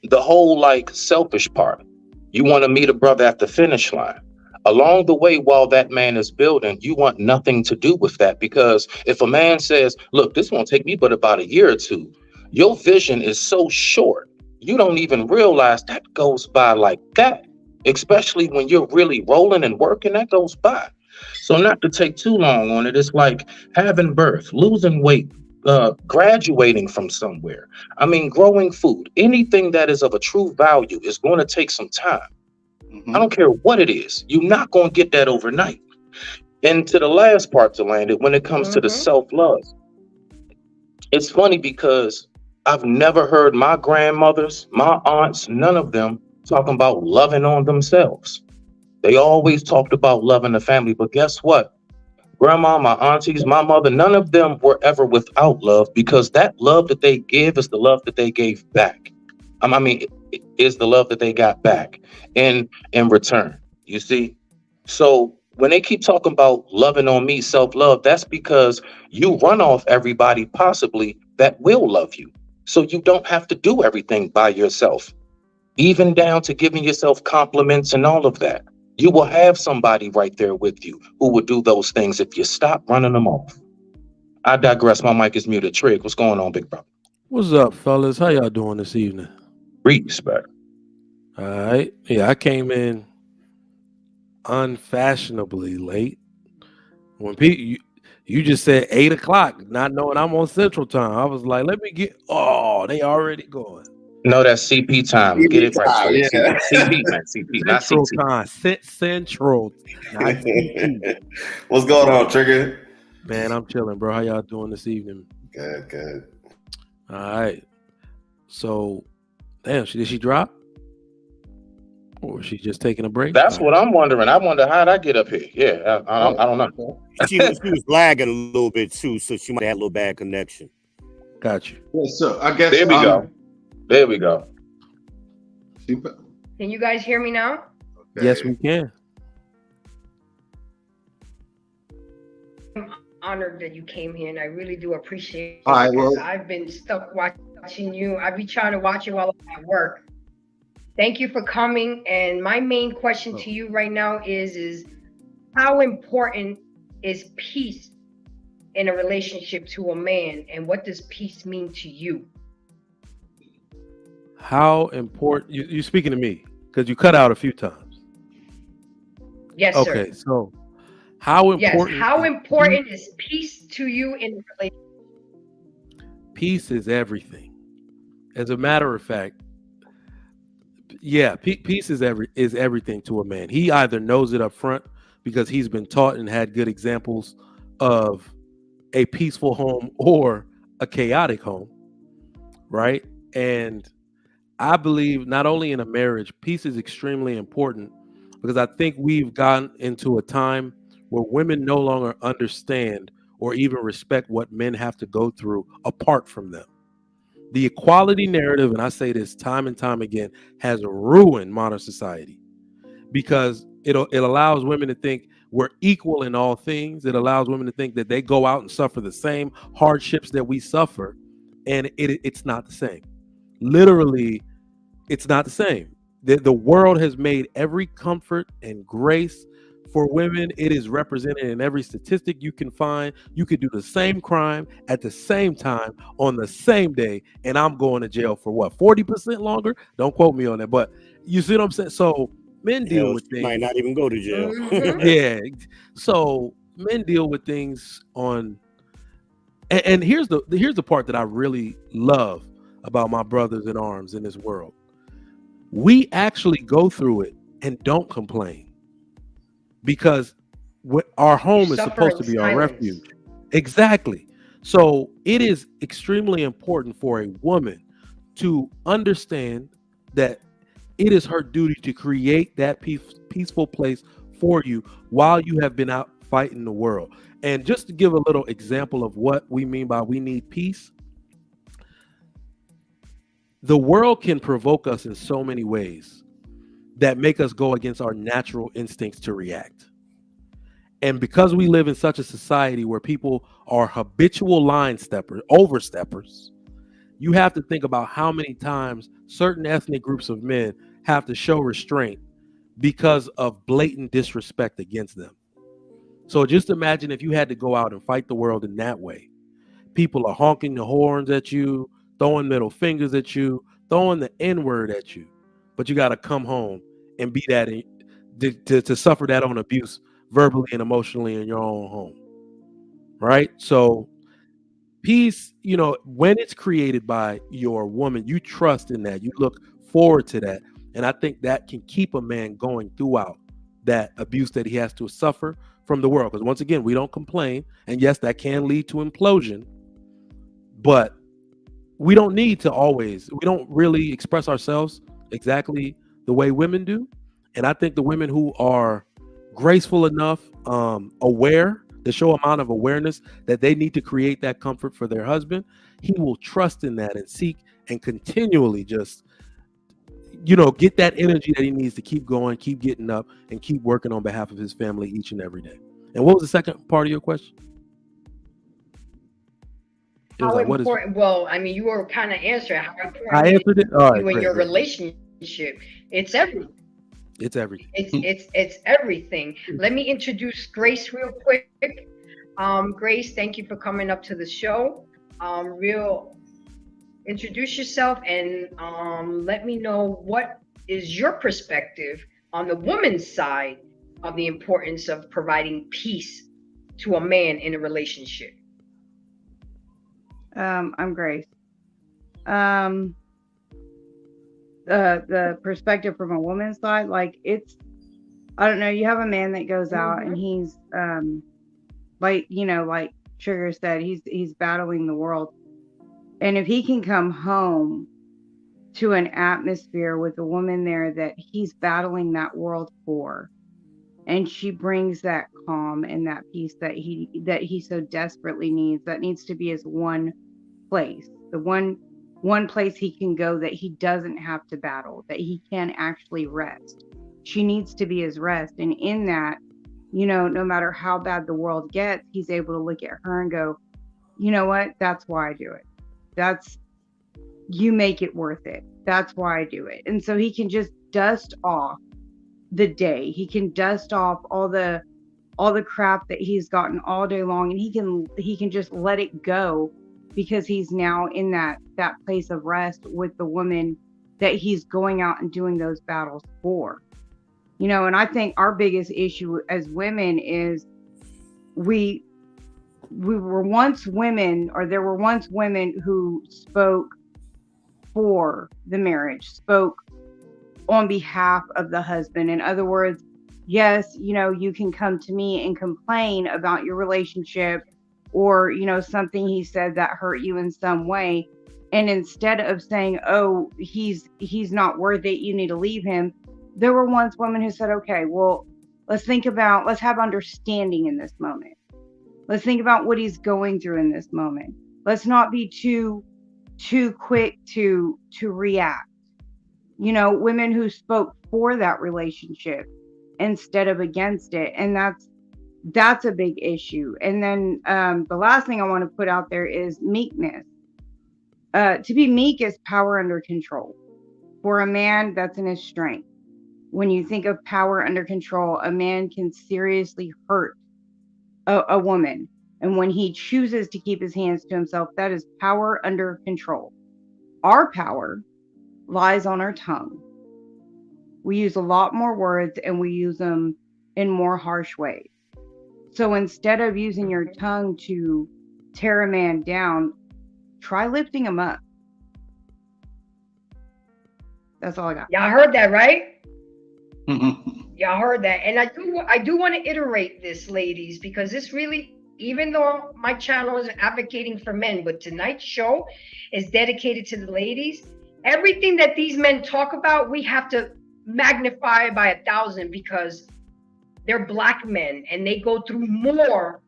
The whole like selfish part. You want to meet a brother at the finish line. Along the way, while that man is building, you want nothing to do with that, because if a man says, look, this won't take me but about a year or two, your vision is so short. You don't even realize that goes by like that, especially when you're really rolling and working, that goes by. So, not to take too long on it, it's like having birth, losing weight, graduating from somewhere. I mean, growing food, anything that is of a true value is going to take some time. I Hmm. don't care what it is. You're not going to get that overnight. And to the last part to land it, when it comes to the Mm-hmm. self love, it's funny because I've never heard my grandmothers, my aunts, none of them talking about loving on themselves. They always talked about loving the family. But guess what? Grandma, my aunties, my mother, none of them were ever without love, because that love that they give is the love that they gave back. I mean, it is the love that they got back in return. You see? So when they keep talking about loving on me, self love, that's because you run off everybody possibly that will love you. So you don't have to do everything by yourself, even down to giving yourself compliments and all of that. You will have somebody right there with you who will do those things if you stop running them off. I digress. My mic is muted. Trig, what's going on, big brother? What's up, fellas? How y'all doing this evening? Respect. All right. Yeah, I came in unfashionably late. When you just said 8 o'clock, not knowing I'm on Central Time, I was like, let me get. Oh, they already going. No, that's CP time. Get Give it right, time, Trig. yeah. CP, man. CP, not Central CT. Time, Central, not CT. What's going on, Trigger? Man, I'm chilling, bro. How y'all doing this evening? Good, good. All right. So, damn, did she drop, or is she just taking a break? That's what I'm wondering. I wonder how'd I get up here. Yeah, I don't know. She was lagging a little bit too, so she might have a little bad connection. Got you. Yes, so I guess There we go. There we go. Can you guys hear me now? Yes, we can. I'm honored that you came here, and I really do appreciate it. All right, well- because I've been stuck watching you. I've been trying to watch you while I'm at work. Thank you for coming. And my main question to you right now is how important is peace in a relationship to a man, and what does peace mean to you? How important you speaking to me? Because you cut out a few times. Yes, Okay, sir. so how Yes. important? How important is peace to you in a relationship? Peace is everything. As a matter of fact, yeah, peace is everything to a man. He either knows it up front because he's been taught and had good examples of a peaceful home or a chaotic home, right? And I believe not only in a marriage, peace is extremely important, because I think we've gotten into a time where women no longer understand or even respect what men have to go through apart from them. The equality narrative, and I say this time and time again, has ruined modern society, because it allows women to think we're equal in all things. It allows women to think that they go out and suffer the same hardships that we suffer, and it's not the same. Literally, it's not the same. The world has made every comfort and grace for women. It is represented in every statistic you can find. You could do the same crime at the same time on the same day, and I'm going to jail for what, 40% longer? Don't quote me on that, but you see what I'm saying? So men deal Hell, with she might things. not even go to jail. Mhm. Yeah. So men deal with things on, and here's the part that I really love about my brothers in arms in this world. We actually go through it and don't complain, because our home is Suffer supposed in to be our silence. refuge. Exactly. So it is extremely important for a woman to understand that it is her duty to create that peaceful place for you while you have been out fighting the world. And just to give a little example of what we mean by we need peace, the world can provoke us in so many ways that make us go against our natural instincts to react. And because we live in such a society where people are habitual line steppers, oversteppers, you have to think about how many times certain ethnic groups of men have to show restraint because of blatant disrespect against them. So just imagine if you had to go out and fight the world in that way. People are honking the horns at you, throwing middle fingers at you, throwing the N-word at you. But you got to come home and be that to suffer that own abuse verbally and emotionally in your own home. Right? So peace, when it's created by your woman, you trust in that. You look forward to that. And I think that can keep a man going throughout that abuse that he has to suffer from the world. Because once again, we don't complain. And yes, that can lead to implosion. But we don't really express ourselves exactly the way women do. And I think the women who are graceful enough, aware, to show amount of awareness that they need to create that comfort for their husband, he will trust in that and seek and continually just, get that energy that he needs to keep going, keep getting up, and keep working on behalf of his family each and every day. And what was the second part of your question? How important? Well, I mean, you were kind of answering how important I answered it. All right, you in your relationship. It's everything. It's everything. It's everything. Let me introduce Grace real quick. Grace, thank you for coming up to the show. Introduce yourself and let me know what is your perspective on the woman's side of the importance of providing peace to a man in a relationship. I'm Grace. The perspective from a woman's side, like I don't know, you have a man that goes out and he's like Sugar said, he's battling the world. And if he can come home to an atmosphere with a woman there that he's battling that world for, and she brings that calm and that peace that he so desperately needs, that needs to be his one place, the one place he can go that he doesn't have to battle, that he can actually rest. She needs to be his rest. And in that, no matter how bad the world gets, he's able to look at her and go, you know what? That's why I do it. You make it worth it. That's why I do it. And so he can just dust off the day. He can dust off all the crap that he's gotten all day long, and he can just let it go, because he's now in that place of rest with the woman that he's going out and doing those battles for. And I think our biggest issue as women is there were once women who spoke for the marriage, spoke on behalf of the husband. In other words, yes, you can come to me and complain about your relationship, or, something he said that hurt you in some way. And instead of saying, oh, he's not worth it, you need to leave him, there were once women who said, okay, well, let's have understanding in this moment. Let's think about what he's going through in this moment. Let's not be too quick to react. Women who spoke for that relationship instead of against it. And that's a big issue. And then the last thing I want to put out there is meekness. To be meek is power under control. For a man, that's in his strength. When you think of power under control, a man can seriously hurt a woman. And when he chooses to keep his hands to himself, that is power under control. Our power lies on our tongue. We use a lot more words, and we use them in more harsh ways. So instead of using your tongue to tear a man down, try lifting him up. That's all I got. Y'all heard that, right? Y'all heard that. And I do want to iterate this, ladies, because this really, even though my channel is advocating for men, but tonight's show is dedicated to the ladies. Everything that these men talk about, we have to magnify by 1,000, because they're Black men and they go through more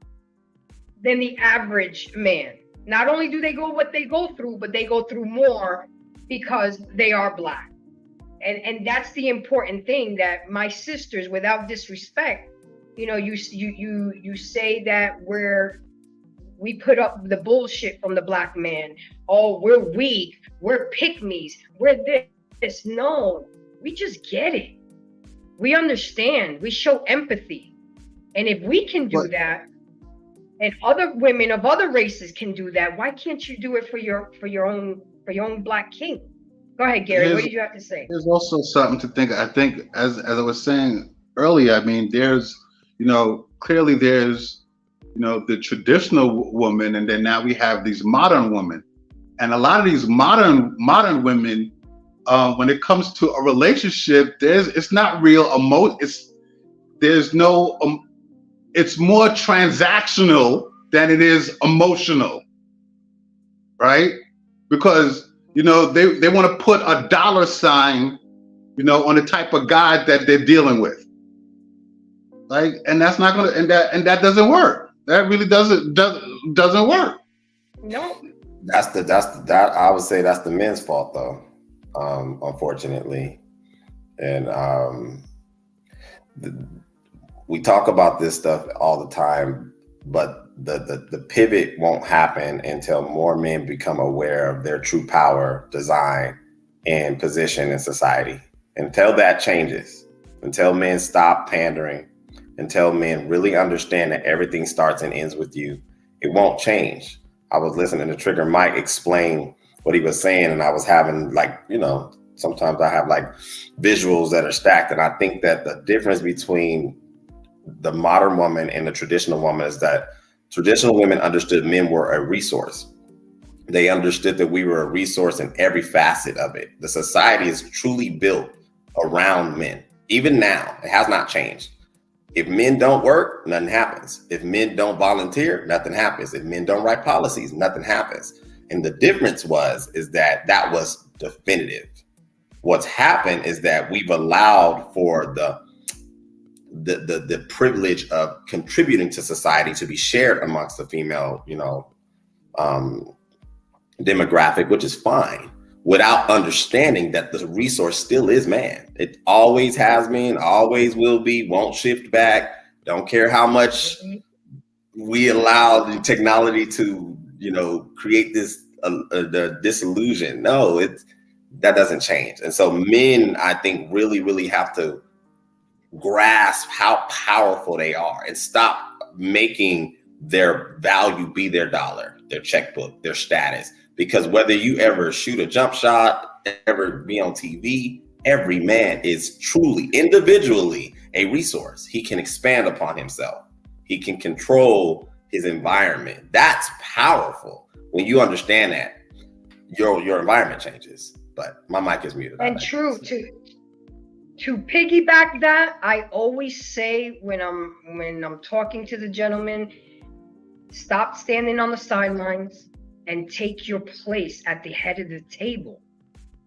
than the average man. Not only do they go what they go through, but they go through more because they are Black. And that's the important thing, that my sisters, without disrespect, you say that we're we put up the bullshit from the black man. Oh, we're weak, we're pick-me's, we're this. No, we just get it. We understand, we show empathy. And if we can do that, and other women of other races can do that, why can't you do it for your own black king? Go ahead, Gary. What did you have to say? There's also something to think. I think, as I was saying earlier, I mean, there's, clearly there's, the traditional woman, and then now we have these modern women, and a lot of these modern women, when it comes to a relationship, it's not real emotion. It's more transactional than it is emotional, right? Because they want to put a dollar sign, on the type of guy that they're dealing with, like, and that's not gonna, and that doesn't work. That really doesn't work. No. That I would say that's the men's fault, though, unfortunately, and we talk about this stuff all the time, but the pivot won't happen until more men become aware of their true power, design, and position in society. Until that changes, until men stop pandering, until men really understand that everything starts and ends with you, it won't change. I was listening to Trigger Mike explain what he was saying, and I was having, like, sometimes I have like visuals that are stacked, and I think that the difference between the modern woman and the traditional woman is that traditional women understood men were a resource. They understood that we were a resource in every facet of it. The society is truly built around men. Even now, it has not changed. If men don't work, nothing happens. If men don't volunteer, nothing happens. If men don't write policies, nothing happens. And the difference is that was definitive. What's happened is that we've allowed for the privilege of contributing to society to be shared amongst the female, demographic, which is fine, without understanding that the resource still is man. It always has been, always will be, won't shift back. Don't care how much we allow the technology to, create this the disillusion. No, that doesn't change. And so men, I think, really, really have to grasp how powerful they are and stop making their value be their dollar, their checkbook, their status. Because whether you ever shoot a jump shot, ever be on TV, every man is truly, individually, a resource. He can expand upon himself. He can control his environment. That's powerful. When you understand that, your environment changes. But my mic is muted. And true, to piggyback that, I always say when I'm talking to the gentleman, stop standing on the sidelines and take your place at the head of the table.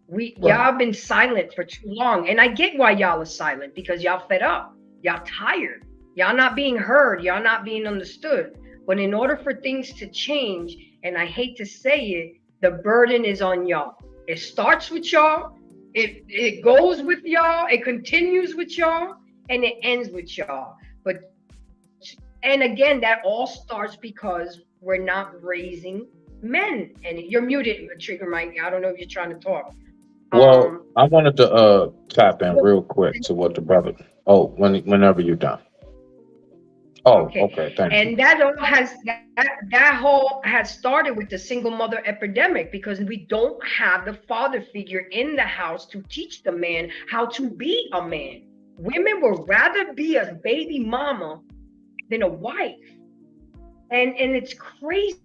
Y'all have been silent for too long. And I get why y'all are silent, because y'all fed up. Y'all tired. Y'all not being heard. Y'all not being understood. But in order for things to change, and I hate to say it, the burden is on y'all. It starts with y'all. It goes with y'all. It continues with y'all. And it ends with y'all. And again, that all starts because we're not raising men. And you're muted, Trigger Mike. I don't know if you're trying to talk. Well, I wanted to tap in real quick to what the brother. Oh, whenever you're done. Oh, okay. Thank you. And that all has started with the single mother epidemic, because we don't have the father figure in the house to teach the man how to be a man. Women would rather be a baby mama than a wife. And it's crazy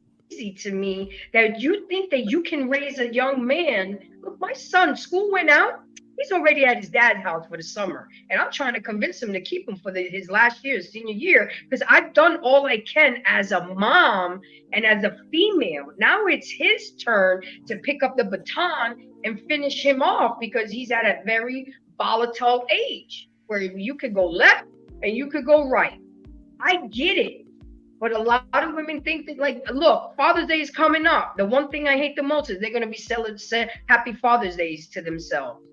to me that you think that you can raise a young man. Look, my son, school went out. He's already at his dad's house for the summer. And I'm trying to convince him to keep him for his last year, senior year, because I've done all I can as a mom and as a female. Now it's his turn to pick up the baton and finish him off, because he's at a very volatile age where you could go left and you could go right. I get it. But a lot of women think that, like, look, Father's Day is coming up. The one thing I hate the most is they're going to be selling Happy Father's Days to themselves.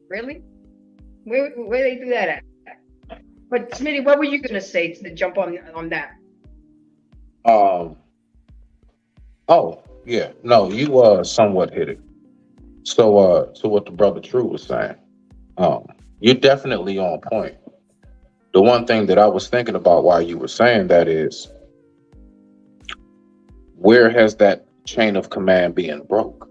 Really? Where they do that at? But Smitty, what were you going to say to jump on that? Oh, yeah. No, you somewhat hit it. So what the brother True was saying, um, you're definitely on point. The one thing that I was thinking about while you were saying that is, where has that chain of command being broke?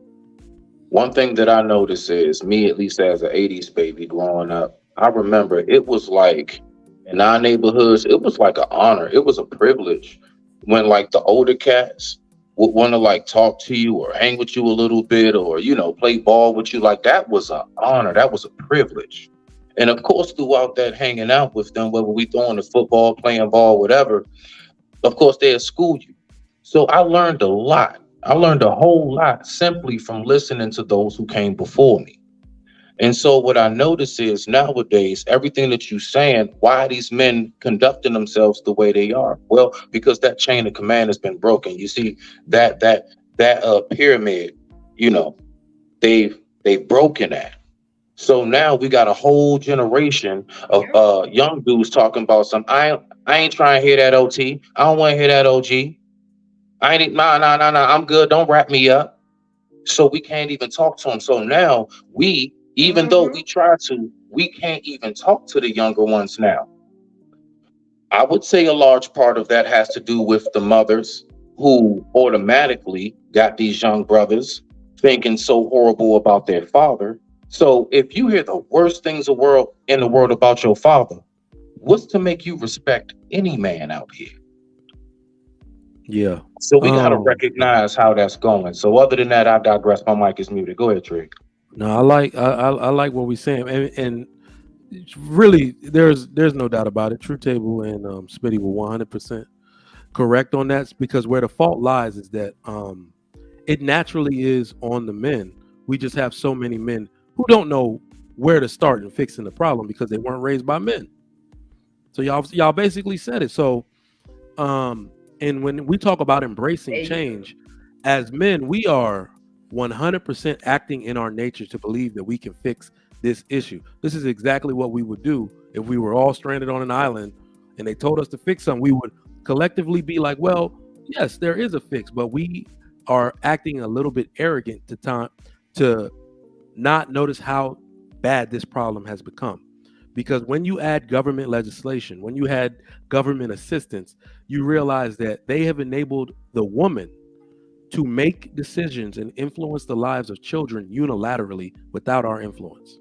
One thing that I notice is, me, at least as an 80s baby growing up, I remember it was like, in our neighborhoods, it was like an honor. It was a privilege when like the older cats would want to like talk to you or hang with you a little bit, or, play ball with you. Like, that was an honor. That was a privilege. And of course, throughout that hanging out with them, whether we throwing the football, playing ball, whatever, of course, they'll school you. So I learned a lot. I learned a whole lot simply from listening to those who came before me. And so what I notice is, nowadays, everything that you're saying, why are these men conducting themselves the way they are? Well, because that chain of command has been broken. You see, that pyramid, you know, they've broken that. So now we got a whole generation of young dudes talking about some. I ain't trying to hear that OT. I don't want to hear that OG. I ain't nah. I'm good. Don't wrap me up. So we can't even talk to them. So now we, even though we try to, we can't even talk to the younger ones now. I would say a large part of that has to do with the mothers who automatically got these young brothers thinking so horrible about their father. So if you hear the worst things in the world about your father, what's to make you respect any man out here? Yeah. So we got to recognize how that's going. So other than that, I digress. My mic is muted. Go ahead, Trig. No, I like what we're saying, and really, there's no doubt about it. True Table and Smitty were 100% correct on that, because where the fault lies is that it naturally is on the men. We just have so many men who don't know where to start in fixing the problem because they weren't raised by men. So y'all basically said it. So and when we talk about embracing change, as men, we are 100% acting in our nature to believe that we can fix this issue. This is exactly what we would do if we were all stranded on an island and they told us to fix something. We would collectively be like, well, yes, there is a fix, but we are acting a little bit arrogant to not notice how bad this problem has become. Because when you add government legislation, when you had government assistance, you realize that they have enabled the woman to make decisions and influence the lives of children unilaterally without our influence.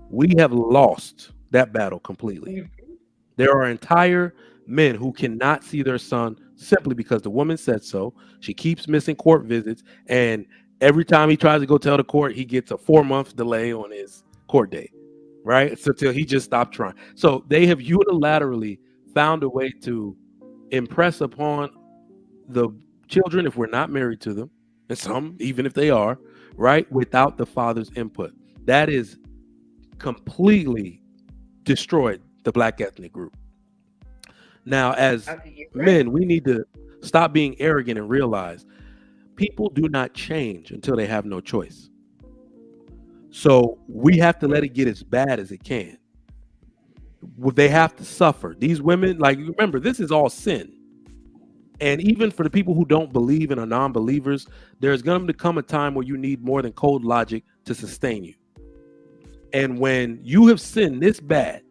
We have lost that battle completely. There are entire men who cannot see their son simply because the woman said so. She keeps missing court visits, and every time he tries to go tell the court, he gets a 4-month delay on his court date, right? So till he just stopped trying. So they have unilaterally found a way to impress upon the children, if we're not married to them, and some, even if they are, right, without the father's input. That is completely destroyed the Black ethnic group. Now, as men, we need to stop being arrogant and realize people do not change until they have no choice. So we have to let it get as bad as it can. They have to suffer. These women, like, remember, this is all sin. And even for the people who don't believe and are non-believers, there's going to come a time where you need more than cold logic to sustain you. And when you have sinned this bad,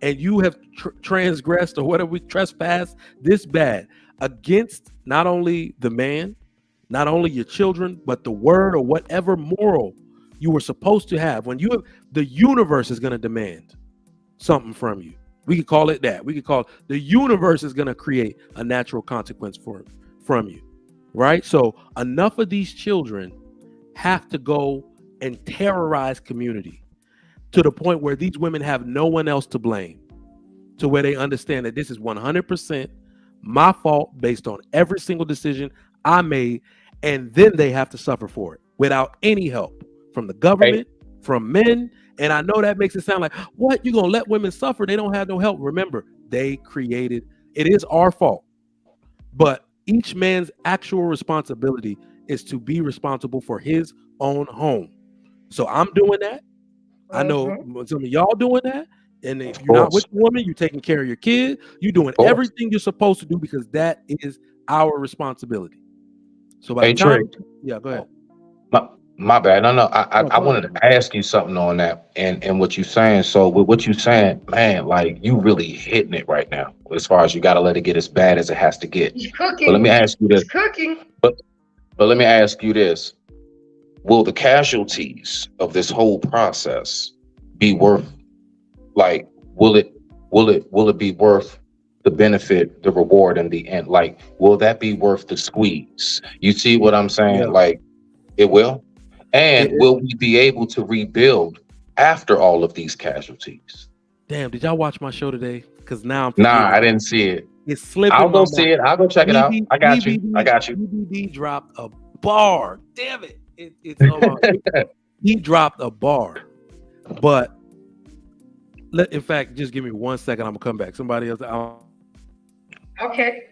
and you have transgressed or whatever, trespassed this bad against not only the man, not only your children, but the word or whatever moral you were supposed to have, when you have, the universe is going to demand something from you. We could call it that. We could call it the universe is going to create a natural consequence from you, right? So enough of these children have to go and terrorize community to the point where these women have no one else to blame, to where they understand that this is 100% my fault based on every single decision I made, and then they have to suffer for it without any help from the government, from men. And I know that makes it sound like, what, you gonna let women suffer? They don't have no help. Remember, they created, it is our fault. But each man's actual responsibility is to be responsible for his own home. So I'm doing that. I know some of y'all doing that. And if you're not with the woman, you're taking care of your kid. You're doing everything you're supposed to do because that is our responsibility. So by Hey, the time, Trick. yeah, go ahead. My bad. No, No, I go wanted ahead. to ask you something on that and what you saying. So with what you saying, man, like you really hitting it right now. As far as you got to let it get as bad as it has to get. He's But let me cooking. ask you this. He's cooking. But let me ask you this: will the casualties of this whole process be worth? Like, will it be worth the benefit, the reward in the end? Like, will that be worth the squeeze? You see what I'm saying? Yeah. Like, it will. And It- will we be able to rebuild after all of these casualties? Damn, did y'all watch my show today? Because now I'm Nah, forgetting. I didn't see it. It's slipping I'll my go mind. see it. I'll go check it out. I got you. I got you. EBD dropped a bar. Damn it. It's hold on. He dropped a bar. But in fact, just give me 1 second. I'm gonna come back. Somebody else. Okay.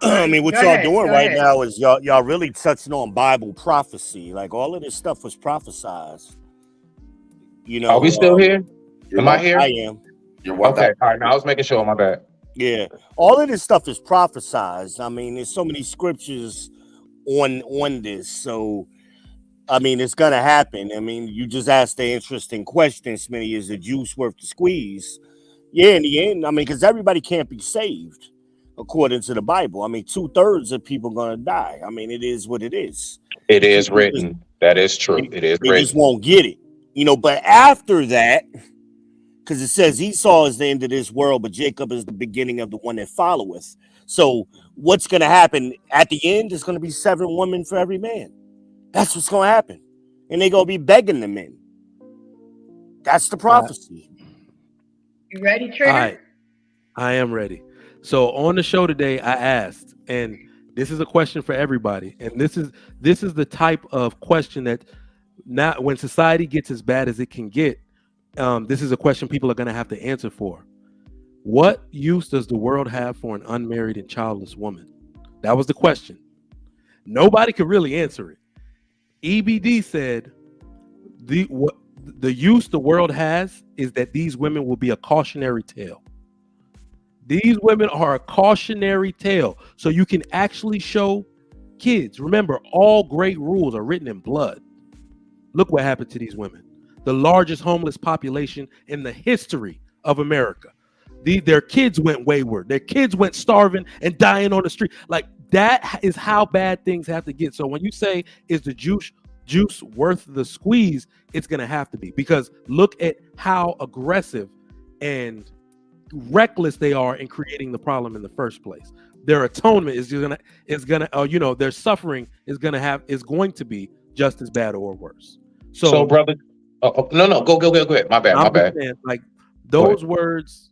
I mean, what Go y'all ahead, doing go right ahead. now is y'all really touching on Bible prophecy. Like all of this stuff was prophesized. You know, Are we still here? You're Am I what? here? I am. You're what? Okay. All right. Now I was making sure. My bad. Yeah, all of this stuff is prophesized. I mean, there's so many scriptures on this. So, I mean, it's gonna happen. I mean, you just asked the interesting question, Smitty. Is the juice worth the squeeze? Yeah, in the end, I mean, because everybody can't be saved according to the Bible. I mean, 2/3 of people gonna die. I mean, it is what it is. It is People just written. That is true. It is they just written. won't get it, you know. But after that, because it says Esau is the end of this world, but Jacob is the beginning of the one that followeth. So what's going to happen at the end is going to be 7 women for every man. That's what's going to happen. And they're going to be begging the men. That's the prophecy. You ready, Trigger? All right. I am ready. So on the show today, I asked, and this is a question for everybody, and this is the type of question that now when society gets as bad as it can get, this is a question people are going to have to answer for. What use does the world have for an unmarried and childless woman? That was the question. Nobody could really answer it. EBD said the use the world has is that these women will be a cautionary tale. These women are a cautionary tale. So you can actually show kids. Remember, all great rules are written in blood. Look what happened to these women. The largest homeless population in the history of America. Their kids went wayward. Their kids went starving and dying on the street. Like, that is how bad things have to get. So when you say, is the juice worth the squeeze, it's going to have to be. Because look at how aggressive and reckless they are in creating the problem in the first place. Their atonement is gonna their suffering is going to be just as bad or worse. So brother, no, go ahead. My bad. Saying, like, those words,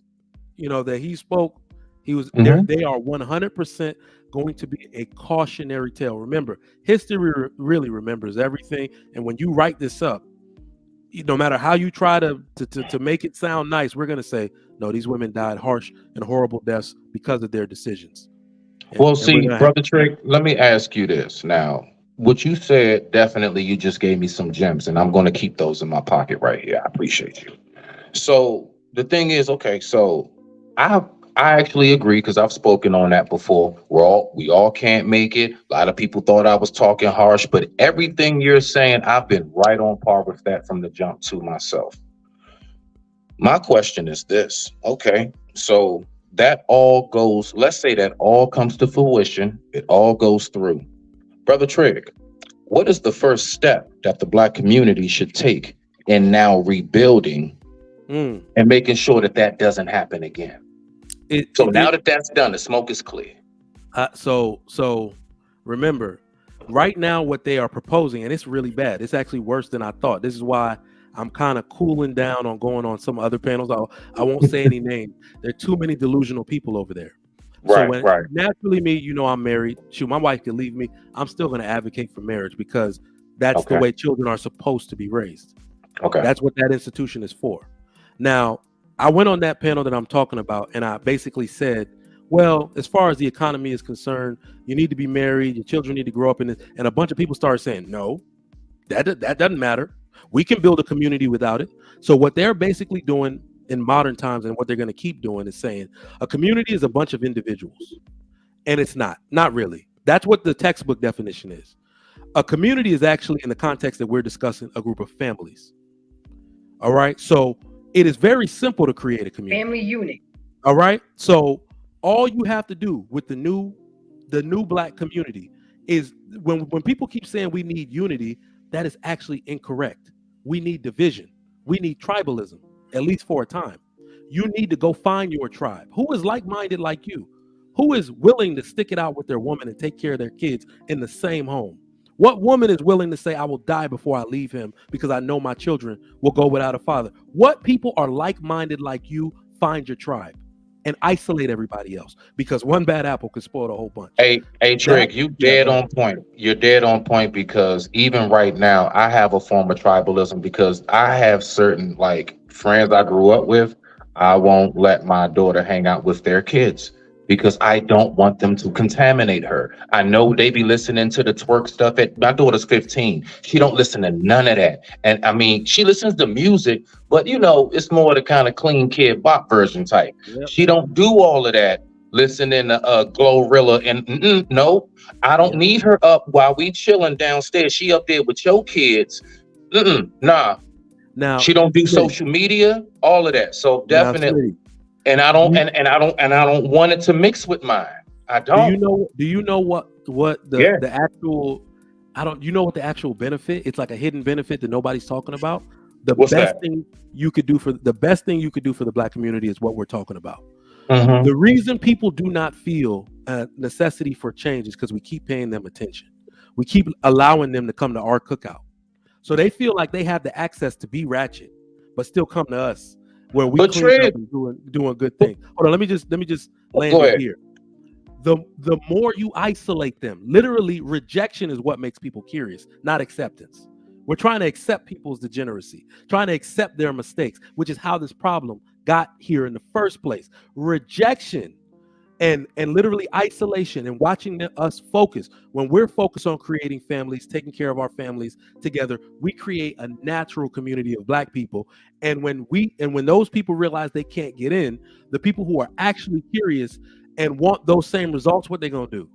that he spoke, he was there. They are 100% going to be a cautionary tale. Remember, history really remembers everything. And when you write this up, no matter how you try to make it sound nice, we're going to say, no, these women died harsh and horrible deaths because of their decisions. Brother Trick, let me ask you this now. What you said, definitely, you just gave me some gems, and I'm going to keep those in my pocket right here. I appreciate you. So the thing is, okay, so I actually agree, because I've spoken on that before. We all can't make it. A lot of people thought I was talking harsh, but everything you're saying, I've been right on par with that from the jump to myself. My question is this. Okay, so that all goes, let's say that all comes to fruition. It all goes through. Brother Trigg, what is the first step that the Black community should take in now rebuilding and making sure that doesn't happen again? Now that that's done, the smoke is clear. So remember, right now what they are proposing, and it's really bad. It's actually worse than I thought. This is why I'm kind of cooling down on going on some other panels. I won't say any names. There are too many delusional people over there. Right. Naturally, me, I'm married. Shoot, my wife can leave me. I'm still going to advocate for marriage, because that's the way children are supposed to be raised. Okay. That's what that institution is for. Now, I went on that panel that I'm talking about, and I basically said, well, as far as the economy is concerned, you need to be married. Your children need to grow up in it. And a bunch of people started saying, no, that doesn't matter. We can build a community without it. So what they're basically doing in modern times, and what they're going to keep doing, is saying a community is a bunch of individuals. And it's not really. That's what the textbook definition is. A community is actually, in the context that we're discussing, a group of families. All right. So it is very simple to create a community. Family unit. All right. So all you have to do with the new Black community is when people keep saying we need unity, that is actually incorrect. We need division. We need tribalism, at least for a time. You need to go find your tribe. Who is like-minded like you? Who is willing to stick it out with their woman and take care of their kids in the same home? What woman is willing to say, I will die before I leave him because I know my children will go without a father? What people are like-minded like you? Find your tribe and isolate everybody else, because one bad apple could spoil the whole bunch. Hey, Trig, you dead on point. You're dead on point, because even right now, I have a form of tribalism, because I have certain like friends I grew up with. I won't let my daughter hang out with their kids because I don't want them to contaminate her. I know they be listening to the twerk stuff. My daughter's 15. She don't listen to none of that. And I mean, she listens to music, but you know, it's more the kind of clean kid bop version type. Yep. She don't do all of that listening to Glorilla and no, I don't need her up while we chilling downstairs. She up there with your kids. Nah. Now she don't do social media, all of that. So definitely. And I don't want it to mix with mine. I don't. Do you know what the actual what the actual benefit? It's like a hidden benefit that nobody's talking about. The best thing you could do for the Black community is what we're talking about. Mm-hmm. The reason people do not feel a necessity for change is because we keep paying them attention. We keep allowing them to come to our cookout. So they feel like they have the access to be ratchet, but still come to us where we clean up and doing a good thing. Hold on, let me just land it here. The more you isolate them, literally rejection is what makes people curious, not acceptance. We're trying to accept people's degeneracy, trying to accept their mistakes, which is how this problem got here in the first place. Rejection and literally isolation and watching us focus. When we're focused on creating families, taking care of our families together, we create a natural community of Black people. And when those people realize they can't get in, the people who are actually curious and want those same results, what they gonna do?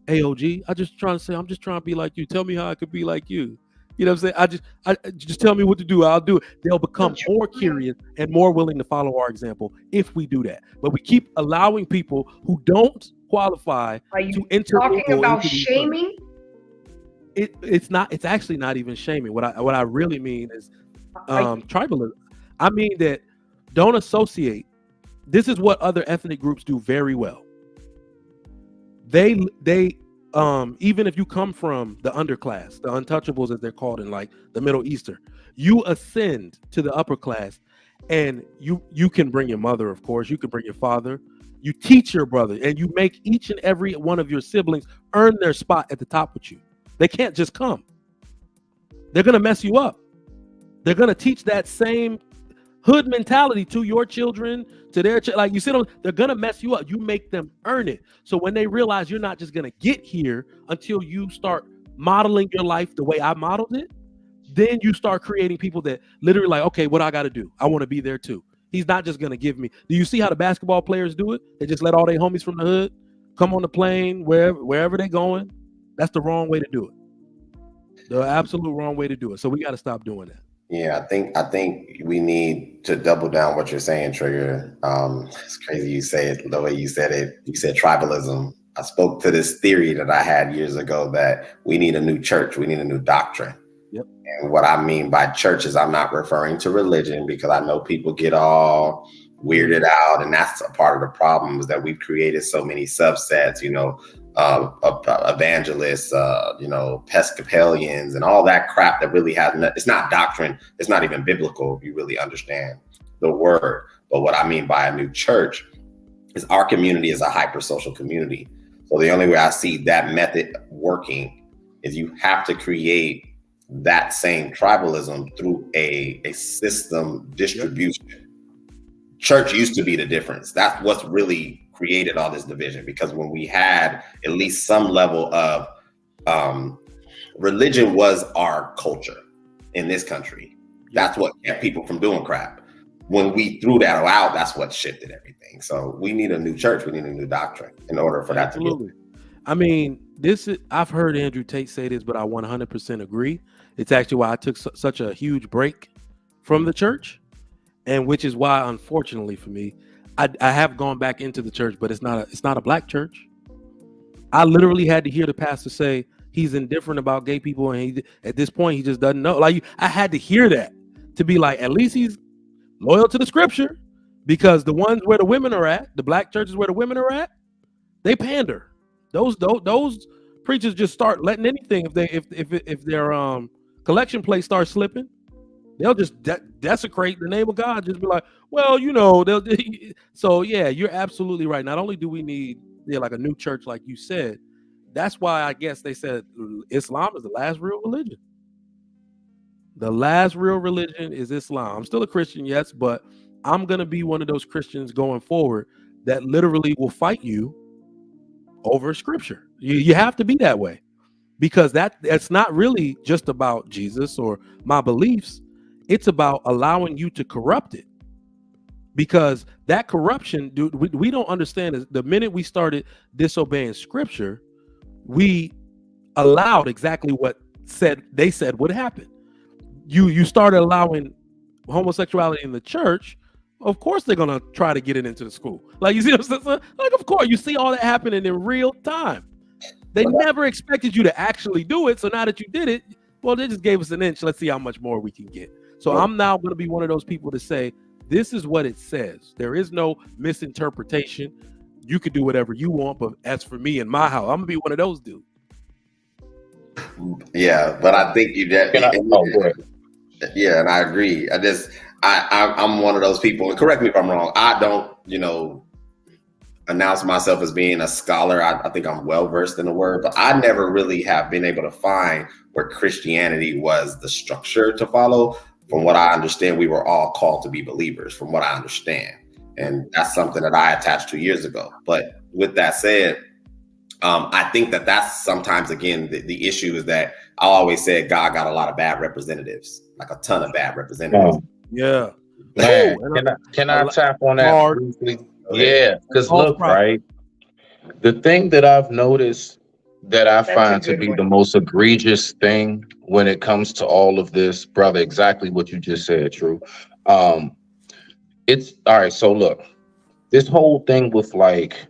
AOG, I'm just trying to be like you. Tell me how I could be like you. You know what I'm saying? I just tell me what to do. I'll do it. They'll become more curious and more willing to follow our example if we do that. But we keep allowing people who don't qualify to enter. Are you talking about shaming? It's not. It's actually not even shaming. What I really mean is tribalism. I mean that don't associate. This is what other ethnic groups do very well. They even if you come from the underclass, the untouchables as they're called in like the Middle Eastern, you ascend to the upper class, and you can bring your mother, of course, you can bring your father, you teach your brother, and you make each and every one of your siblings earn their spot at the top with you. They can't just come. They're gonna mess you up. They're gonna teach that same hood mentality to your children, to their like you see them, they're gonna mess you up. You make them earn it. So when they realize you're not just gonna get here until you start modeling your life the way I modeled it, then you start creating people that literally like, okay, what I gotta do? I want to be there too. He's not just gonna give me. Do you see how the basketball players do it? They just let all their homies from the hood come on the plane wherever they're going. That's the wrong way to do it. The absolute wrong way to do it. So we got to stop doing that. Yeah, I think we need to double down what you're saying, Trigger. It's crazy you say it the way you said it. You said tribalism. I spoke to this theory that I had years ago that we need a new church. We need a new doctrine. Yep. And what I mean by church is I'm not referring to religion, because I know people get all weirded out, and that's a part of the problem, is that we've created so many subsets, evangelists, Episcopalians, and all that crap that really has it's not doctrine. It's not even biblical if you really understand the word. But what I mean by a new church is our community is a hyper-social community. So the only way I see that method working is you have to create that same tribalism through a system distribution. Yep. Church used to be the difference. That's what's really created all this division, because when we had at least some level of religion was our culture in this country. That's what kept people from doing crap. When we threw that out, that's what shifted everything. So we need a new church. We need a new doctrine in order for that to be. I mean, I've heard Andrew Tate say this, but I 100% agree. It's actually why I took such a huge break from the church, and which is why, unfortunately for me, I have gone back into the church, but it's not a black church. I literally had to hear the pastor say he's indifferent about gay people, and at this point he just doesn't know. Like, I had to hear that to be like, at least he's loyal to the scripture, because the ones where the women are at, the black churches where the women are at, they pander. Those preachers just start letting anything, if their collection plate starts slipping, they'll just desecrate the name of God. Just be like, well, they'll. So yeah, you're absolutely right. Not only do we need like a new church, like you said, that's why I guess they said Islam is the last real religion. The last real religion is Islam. I'm still a Christian, yes, but I'm gonna be one of those Christians going forward that literally will fight you over scripture. You have to be that way, because that's not really just about Jesus or my beliefs. It's about allowing you to corrupt it, because that corruption, dude, we don't understand is the minute we started disobeying scripture, we allowed exactly what they said would happen. You started allowing homosexuality in the church. Of course they're gonna try to get it into the school. Like, you see what I'm saying? Like, of course, you see all that happening in real time. They never expected you to actually do it. So now that you did it, well, they just gave us an inch. Let's see how much more we can get. So I'm now going to be one of those people to say, this is what it says. There is no misinterpretation. You could do whatever you want, but as for me and my house, I'm gonna be one of those dudes. Yeah, but I think you definitely. Yeah, and I agree. I'm one of those people, and correct me if I'm wrong. I don't, announce myself as being a scholar. I think I'm well versed in the word, but I never really have been able to find where Christianity was the structure to follow. From what I understand, we were all called to be believers, from what I understand. And that's something that I attached 2 years ago. But with that said, I think that's sometimes, again, the issue is that I always said God got a lot of bad representatives, like a ton of bad representatives. Yeah. Man, can I tap on that briefly? Yeah, because look, right, the thing that I've noticed that I find to be the most egregious thing when it comes to all of this, brother, exactly what you just said, True. It's all right. So look, this whole thing with like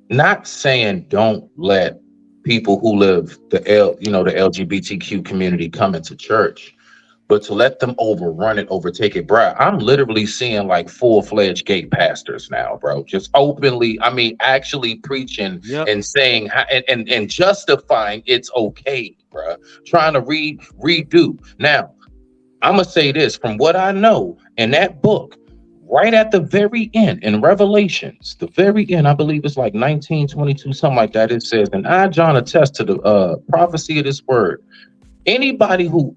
not saying don't let people who live the LGBTQ community come into church, but to let them overtake it, bro. I'm literally seeing like full-fledged gay pastors now, bro, just openly, actually preaching and saying and justifying it's okay, bro, trying to redo. Now, I'm gonna say this from what I know in that book, right at the very end in Revelations, the very end, I believe it's like 1922, something like that. It says, and I, John, attest to the prophecy of this word. Anybody who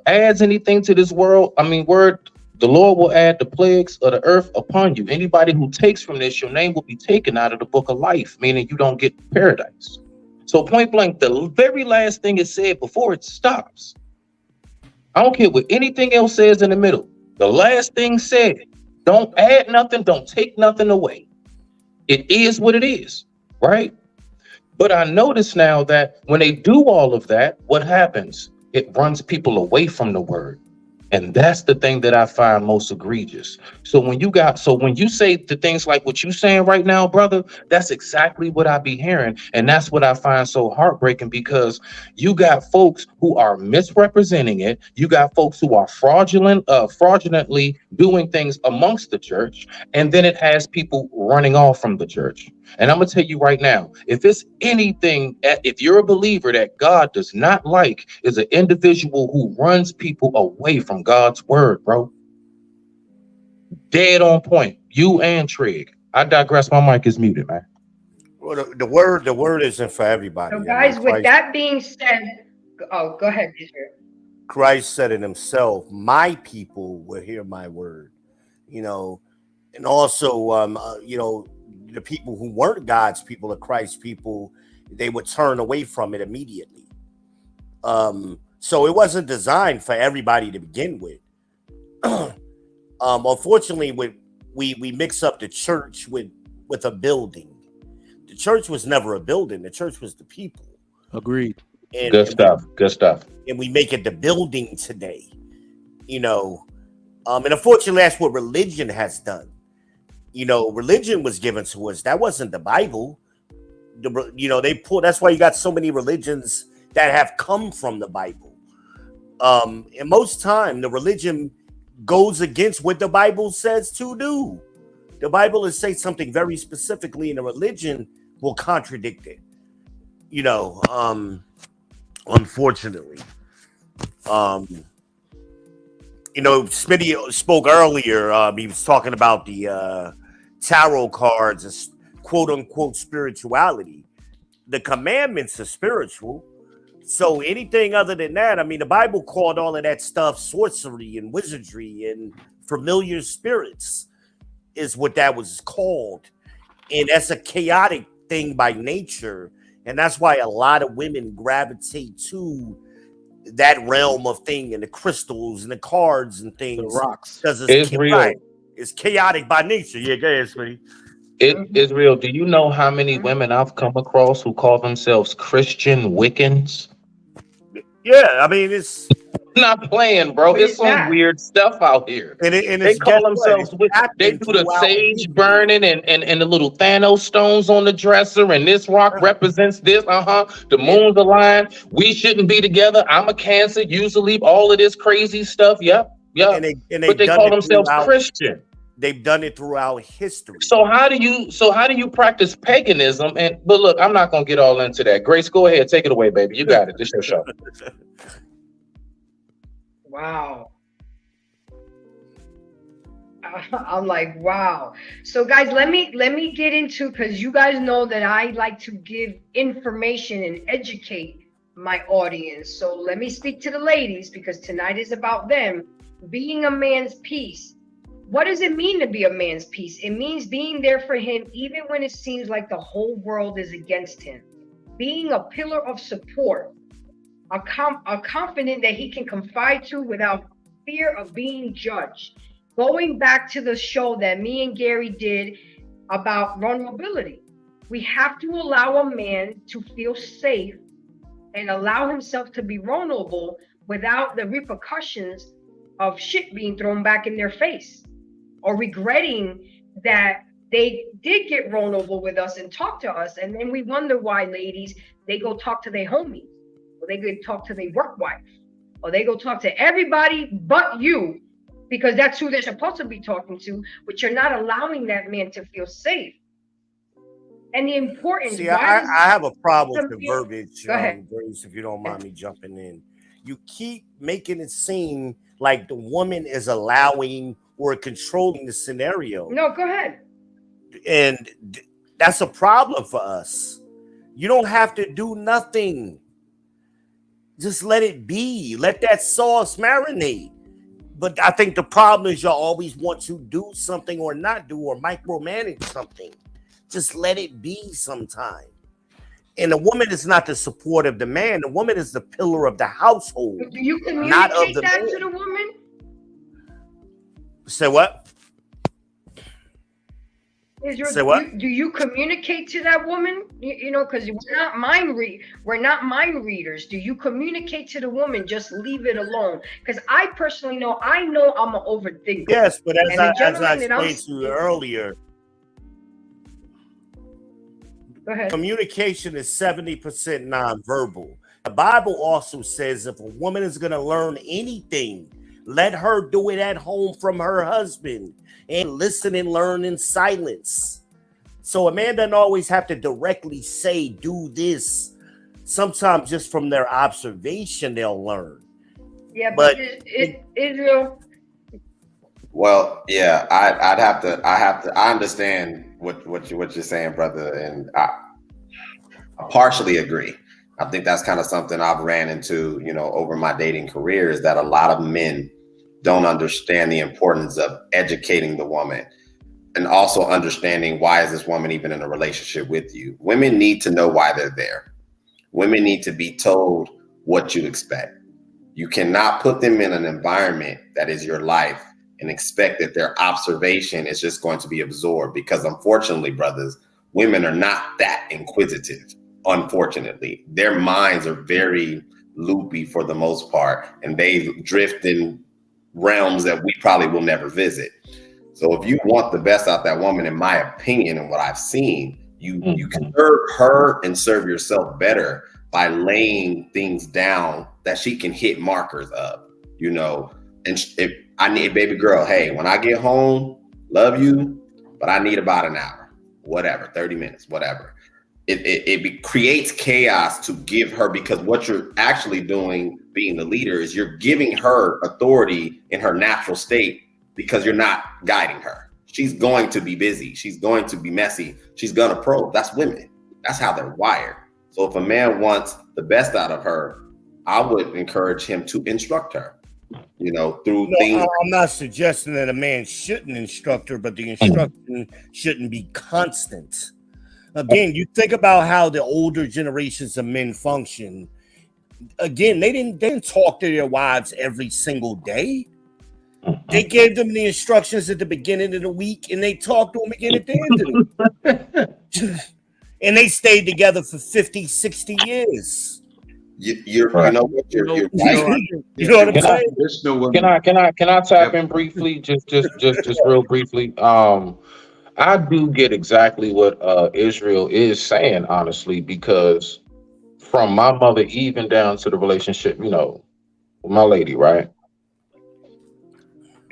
adds anything to this word, the Lord will add the plagues of the earth upon you. Anybody who takes from this, your name will be taken out of the book of life, meaning you don't get paradise. So point blank, the very last thing is said before it stops. I don't care what anything else says in the middle. The last thing said, don't add nothing, don't take nothing away. It is what it is, right? But I notice now that when they do all of that, what happens? It runs people away from the word. And that's the thing that I find most egregious. So when you say the things like what you're saying right now, brother, that's exactly what I be hearing. And that's what I find so heartbreaking, because you got folks who are misrepresenting it. You got folks who are fraudulently doing things amongst the church. And then it has people running off from the church. And I'm going to tell you right now, if it's anything, if you're a believer that God does not like, is an individual who runs people away from God's word, bro. Dead on point. You and Trig. I digress. My mic is muted, man. Well, the word isn't for everybody. So guys, with that being said, go ahead, Israel. Christ said it himself, my people will hear my word, and also, the people who weren't God's people or Christ's people, they would turn away from it immediately. So it wasn't designed for everybody to begin with. Unfortunately, we mix up the church with a building. The The church was never a building. The church was the people. Agreed. And, Good stuff. Good stuff. And we make it the building today, you know. And unfortunately, that's what religion has done. You know, religion was given to us. That wasn't the Bible. That's why you got so many religions that have come from the Bible. And most time, the religion goes against what the Bible says to do. The Bible will say something very specifically, and the religion will contradict it. You know, unfortunately. You know, Smitty spoke earlier. He was talking about the tarot cards as quote unquote spirituality. The commandments are spiritual. So anything other than that, I mean, the Bible called all of that stuff sorcery and wizardry and familiar spirits is what that was called. And that's a chaotic thing by nature. And that's why a lot of women gravitate to that realm of thing and the crystals and the cards and things. The rocks. Because it's chaotic by nature. Yeah, go ahead, Smitty. Israel, do you know how many women I've come across who call themselves Christian Wiccans? Yeah, I mean, it's not playing, bro. It's some weird stuff out here. And they call themselves they do the sage burning and the little Thanos stones on the dresser, and this rock represents this. The moon's aligned. We shouldn't be together. I'm a Cancer. Usually all of this crazy stuff. Yep. But they call themselves Christian. They've done it throughout history. So how do you practice paganism? But look, I'm not gonna get all into that. Grace, go ahead, take it away, baby. You got it. This is your show. Wow. I'm like, wow. So guys, let me get into, because you guys know that I like to give information and educate my audience. So let me speak to the ladies, because tonight is about them. Being a man's piece. What does it mean to be a man's piece? It means being there for him even when it seems like the whole world is against him. Being a pillar of support, a confident that he can confide to without fear of being judged. Going back to the show that me and Gary did about vulnerability, we have to allow a man to feel safe and allow himself to be vulnerable without the repercussions of shit being thrown back in their face, or regretting that they did get vulnerable with us and talk to us. And then we wonder why, ladies, they go talk to their homies, or they go talk to their work wife, or they go talk to everybody but you, because that's who they're supposed to be talking to, but you're not allowing that man to feel safe. And the importance. See, I have a problem with the verbiage, Go ahead. Grace, if you don't mind me jumping in. You keep making it seem like the woman is allowing or controlling the scenario. No, go ahead. And that's a problem for us. You don't have to do nothing. Just let it be. Let that sauce marinate. But I think the problem is y'all always want to do something or not do, or micromanage something. Just let it be sometime. And the woman is not the support of the man. The woman is the pillar of the household. Do you communicate not of the that man. to the woman? Say what? Say what? Do you communicate to that woman? You know, because we're not mind readers. Do you communicate to the woman? Just leave it alone. Because I personally know, I'm an overthinker. Yes, but as I explained to you earlier, go ahead. Communication is 70% nonverbal. The Bible also says if a woman is going to learn anything, let her do it at home from her husband and listen and learn in silence. So a man doesn't always have to directly say, do this. Sometimes just from their observation, they'll learn. Yeah, but Israel. Well, yeah, I understand what you're saying, brother. And I partially agree. I think that's kind of something I've ran into, over my dating career, is that a lot of men don't understand the importance of educating the woman and also understanding, why is this woman even in a relationship with you? Women need to know why they're there. Women need to be told what you expect. You cannot put them in an environment that is your life and expect that their observation is just going to be absorbed, because unfortunately, brothers, women are not that inquisitive, unfortunately. Their minds are very loopy for the most part, and they drift in realms that we probably will never visit. So if you want the best out that woman, in my opinion, and what I've seen, you can serve her and serve yourself better by laying things down that she can hit markers of, you know. And if I need, baby girl, hey, when I get home, love you, but I need about an hour, whatever, 30 minutes, whatever. It creates chaos to give her, because what you're actually doing, being the leader, is you're giving her authority in her natural state, because you're not guiding her. She's going to be busy. She's going to be messy. She's going to probe. That's women. That's how they're wired. So if a man wants the best out of her, I would encourage him to instruct her, you know, through things. I'm not suggesting that a man shouldn't instruct her, but the instruction shouldn't be constant. Again, you think about how the older generations of men function. Again, they didn't talk to their wives every single day. They gave them the instructions at the beginning of the week, and they talked to them again at the end of the week. And they stayed together for 50, 60 years. You're right. You know what? You're right. You know what I'm saying? Can I tap in briefly? Just real briefly. I do get exactly what Israel is saying, honestly, because from my mother even down to the relationship, you know, with my lady, right?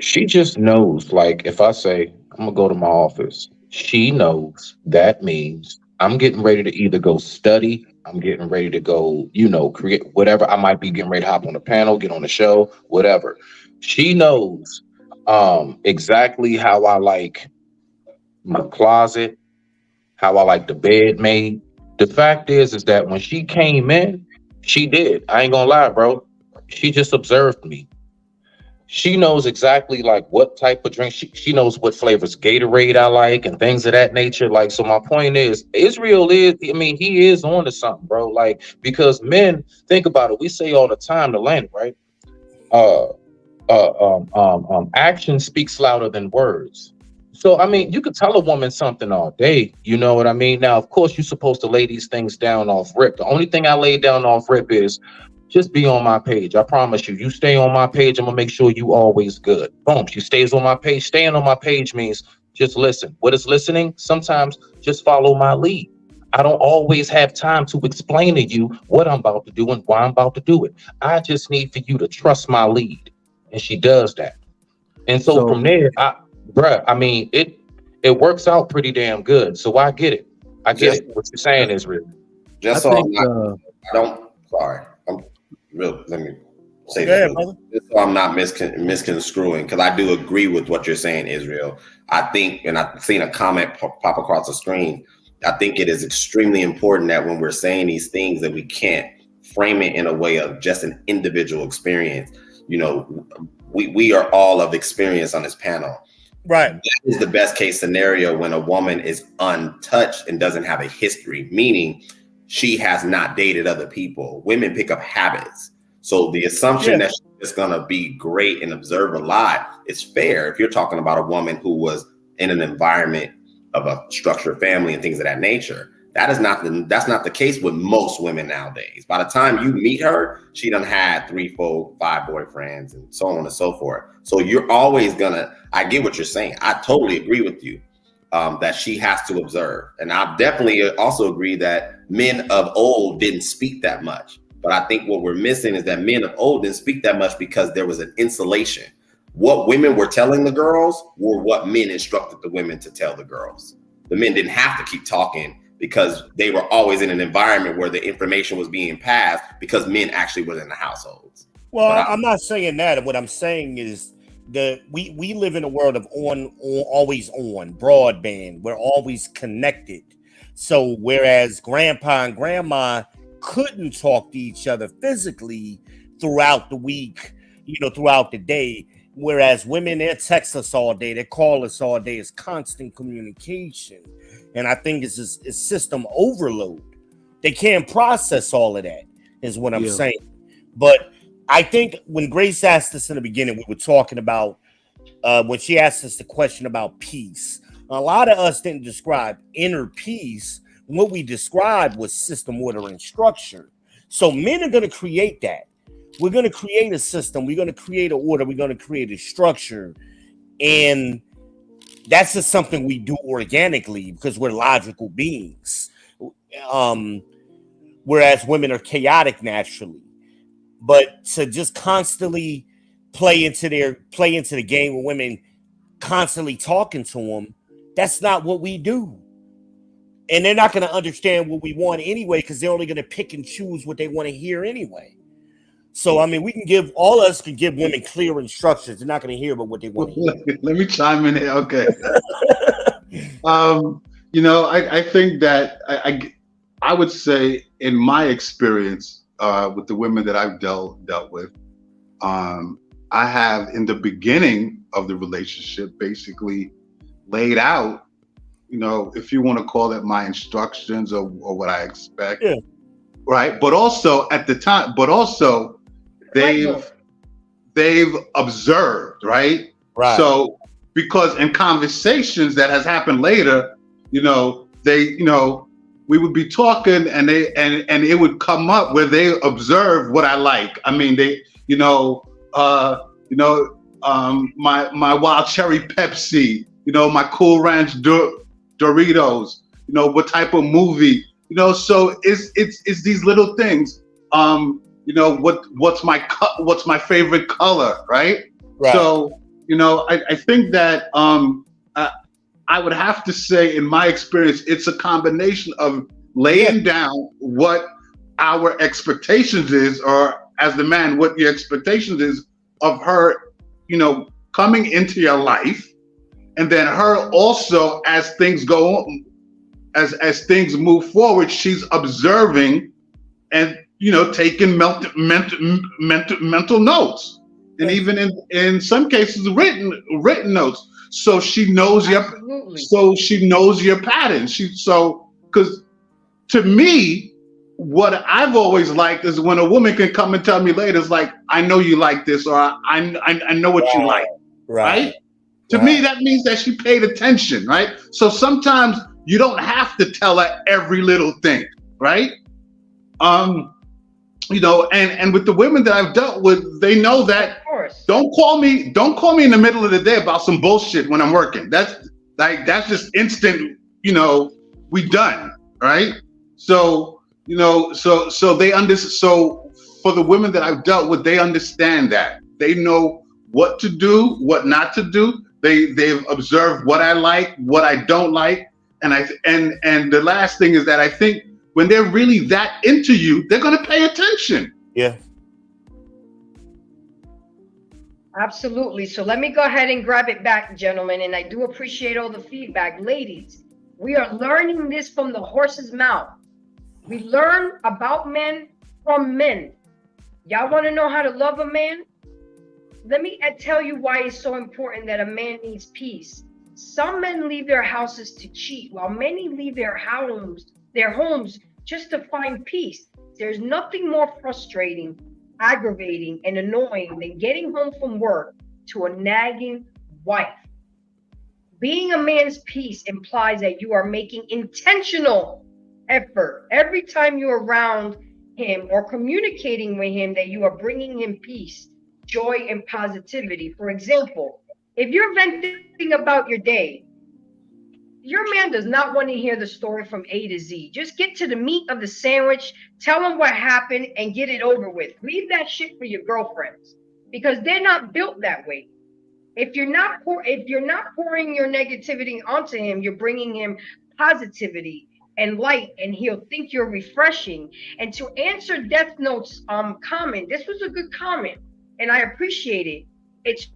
She just knows, like, if I say I'm gonna go to my office, she knows that means I'm getting ready to either go study, I'm getting ready to go, you know, create whatever. I might be getting ready to hop on a panel, get on the show, whatever. She knows exactly how I like my closet, how I like the bed made. The fact is that when she came in, she did. I ain't gonna lie, bro. She just observed me. She knows exactly like what type of drink. She knows what flavors Gatorade I like and things of that nature. Like, so my point is, Israel is, I mean, he is on to something, bro. Like, because men, think about it. We say all the time, the land, right? Action speaks louder than words. So, I mean, you could tell a woman something all day, you know what I mean? Now, of course, you're supposed to lay these things down off rip. The only thing I lay down off rip is just be on my page. I promise you, you stay on my page, I'm gonna make sure you always good. Boom, she stays on my page. Staying on my page means just listen. What is listening? Sometimes just follow my lead. I don't always have time to explain to you what I'm about to do and why I'm about to do it. I just need for you to trust my lead. And she does that. And so from there, I mean, it works out pretty damn good. So I get it. I get it. What you're saying is real. Just so let me say this. Just so I'm not misconstruing, because I do agree with what you're saying, Israel. I think, and I've seen a comment pop across the screen, I think it is extremely important that when we're saying these things, that we can't frame it in a way of just an individual experience. You know, we are all of experience on this panel. Right. That is the best case scenario when a woman is untouched and doesn't have a history, meaning she has not dated other people. Women pick up habits. So the assumption that she's just gonna be great and observe a lot is fair if you're talking about a woman who was in an environment of a structured family and things of that nature. That's not the case with most women nowadays. By the time you meet her, she done had 3, 4, 5 boyfriends and so on and so forth. So you're always I get what you're saying. I totally agree with you. That she has to observe. And I definitely also agree that men of old didn't speak that much. But I think what we're missing is that men of old didn't speak that much because there was an insulation. What women were telling the girls were what men instructed the women to tell the girls. The men didn't have to keep talking because they were always in an environment where the information was being passed because men actually were in the households. Well, I'm not saying that. What I'm saying is we live in a world of always on broadband. We're always connected. So whereas grandpa and grandma couldn't talk to each other physically throughout the week, you know, throughout the day, whereas women, they text us all day, they call us all day, it's constant communication. And I think it's system overload. They can't process all of that, is what I'm saying. But I think when Grace asked us in the beginning, we were talking about when she asked us the question about peace. A lot of us didn't describe inner peace. What we described was system, order, and structure. So men are going to create that. We're going to create a system. We're going to create an order. We're going to create a structure. And that's just something we do organically because we're logical beings. Whereas women are chaotic naturally. But to just constantly play into the game with women, constantly talking to them, that's not what we do. And they're not going to understand what we want anyway, because they're only going to pick and choose what they want to hear anyway. So, I mean, all of us can give women clear instructions. They're not going to hear about what they want to hear. Let me chime in here. Okay. I think that I would say in my experience with the women that I've dealt with, I have in the beginning of the relationship basically laid out, if you want to call it my instructions or what I expect. Yeah. Right. But also at the time, they've observed, right? Right. So because in conversations that has happened later, we would be talking and it would come up where they observe what I like. I mean, my wild cherry Pepsi, my Cool Ranch Doritos, what type of movie, so it's these little things. What's my favorite color, right? So, I think that I would have to say, in my experience, it's a combination of laying down what our expectations is, or as the man, what your expectations is of her, coming into your life, and then her also as things go on, as things move forward, she's observing and taking mental notes, and even in some cases written notes. So she knows your patterns. Because to me, what I've always liked is when a woman can come and tell me later, it's like, I know you like this, or I know what you like, right? To me, that means that she paid attention, right? So sometimes you don't have to tell her every little thing, right? And with the women that I've dealt with, they know that. Don't call me in the middle of the day about some bullshit when I'm working. That's just instant, we done, right? So, so they so for the women that I've dealt with, they understand that. They know what to do, what not to do. They've observed what I like, what I don't like. And the last thing is that I think when they're really that into you, they're going to pay attention. Yeah. Absolutely. So let me go ahead and grab it back, gentlemen. And I do appreciate all the feedback. Ladies, we are learning this from the horse's mouth. We learn about men from men. Y'all want to know how to love a man? Let me tell you why it's so important that a man needs peace. Some men leave their houses to cheat, while many leave their homes just to find peace. There's nothing more frustrating, aggravating, and annoying than getting home from work to a nagging wife. Being a man's peace implies that you are making intentional effort every time you're around him or communicating with him, that you are bringing him peace, joy, and positivity. For example, if you're venting about your day, your man does not want to hear the story from A to Z. Just get to the meat of the sandwich, tell him what happened, and get it over with. Leave that shit for your girlfriends, because they're not built that way. If you're not pouring your negativity onto him, you're bringing him positivity and light, and he'll think you're refreshing. And to answer Death Note's comment, this was a good comment, and I appreciate it. It's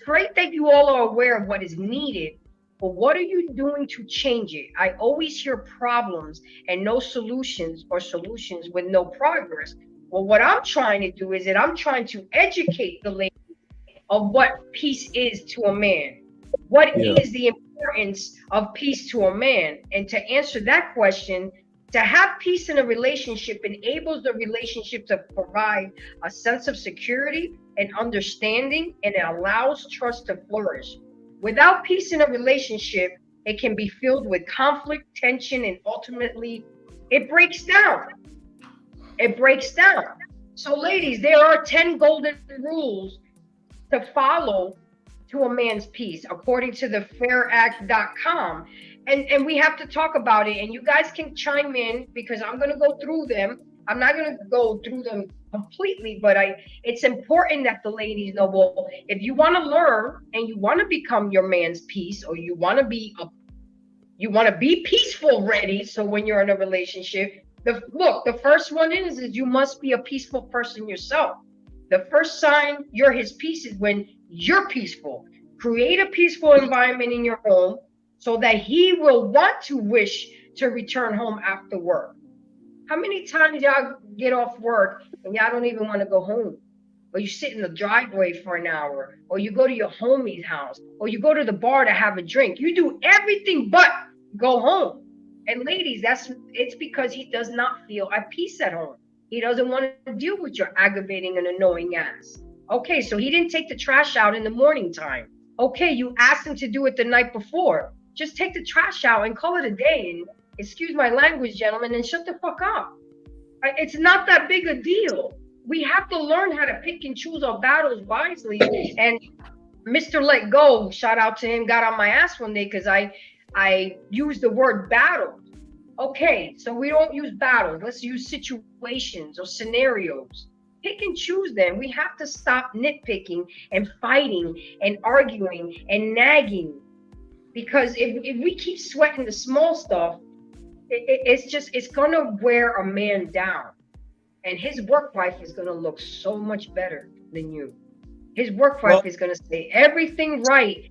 great that you all are aware of what is needed, but what are you doing to change it? I always hear problems and no solutions, or solutions with no progress. Well, what I'm trying to do is that I'm trying to educate the ladies of what peace is to a man. What is the importance of peace to a man? And to answer that question, to have peace in a relationship enables the relationship to provide a sense of security and understanding, and it allows trust to flourish. Without peace in a relationship, It can be filled with conflict, tension, and ultimately it breaks down. It breaks down. So ladies, there are 10 golden rules to follow to a man's peace, according to the fairact.com. And we have to talk about it. And you guys can chime in because I'm going to go through them. I'm not going to go through them completely, but it's important that the ladies know, well, if you want to learn and you want to become your man's peace, or you want to be peaceful ready. So when you're in a relationship, the first one is you must be a peaceful person yourself. The first sign you're his peace is when you're peaceful. Create a peaceful environment in your home so that he will want to wish to return home after work. How many times y'all get off work and y'all don't even want to go home? Or you sit in the driveway for an hour, or you go to your homie's house, or you go to the bar to have a drink. You do everything but go home. And ladies, it's because he does not feel at peace at home. He doesn't want to deal with your aggravating and annoying ass. Okay, so he didn't take the trash out in the morning time. Okay, you asked him to do it the night before. Just take the trash out and call it a day. And excuse my language, gentlemen, and shut the fuck up. It's not that big a deal. We have to learn how to pick and choose our battles wisely. And Mr. Let Go, shout out to him, got on my ass one day because I used the word battle. Okay, so we don't use battles. Let's use situations or scenarios. Pick and choose them. We have to stop nitpicking and fighting and arguing and nagging. Because if we keep sweating the small stuff, it's gonna wear a man down. And his work wife is gonna look so much better than you. His work wife is gonna say everything right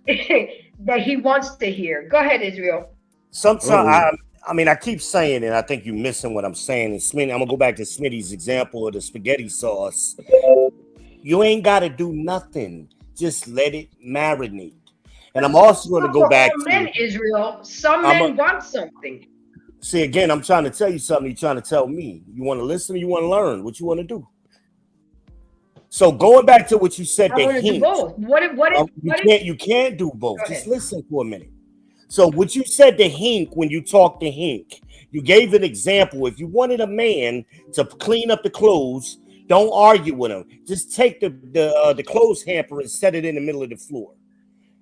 that he wants to hear. Go ahead, Israel. Sometimes I keep saying it. I think you're missing what I'm saying. And Smitty, I'm gonna go back to Smitty's example of the spaghetti sauce. You ain't gotta do nothing. Just let it marinate. And I'm also going to go back to men, Israel. Some men want something. See, again, I'm trying to tell you something. You're trying to tell me. You want to listen or you want to learn? What you want to do? So going back to what you said, I want to do both. You can't do both. Just listen for a minute. So what you said to Hink when you talked to Hink, you gave an example. If you wanted a man to clean up the clothes, don't argue with him. Just take the clothes hamper and set it in the middle of the floor.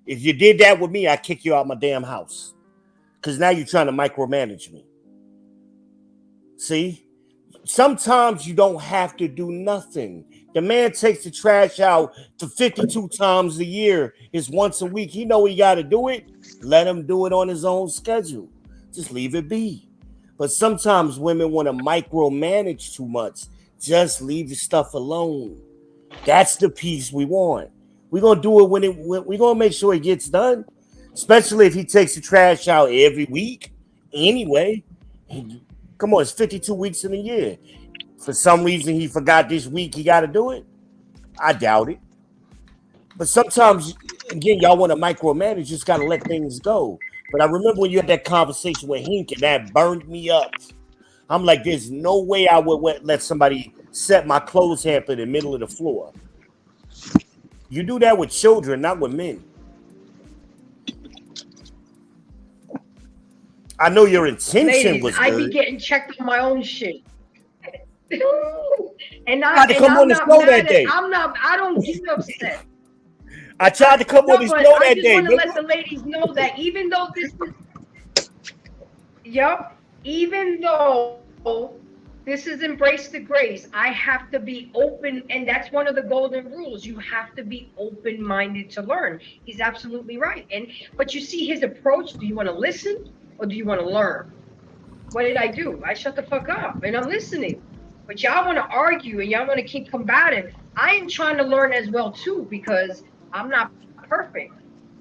If you did that with me, I'd kick you out my damn house. Because now you're trying to micromanage me. See? Sometimes you don't have to do nothing. The man takes the trash out to 52 times a year. It's once a week. He know he got to do it. Let him do it on his own schedule. Just leave it be. But sometimes women want to micromanage too much. Just leave the stuff alone. That's the peace we want. We're going to do it when we're going to make sure it gets done, especially if he takes the trash out every week. Anyway, come on, it's 52 weeks in a year. For some reason, he forgot this week he got to do it. I doubt it. But sometimes, again, y'all want to micromanage, just got to let things go. But I remember when you had that conversation with Hink, and that burned me up. I'm like, there's no way I would let somebody set my clothes hamper in the middle of the floor. You do that with children, not with men. I know your intention was good. I be getting checked on my own shit. And I don't get upset. I tried to come on this show that day. I just want to let the ladies know that even though this is Embrace the Grace, I have to be open, and that's one of the golden rules. You have to be open-minded to learn. He's absolutely right. But you see his approach. Do you want to listen or do you want to learn? What did I do? I shut the fuck up and I'm listening. But y'all want to argue and y'all want to keep combative. I am trying to learn as well too, because I'm not perfect.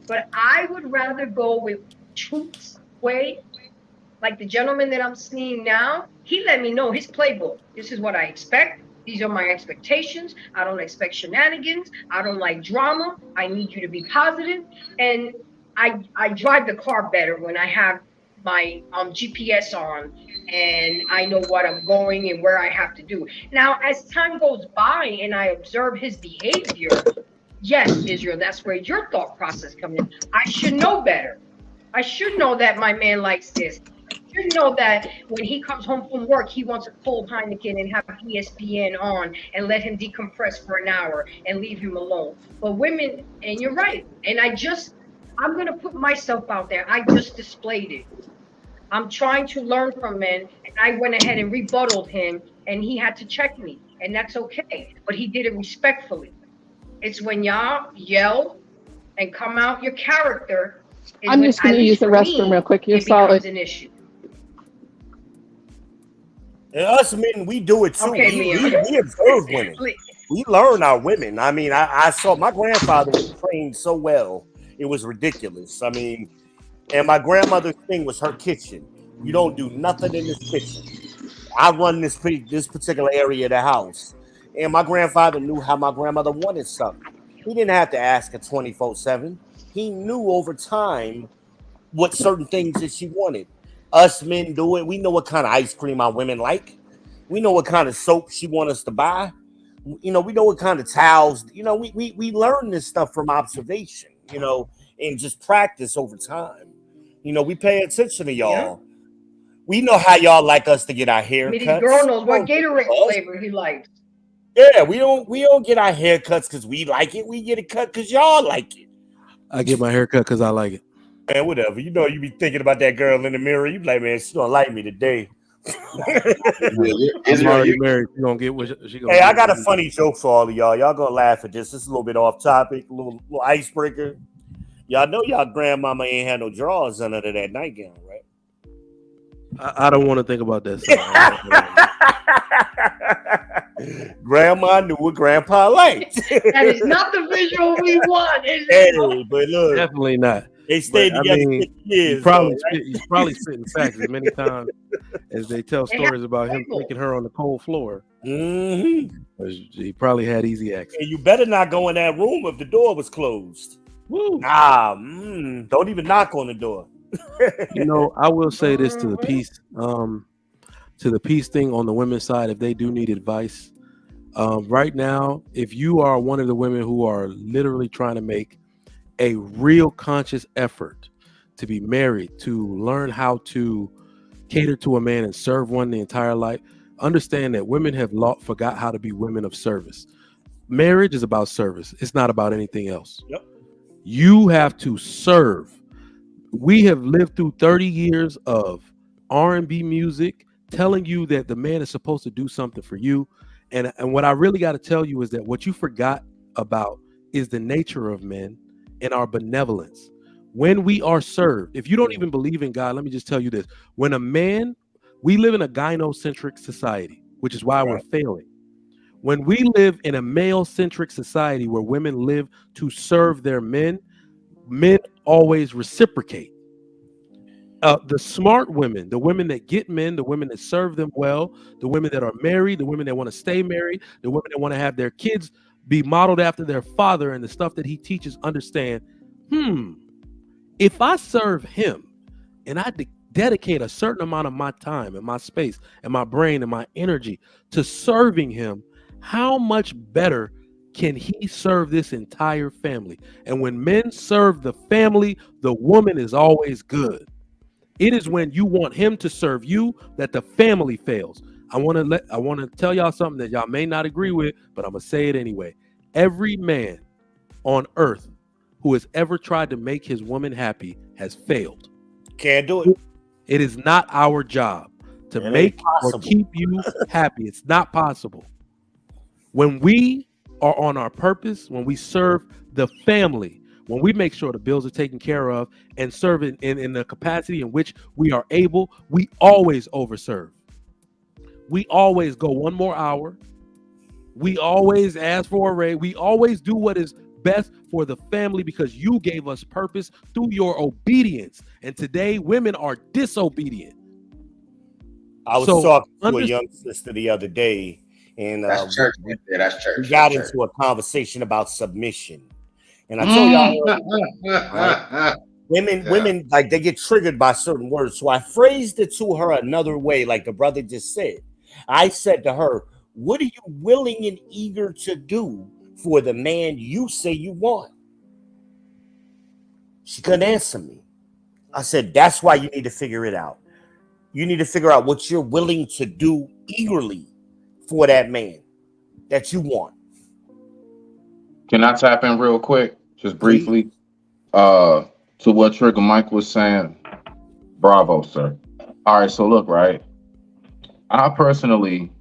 But I would rather go with Truth's way. Like the gentleman that I'm seeing now, he let me know his playbook. This is what I expect. These are my expectations. I don't expect shenanigans. I don't like drama. I need you to be positive. And I drive the car better when I have my GPS on and I know what I'm going and where I have to do. Now, as time goes by and I observe his behavior, yes, Israel, that's where your thought process comes in. I should know better. I should know that my man likes this. I should know that when he comes home from work, he wants a cold Heineken and have ESPN on and let him decompress for an hour and leave him alone. But women, and you're right, and I'm going to put myself out there. I just displayed it. I'm trying to learn from men, and I went ahead and rebutted him, and he had to check me, and that's okay. But he did it respectfully. It's when y'all yell and come out your character. I'm just going to use the restroom real quick. You're solid. An issue. And us men, we do it too. Okay, we observe women. We learn our women. I mean, I saw my grandfather was trained so well, it was ridiculous. I mean, and my grandmother's thing was her kitchen. You don't do nothing in this kitchen. I run this particular area of the house. And my grandfather knew how my grandmother wanted something. He didn't have to ask her 24/7. He knew over time what certain things that she wanted. Us men do it. We know what kind of ice cream our women like. We know what kind of soap she wants us to buy. You know, we know what kind of towels. You know, we learn this stuff from observation, you know, and just practice over time. You know, we pay attention to y'all. Yeah. We know how y'all like us to get our hair cut. This girl knows what Gatorade flavor he likes. Yeah, we don't get our hair cuts because we like it. We get it cut because y'all like it. I get my hair cut because I like it. Man, whatever. You know, you be thinking about that girl in the mirror. You be like, man, she don't like me today. I'm already married. She gonna get what she gonna. Hey, I got a funny joke for all of y'all. Y'all gonna laugh at this. This is a little bit off topic, a little icebreaker. Y'all know y'all grandmama ain't had no drawers under that nightgown, right? I don't want to think about that. Grandma knew what grandpa liked. That is not the visual we want. Hey, but look, definitely not. They stayed together 50 years. He's probably spitting facts as many times as they tell stories about him taking her on the cold floor. Mm-hmm. He probably had easy access. And you better not go in that room if the door was closed. Woo. Don't even knock on the door. You know, I will say this to the peace thing on the women's side. If they do need advice, right now, if you are one of the women who are literally trying to make a real conscious effort to be married, to learn how to cater to a man and serve one the entire life, understand that women have forgot how to be women of service. Marriage is about service. It's not about anything else. Yep. You have to serve. We have lived through 30 years of R&B music telling you that the man is supposed to do something for you. And what I really got to tell you is that what you forgot about is the nature of men and our benevolence. When we are served, if you don't even believe in God, let me just tell you this. When a man, we live in a gynocentric society, which is why we're failing. When we live in a male-centric society where women live to serve their men, men always reciprocate. The smart women, the women that get men, the women that serve them well, the women that are married, the women that want to stay married, the women that want to have their kids be modeled after their father and the stuff that he teaches, understand, if I serve him and I dedicate a certain amount of my time and my space and my brain and my energy to serving him, how much better can he serve this entire family? And when men serve the family, the woman is always good. It is when you want him to serve you that the family fails. I want to tell y'all something that y'all may not agree with, but I'm going to say it anyway. Every man on earth who has ever tried to make his woman happy has failed. Can't do it. It is not our job to make or keep you happy. It's not possible. When we are on our purpose, when we serve the family, when we make sure the bills are taken care of and serve in the capacity in which we are able, we always overserve. We always go one more hour. We always ask for a raise. We always do what is best for the family because you gave us purpose through your obedience. And today, women are disobedient. I was talking to a young sister the other day, and that's church. That's church. We got into a conversation about submission. And I told y'all, right? Women, like, they get triggered by certain words. So I phrased it to her another way, like the brother just said. I said to her, what are you willing and eager to do for the man you say you want? She couldn't answer me. I said, that's why you need to figure it out. You need to figure out what you're willing to do eagerly for that man that you want. Can I tap in real quick, just briefly, to what Trigger Mike was saying? Bravo, sir. All right, so look, right? I personally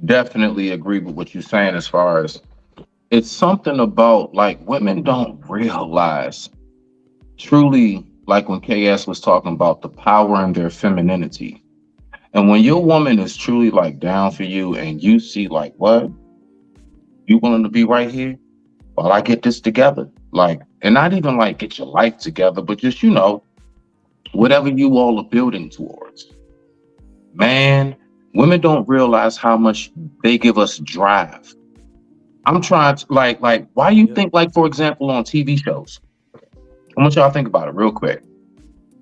definitely agree with what you're saying as far as it's something about like women don't realize truly, like when KS was talking about the power in their femininity. And when your woman is truly like down for you and you see like, what? You willing to be right here while I get this together? Like, and not even like get your life together, but just, you know, whatever you all are building towards. Man, women don't realize how much they give us drive. I'm trying to like, why you think like, for example, on TV shows, I want y'all to think about it real quick.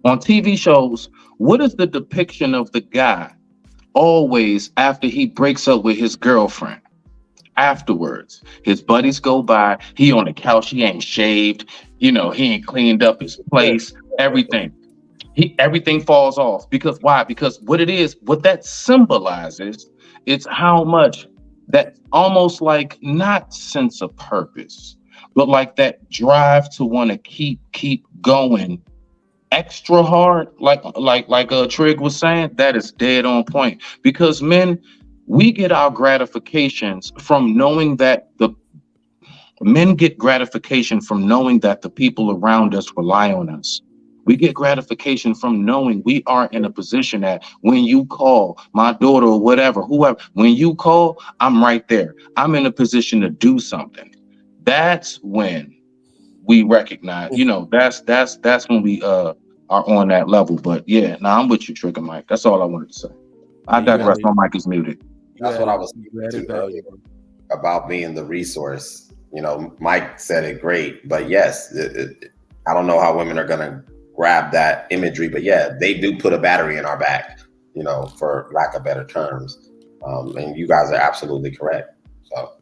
On TV shows, what is the depiction of the guy always after he breaks up with his girlfriend? Afterwards, his buddies go by, he on the couch, he ain't shaved, you know, he ain't cleaned up his place, everything. Everything falls off. Because why? Because what it is, what that symbolizes, it's how much that almost like not sense of purpose, but like that drive to want to keep going extra hard, like Trig was saying, that is dead on point. Because men, we get our gratifications from knowing that the people around us rely on us. We get gratification from knowing we are in a position that when you call my daughter or whatever, whoever, when you call, I'm right there. I'm in a position to do something. That's when we recognize, you know, that's when we are on that level. But yeah, I'm with you, Trigger Mike. That's all I wanted to say. I digress. My mic is muted. That's what I was saying earlier about being the resource. You know, Mike said it great, but yes, I don't know how women are gonna grab that imagery, but yeah, they do put a battery in our back, you know, for lack of better terms. And you guys are absolutely correct. So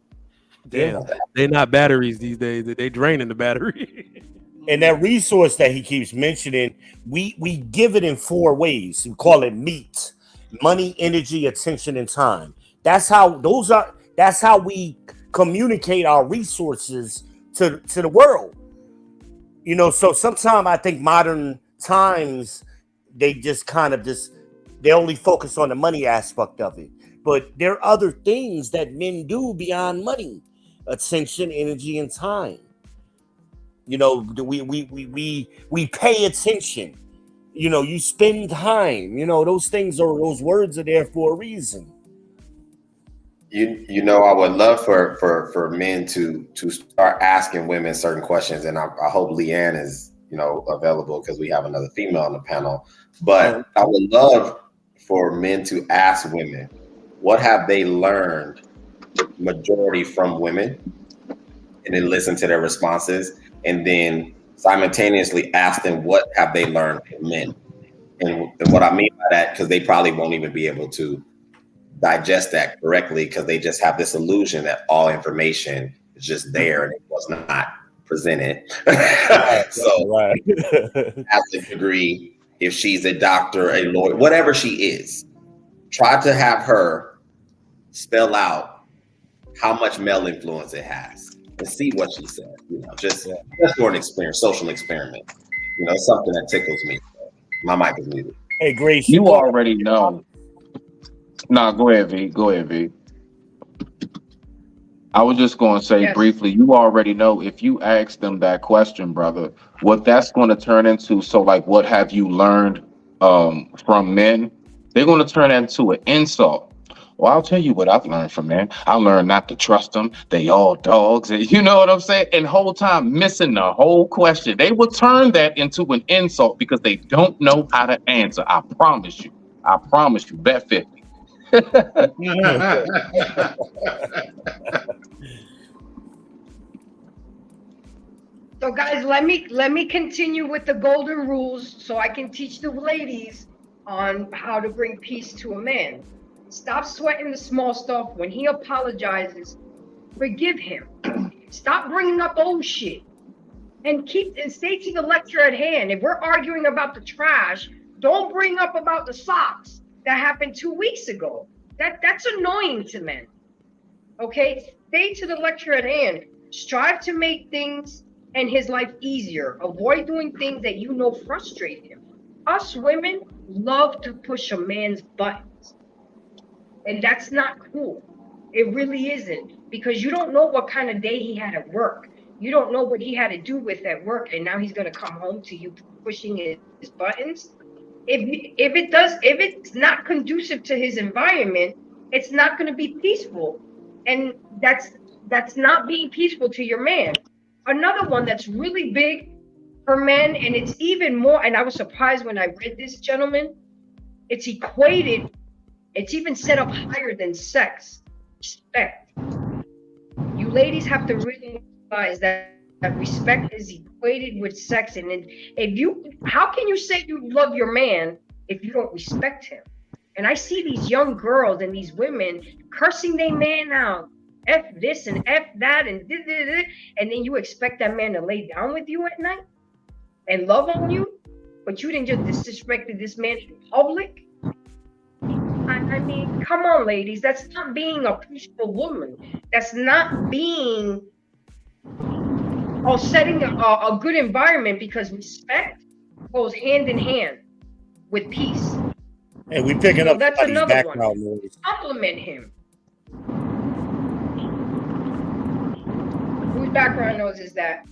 damn, they're not batteries these days. They draining the battery. And that resource that he keeps mentioning, we give it in 4 ways. We call it meat: money, energy, attention, and time. That's how we communicate our resources to the world. You know, so sometimes I think modern times they just they only focus on the money aspect of it. But there are other things that men do beyond money: attention, energy, and time. You know, we pay attention. You know, you spend time. You know, those words are there for a reason. You know, I would love for men to start asking women certain questions, and I hope Leanne is, you know, available because we have another female on the panel. But I would love for men to ask women, what have they learned, majority from women, and then listen to their responses, and then simultaneously ask them what have they learned from men. And what I mean by that, because they probably won't even be able to digest that correctly because they just have this illusion that all information is just there and it was not presented. So has a degree, if she's a doctor, a lawyer, whatever she is, try to have her spell out how much male influence it has and see what she said. You know, just for an experience, social experiment. You know, it's something that tickles me. My mic is muted. Hey, Grace, you already know. No, go ahead, V. Go ahead, V. I was just going to say briefly, you already know if you ask them that question, brother, what that's going to turn into. So like, what have you learned from men? They're going to turn that into an insult. Well, I'll tell you what I've learned from men. I learned not to trust them. They all dogs. And you know what I'm saying? And whole time missing the whole question. They will turn that into an insult because they don't know how to answer. I promise you. Bet 50. So guys, let me continue with the golden rules so I can teach the ladies on how to bring peace to a man. Stop sweating the small stuff. When he apologizes, forgive him. Stop bringing up old shit. and stay to the lecture at hand. If we're arguing about the trash, don't bring up about the socks that happened 2 weeks ago. That's annoying to men. Okay, stay to the lecture at hand. Strive to make things and his life easier. Avoid doing things that you know frustrate him. Us women love to push a man's buttons, and that's not cool. It really isn't, because you don't know what kind of day he had at work. You don't know what he had to do with at work, and now he's gonna come home to you pushing his buttons. If it's not conducive to his environment, it's not gonna be peaceful, and that's not being peaceful to your man. Another one that's really big for men, and it's even more, and I was surprised when I read this, gentlemen, it's even set up higher than sex. Respect. You ladies have to really realize that respect is equated with sex. And how can you say you love your man if you don't respect him? And I see these young girls and these women cursing their man out. F this and F that and this, and then you expect that man to lay down with you at night and love on you, but you didn't just disrespect this man in public. I mean, come on, ladies. That's not being a peaceful woman. That's not being or setting a good environment, because respect goes hand in hand with peace. Hey, we picking up that's another background one. noise. Compliment him. Whose background noise is that?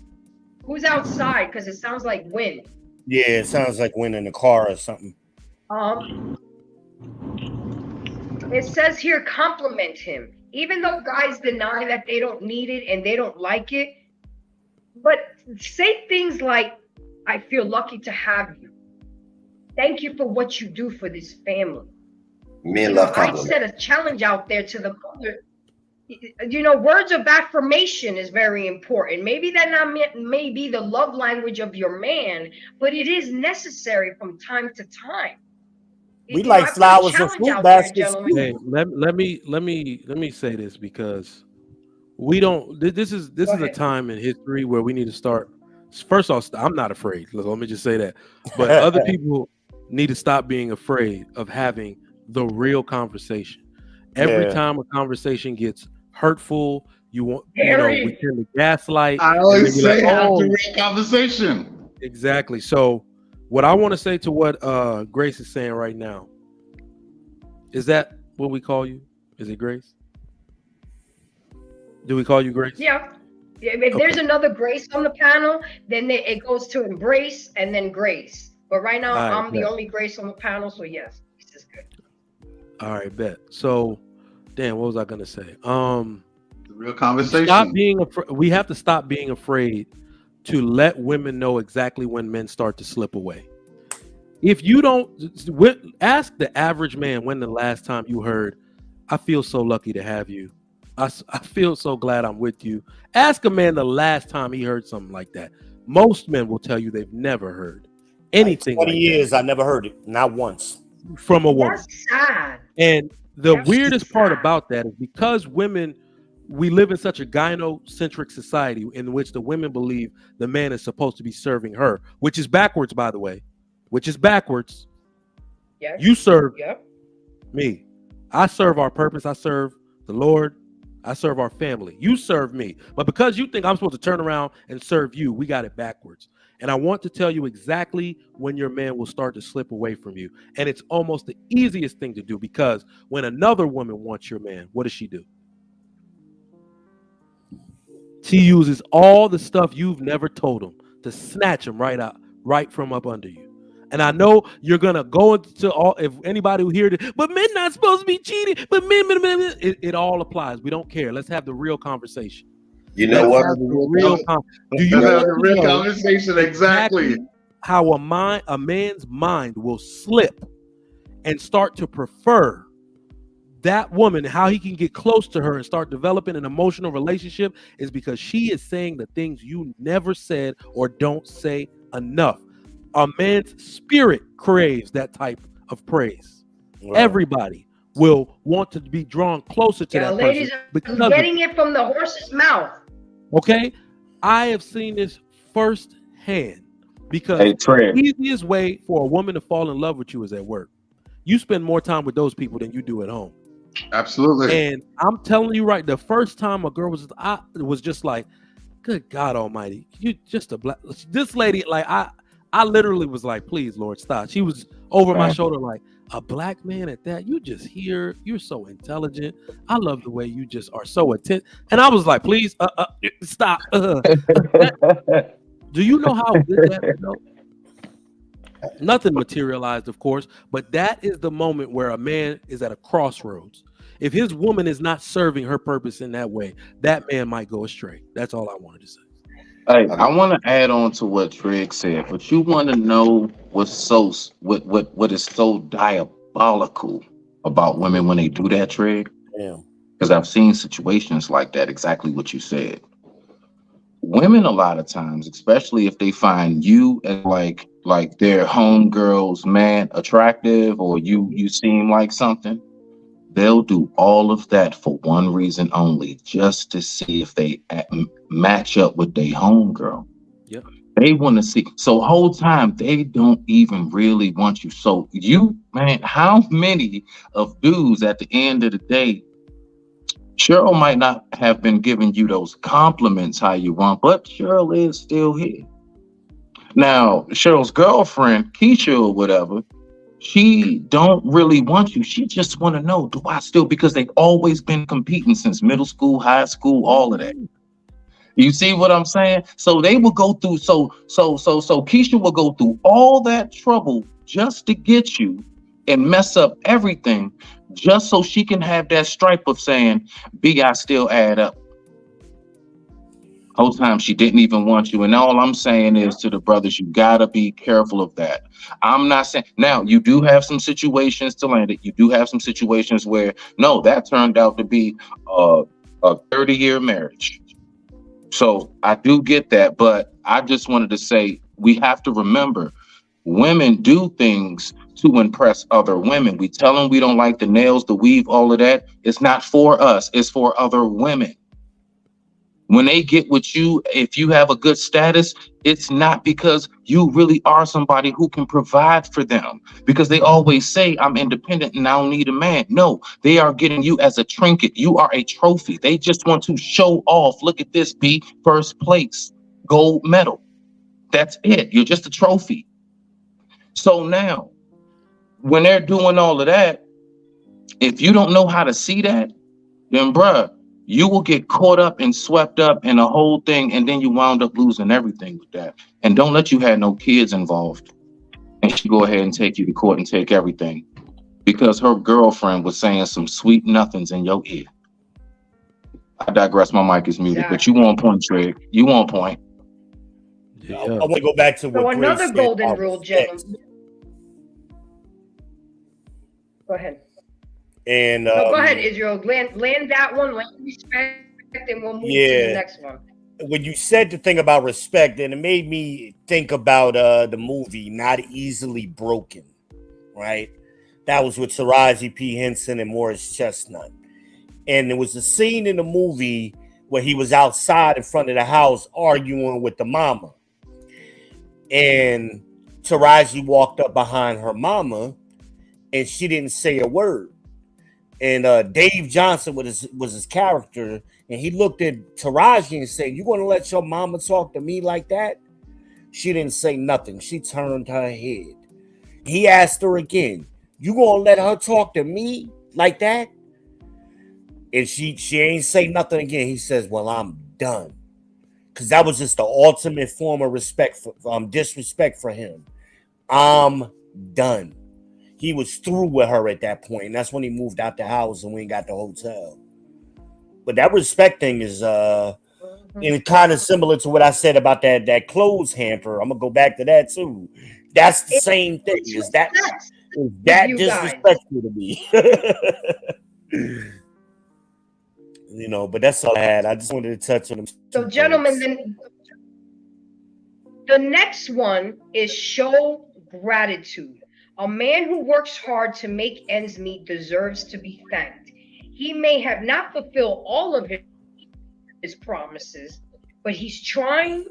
Who's outside? Because it sounds like wind. Yeah, it sounds like wind in the car or something. It says here, compliment him. Even though guys deny that they don't need it and they don't like it, but say things like, I feel lucky to have you. Thank you for what you do for this family. Men love I compliments. set a challenge out there to the mother. Words of affirmation is very important. Maybe that may be the love language of your man, but it is necessary from time to time. We like flowers and fruit baskets. Hey, let me say this, because we don't. This is a time in history where we need to start. First off, I'm not afraid. Let me just say that. But other people need to stop being afraid of having the real conversation. Every time a conversation gets hurtful, we tend to gaslight. I always say, have "Oh." the real conversation. Exactly. So what I want to say to what Grace is saying right now, is that what we call you? Is it Grace? Do we call you Grace? Yeah. If there's another Grace on the panel, then it goes to Embrace and then Grace. But right now, I'm the only Grace on the panel, so yes, this is good. All right, bet. So, damn, what was I gonna say? The real conversation. Stop being we have to stop being afraid to let women know exactly when men start to slip away. If you don't, ask the average man when the last time you heard, I feel so lucky to have you. I feel so glad I'm with you. Ask a man the last time he heard something like that. Most men will tell you they've never heard anything. 20 years, I never heard it. Not once. From a woman. That's sad. And the weirdest part about that is because women, we live in such a gynocentric society in which the women believe the man is supposed to be serving her, which is backwards, by the way, which is backwards. Yes. You serve Yep. me. I serve our purpose. I serve the Lord. I serve our family. You serve me. But because you think I'm supposed to turn around and serve you, we got it backwards. And I want to tell you exactly when your man will start to slip away from you. And it's almost the easiest thing to do, because when another woman wants your man, what does she do? She uses all the stuff you've never told him to snatch him right from up under you. And I know you're gonna go into all. If anybody who hear this, but men not supposed to be cheating. But men, it all applies. We don't care. Let's have the real conversation. You know what? Do you have the real conversation? Exactly. How a man's mind will slip and start to prefer that woman, how he can get close to her and start developing an emotional relationship, is because she is saying the things you never said or don't say enough. A man's spirit craves that type of praise. Wow. Everybody will want to be drawn closer to that ladies person. Ladies are getting it from the horse's mouth. Okay? I have seen this firsthand because Hey, Trey. the easiest way for a woman to fall in love with you is at work. You spend more time with those people than you do at home. Absolutely. And I'm telling you, right, the first time a girl was just like, good God Almighty, you just a black. This lady, like I literally was like, please, Lord, stop. She was over my shoulder, like, a black man at that. You just hear, you're so intelligent. I love the way you just are so attentive. And I was like, please, stop. Do you know how good that felt? Nothing materialized, of course, but that is the moment where a man is at a crossroads. If his woman is not serving her purpose in that way, that man might go astray. That's all I wanted to say. Hey, I want to add on to what Trigg said, but you want to know what is so diabolical about women when they do that, Trigg? Yeah. Because I've seen situations like that, exactly what you said. Women, a lot of times, especially if they find you as like their homegirls, man, attractive, or you seem like something, they'll do all of that for one reason only, just to see if they match up with their homegirl. Yep. They want to see. So whole time they don't even really want you. So you, man, how many of dudes at the end of the day, Cheryl might not have been giving you those compliments how you want, but Cheryl is still here. Now, Cheryl's girlfriend, Keisha or whatever, she don't really want you. She just want to know, do I still, because they've always been competing since middle school, high school, all of that. You see what I'm saying? So they will go through, so Keisha will go through all that trouble just to get you and mess up everything just so she can have that stripe of saying, B, I still add up. Whole time she didn't even want you. And all I'm saying is to the brothers, you gotta be careful of that. I'm not saying, now you do have some situations to land it. You do have some situations where, no, that turned out to be a 30-year marriage. So I do get that, but I just wanted to say, we have to remember, women do things to impress other women. We tell them we don't like the nails, the weave, all of that. It's not for us, it's for other women. When they get with you, if you have a good status, it's not because you really are somebody who can provide for them. Because they always say, I'm independent and I don't need a man. No, they are getting you as a trinket. You are a trophy. They just want to show off. Look at this, B, first place, gold medal. That's it. You're just a trophy. So now, when they're doing all of that, if you don't know how to see that, then bruh, you will get caught up and swept up in a whole thing, and then you wound up losing everything with that. And don't let you have no kids involved. And she go ahead and take you to court and take everything because her girlfriend was saying some sweet nothings in your ear. I digress. My mic is muted, but you on point, Trey. You on point. Yeah. I want to go back to what so another said, golden rule, gentlemen. Go ahead. And go ahead, Israel. Land that one. Land respect, and we'll move to the next one. When you said the thing about respect, and it made me think about the movie Not Easily Broken, right? That was with Taraji P. Henson and Morris Chestnut. And there was a scene in the movie where he was outside in front of the house arguing with the mama. And Taraji walked up behind her mama and she didn't say a word. And Dave Johnson was his character, and he looked at Taraji and said, "You gonna let your mama talk to me like that?" She didn't say nothing. She turned her head. He asked her again, "You gonna let her talk to me like that?" And she ain't say nothing again. He says, "Well, I'm done," because that was just the ultimate form of respect for disrespect for him. I'm done. He was through with her at that point, and that's when he moved out the house and we got the hotel. But that respect thing is and kind of similar to what I said about that clothes hamper. I'm gonna go back to that too. That's the same thing. Is that disrespectful to me? You know, but that's all I had. I just wanted to touch on them. So, gentlemen, then the next one is show gratitude. A man who works hard to make ends meet deserves to be thanked. He may have not fulfilled all of his promises, but he's trying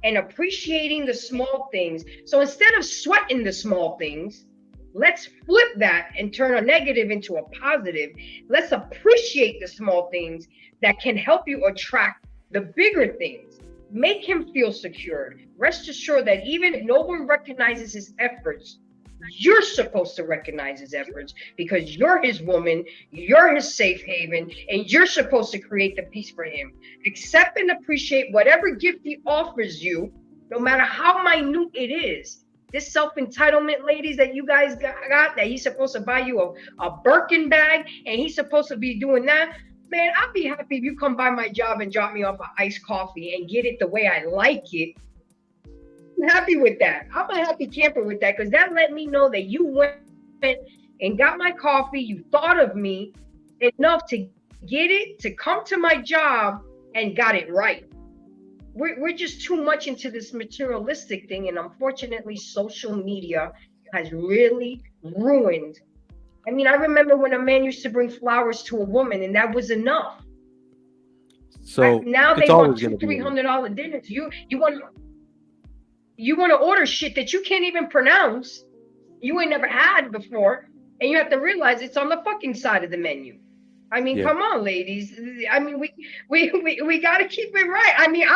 and appreciating the small things. So instead of sweating the small things, let's flip that and turn a negative into a positive. Let's appreciate the small things that can help you attract the bigger things. Make him feel secured. Rest assured that even if no one recognizes his efforts, you're supposed to recognize his efforts because you're his woman, you're his safe haven, and you're supposed to create the peace for him. Accept and appreciate whatever gift he offers you, no matter how minute it is. This self-entitlement, ladies, that you guys got, that he's supposed to buy you a Birkin bag and he's supposed to be doing that. Man, I'd be happy if you come by my job and drop me off an iced coffee and get it the way I like it. I'm happy with that. I'm a happy camper with that because that let me know that you went and got my coffee. You thought of me enough to get it, to come to my job and got it right. We're just too much into this materialistic thing. And unfortunately, social media has really ruined. I mean, I remember when a man used to bring flowers to a woman and that was enough. So now they want $200-$300 dinners. You want to order shit that you can't even pronounce, you ain't never had before, and you have to realize it's on the fucking side of the menu. I mean, come on, ladies. I mean, we got to keep it right. I mean,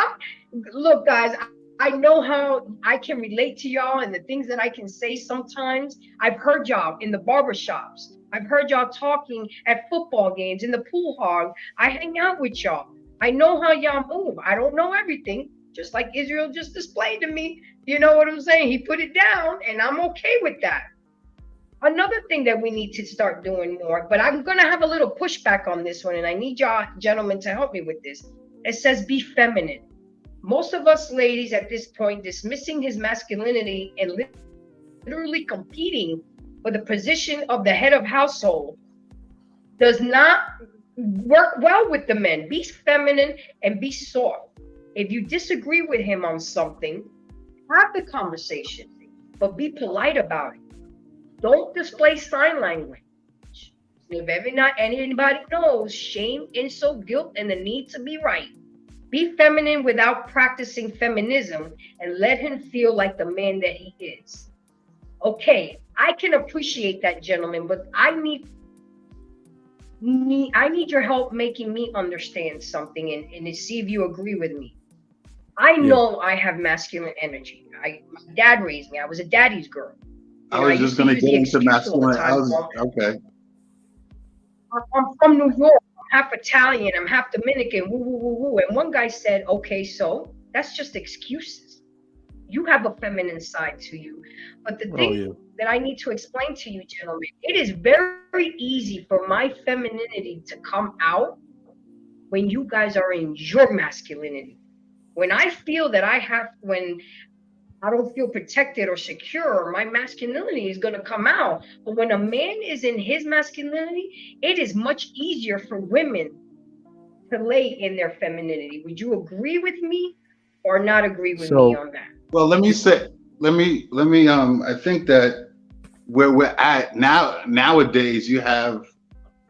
look, guys, I know how I can relate to y'all and the things that I can say sometimes. I've heard y'all in the barbershops. I've heard y'all talking at football games, in the pool hall. I hang out with y'all. I know how y'all move. I don't know everything. Just like Israel just displayed to me, you know what I'm saying? He put it down and I'm okay with that. Another thing that we need to start doing more, but I'm going to have a little pushback on this one and I need y'all gentlemen to help me with this. It says be feminine. Most of us ladies at this point dismissing his masculinity and literally competing for the position of the head of household does not work well with the men. Be feminine and be soft. If you disagree with him on something, have the conversation, but be polite about it. Don't display sign language. If anybody knows shame, insult, guilt, and the need to be right, be feminine without practicing feminism and let him feel like the man that he is. Okay, I can appreciate that, gentlemen, but I need your help making me understand something and to see if you agree with me. I know I have masculine energy. My dad raised me. I was a daddy's girl. I was just going to get into masculine. Okay. I'm from New York. I'm half Italian. I'm half Dominican. Woo, woo, woo, woo. And one guy said, okay, so that's just excuses. You have a feminine side to you. But the thing that I need to explain to you, gentlemen, it is very easy for my femininity to come out when you guys are in your masculinity. When I feel that when I don't feel protected or secure, my masculinity is going to come out. But when a man is in his masculinity, it is much easier for women to lay in their femininity. Would you agree with me or not agree with me on that? Well, let me I think that where we're at nowadays, you have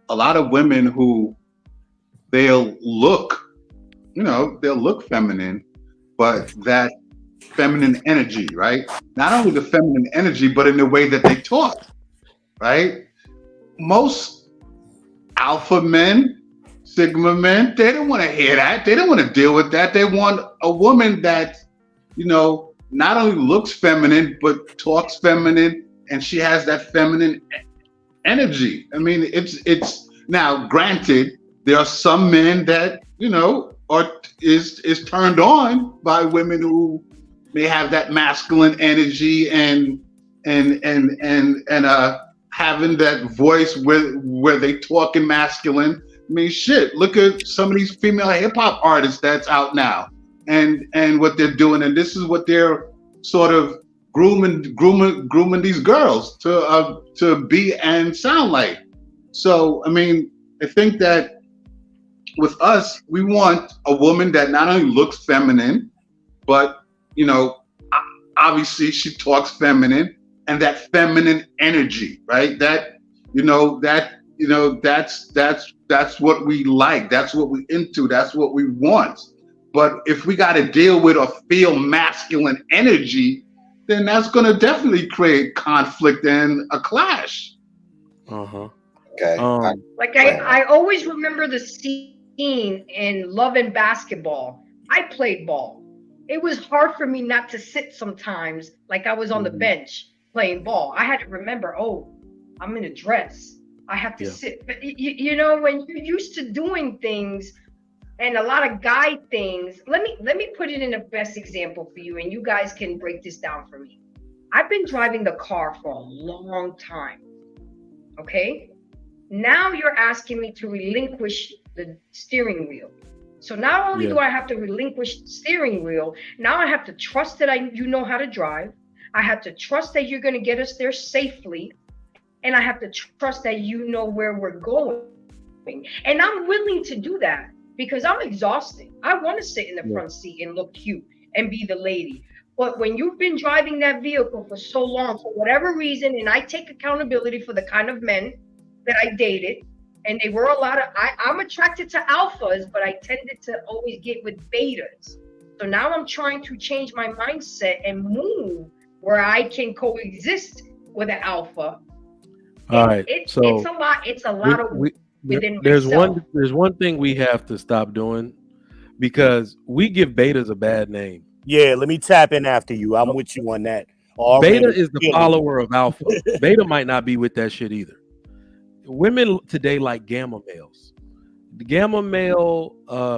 a lot of women who they'll look feminine, but that feminine energy, right? Not only the feminine energy, but in the way that they talk, right? Most alpha men, sigma men, they don't want to hear that. They don't want to deal with that. They want a woman that, not only looks feminine, but talks feminine, and she has that feminine energy. I mean, it's now granted, there are some men that, is turned on by women who may have that masculine energy and having that voice where they talk in masculine. I mean, shit, look at some of these female hip hop artists that's out now and what they're doing. And this is what they're sort of grooming these girls to be and sound like. So, I mean, I think that with us, we want a woman that not only looks feminine, but obviously she talks feminine and that feminine energy, right? That's what we like. That's what we into. That's what we want. But if we got to deal with or feel masculine energy, then that's going to definitely create conflict and a clash. Uh-huh. Okay. Like I always remember the scene in Love and Basketball. I played ball. It was hard for me not to sit sometimes, like I was on the bench playing ball. I had to remember, oh, I'm in a dress. I have to sit. But you know, when you're used to doing things and a lot of guy things, let me put it in the best example for you, and you guys can break this down for me. I've been driving the car for a long time. Okay? Now you're asking me to relinquish the steering wheel. So not only do I have to relinquish the steering wheel, now I have to trust that you know how to drive. I have to trust that you're going to get us there safely. And I have to trust that you know where we're going. And I'm willing to do that because I'm exhausted. I want to sit in the front seat and look cute and be the lady. But when you've been driving that vehicle for so long, for whatever reason, and I take accountability for the kind of men that I dated, and they were a lot of, I'm attracted to alphas, but I tended to always get with betas. So now I'm trying to change my mindset and move where I can coexist with an alpha. All right. So it's a lot of within there's myself. there's one thing we have to stop doing because we give betas a bad name. Yeah, let me tap in after you. I'm with you on that. Beta is the follower of alpha. Beta might not be with that shit either. Women today like gamma males. The gamma male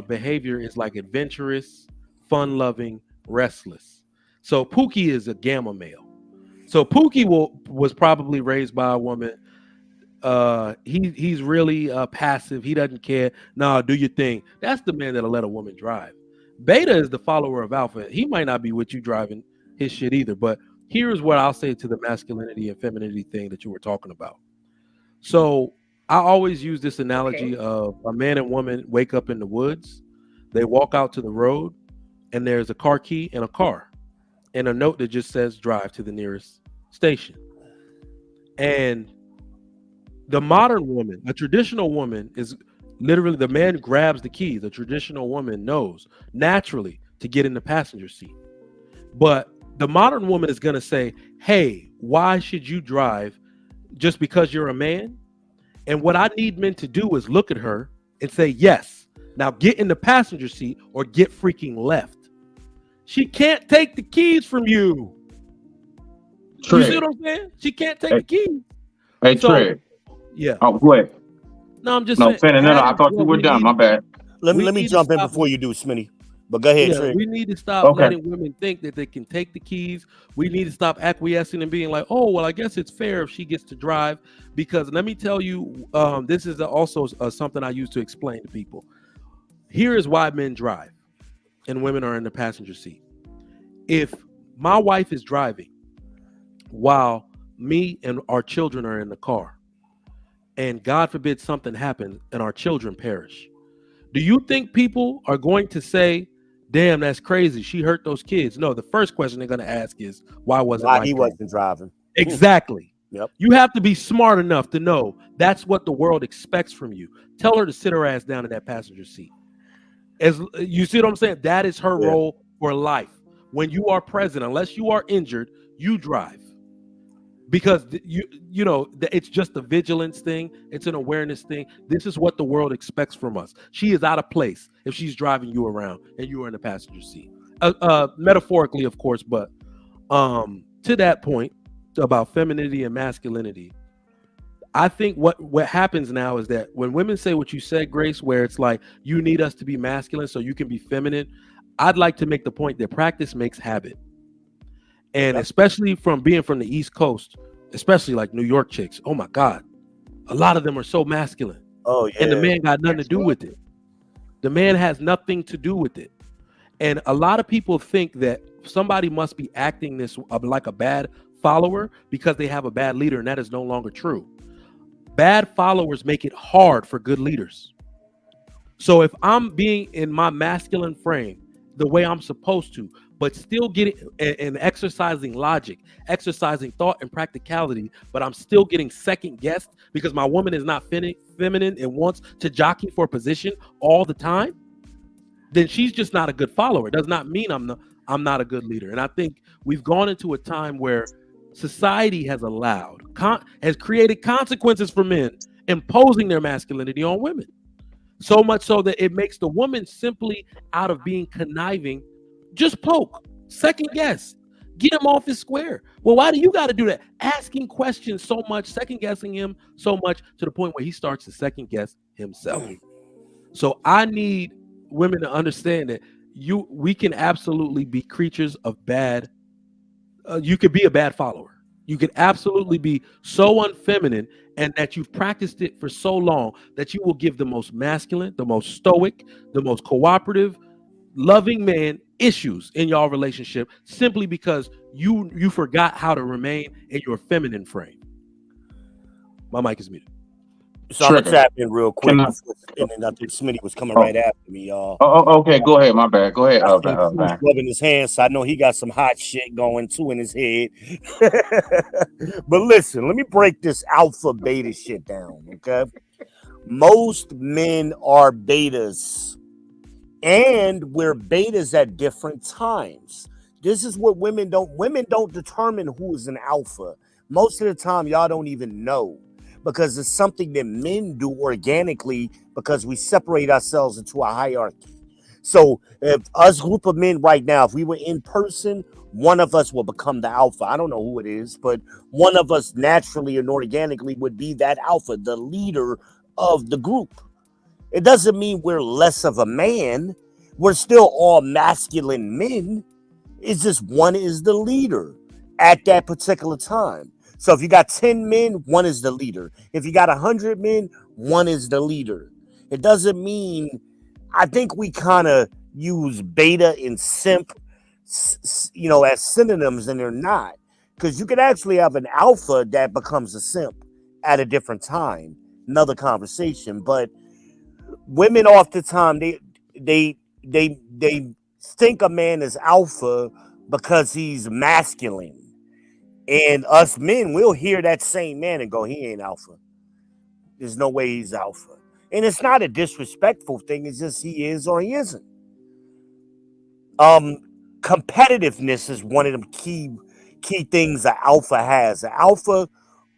behavior is like adventurous, fun-loving, restless. So Pookie is a gamma male. So Pookie was probably raised by a woman. He's really passive. He doesn't care. Nah, do your thing. That's the man that'll let a woman drive. Beta is the follower of alpha. He might not be with you driving his shit either. But here's what I'll say to the masculinity and femininity thing that you were talking about. So I always use this analogy of a man and woman wake up in the woods. They walk out to the road, and there's a car key and a car, and a note that just says drive to the nearest station. And the modern woman, a traditional woman, is literally the man grabs the key. The traditional woman knows naturally to get in the passenger seat. But the modern woman is going to say, hey, why should you drive just because you're a man? And what I need men to do is look at her and say, yes, now get in the passenger seat or get freaking left. She can't take the keys from you. You see what I'm saying? She can't take the keys. Hey, Trey. Yeah. Oh, go ahead. No, I'm just saying. No, I thought you were done. My bad. Let me jump in before you do, Smitty. But go ahead, Trey. We need to stop letting women think that they can take the keys. We need to stop acquiescing and being like, oh, well, I guess it's fair if she gets to drive. Because let me tell you, this is also something I use to explain to people. Here is why men drive and women are in the passenger seat. If my wife is driving while me and our children are in the car, and God forbid something happens and our children perish, do you think people are going to say, damn, that's crazy, she hurt those kids? No, the first question they're going to ask is, why he wasn't driving? Exactly. Yep. You have to be smart enough to know that's what the world expects from you. Tell her to sit her ass down in that passenger seat. As you see what I'm saying? That is her role for life. When you are present, unless you are injured, you drive. Because you know, it's just a vigilance thing. It's an awareness thing. This is what the world expects from us. She is out of place if she's driving you around and you are in the passenger seat. Metaphorically, of course, but to that point about femininity and masculinity, I think what happens now is that when women say what you said, Grace, where it's like, you need us to be masculine so you can be feminine, I'd like to make the point that practice makes habit. And especially from being from the East Coast, especially like New York chicks, oh my God, a lot of them are so masculine. Oh yeah. And the man got nothing to do with it. The man has nothing to do with it. And a lot of people think that somebody must be acting this like a bad follower because they have a bad leader, and that is no longer true. Bad followers make it hard for good leaders. So if I'm being in my masculine frame the way I'm supposed to, but still getting and exercising logic, exercising thought and practicality, but I'm still getting second guessed because my woman is not feminine and wants to jockey for position all the time, then she's just not a good follower. It does not mean I'm not a good leader. And I think we've gone into a time where society has has created consequences for men imposing their masculinity on women. So much so that it makes the woman simply, out of being conniving, just poke, second guess, get him off his square. Well, why do you got to do that? Asking questions so much, second guessing him so much to the point where he starts to second guess himself. So I need women to understand that we can absolutely be creatures of bad. You could be a bad follower. You could absolutely be so unfeminine, and that you've practiced it for so long that you will give the most masculine, the most stoic, the most cooperative, loving man issues in your relationship simply because you forgot how to remain in your feminine frame. My mic is muted. So I'm gonna tap in real quick, and then I think Smitty was coming right after me, y'all. Okay, go ahead. My bad. Go ahead. Rubbing his hands, so I know he got some hot shit going too in his head. But listen, let me break this alpha beta shit down, okay? Most men are betas, and we're betas at different times. This is what women don't determine who is an alpha. Most of the time, y'all don't even know, because it's something that men do organically because we separate ourselves into a hierarchy. So if us group of men right now, if we were in person, one of us will become the alpha. I don't know who it is, but one of us naturally and organically would be that alpha, the leader of the group. It doesn't mean we're less of a man. We're still all masculine men. It's just one is the leader at that particular time. So if you got 10 men, one is the leader. If you got 100 men, one is the leader. It doesn't mean, I think we kind of use beta and simp, as synonyms, and they're not. Because you could actually have an alpha that becomes a simp at a different time. Another conversation. But women oftentimes, they think a man is alpha because he's masculine. And us men, we'll hear that same man and go, he ain't alpha. There's no way he's alpha. And it's not a disrespectful thing. It's just he is or he isn't. Competitiveness is one of the key things an alpha has. An alpha,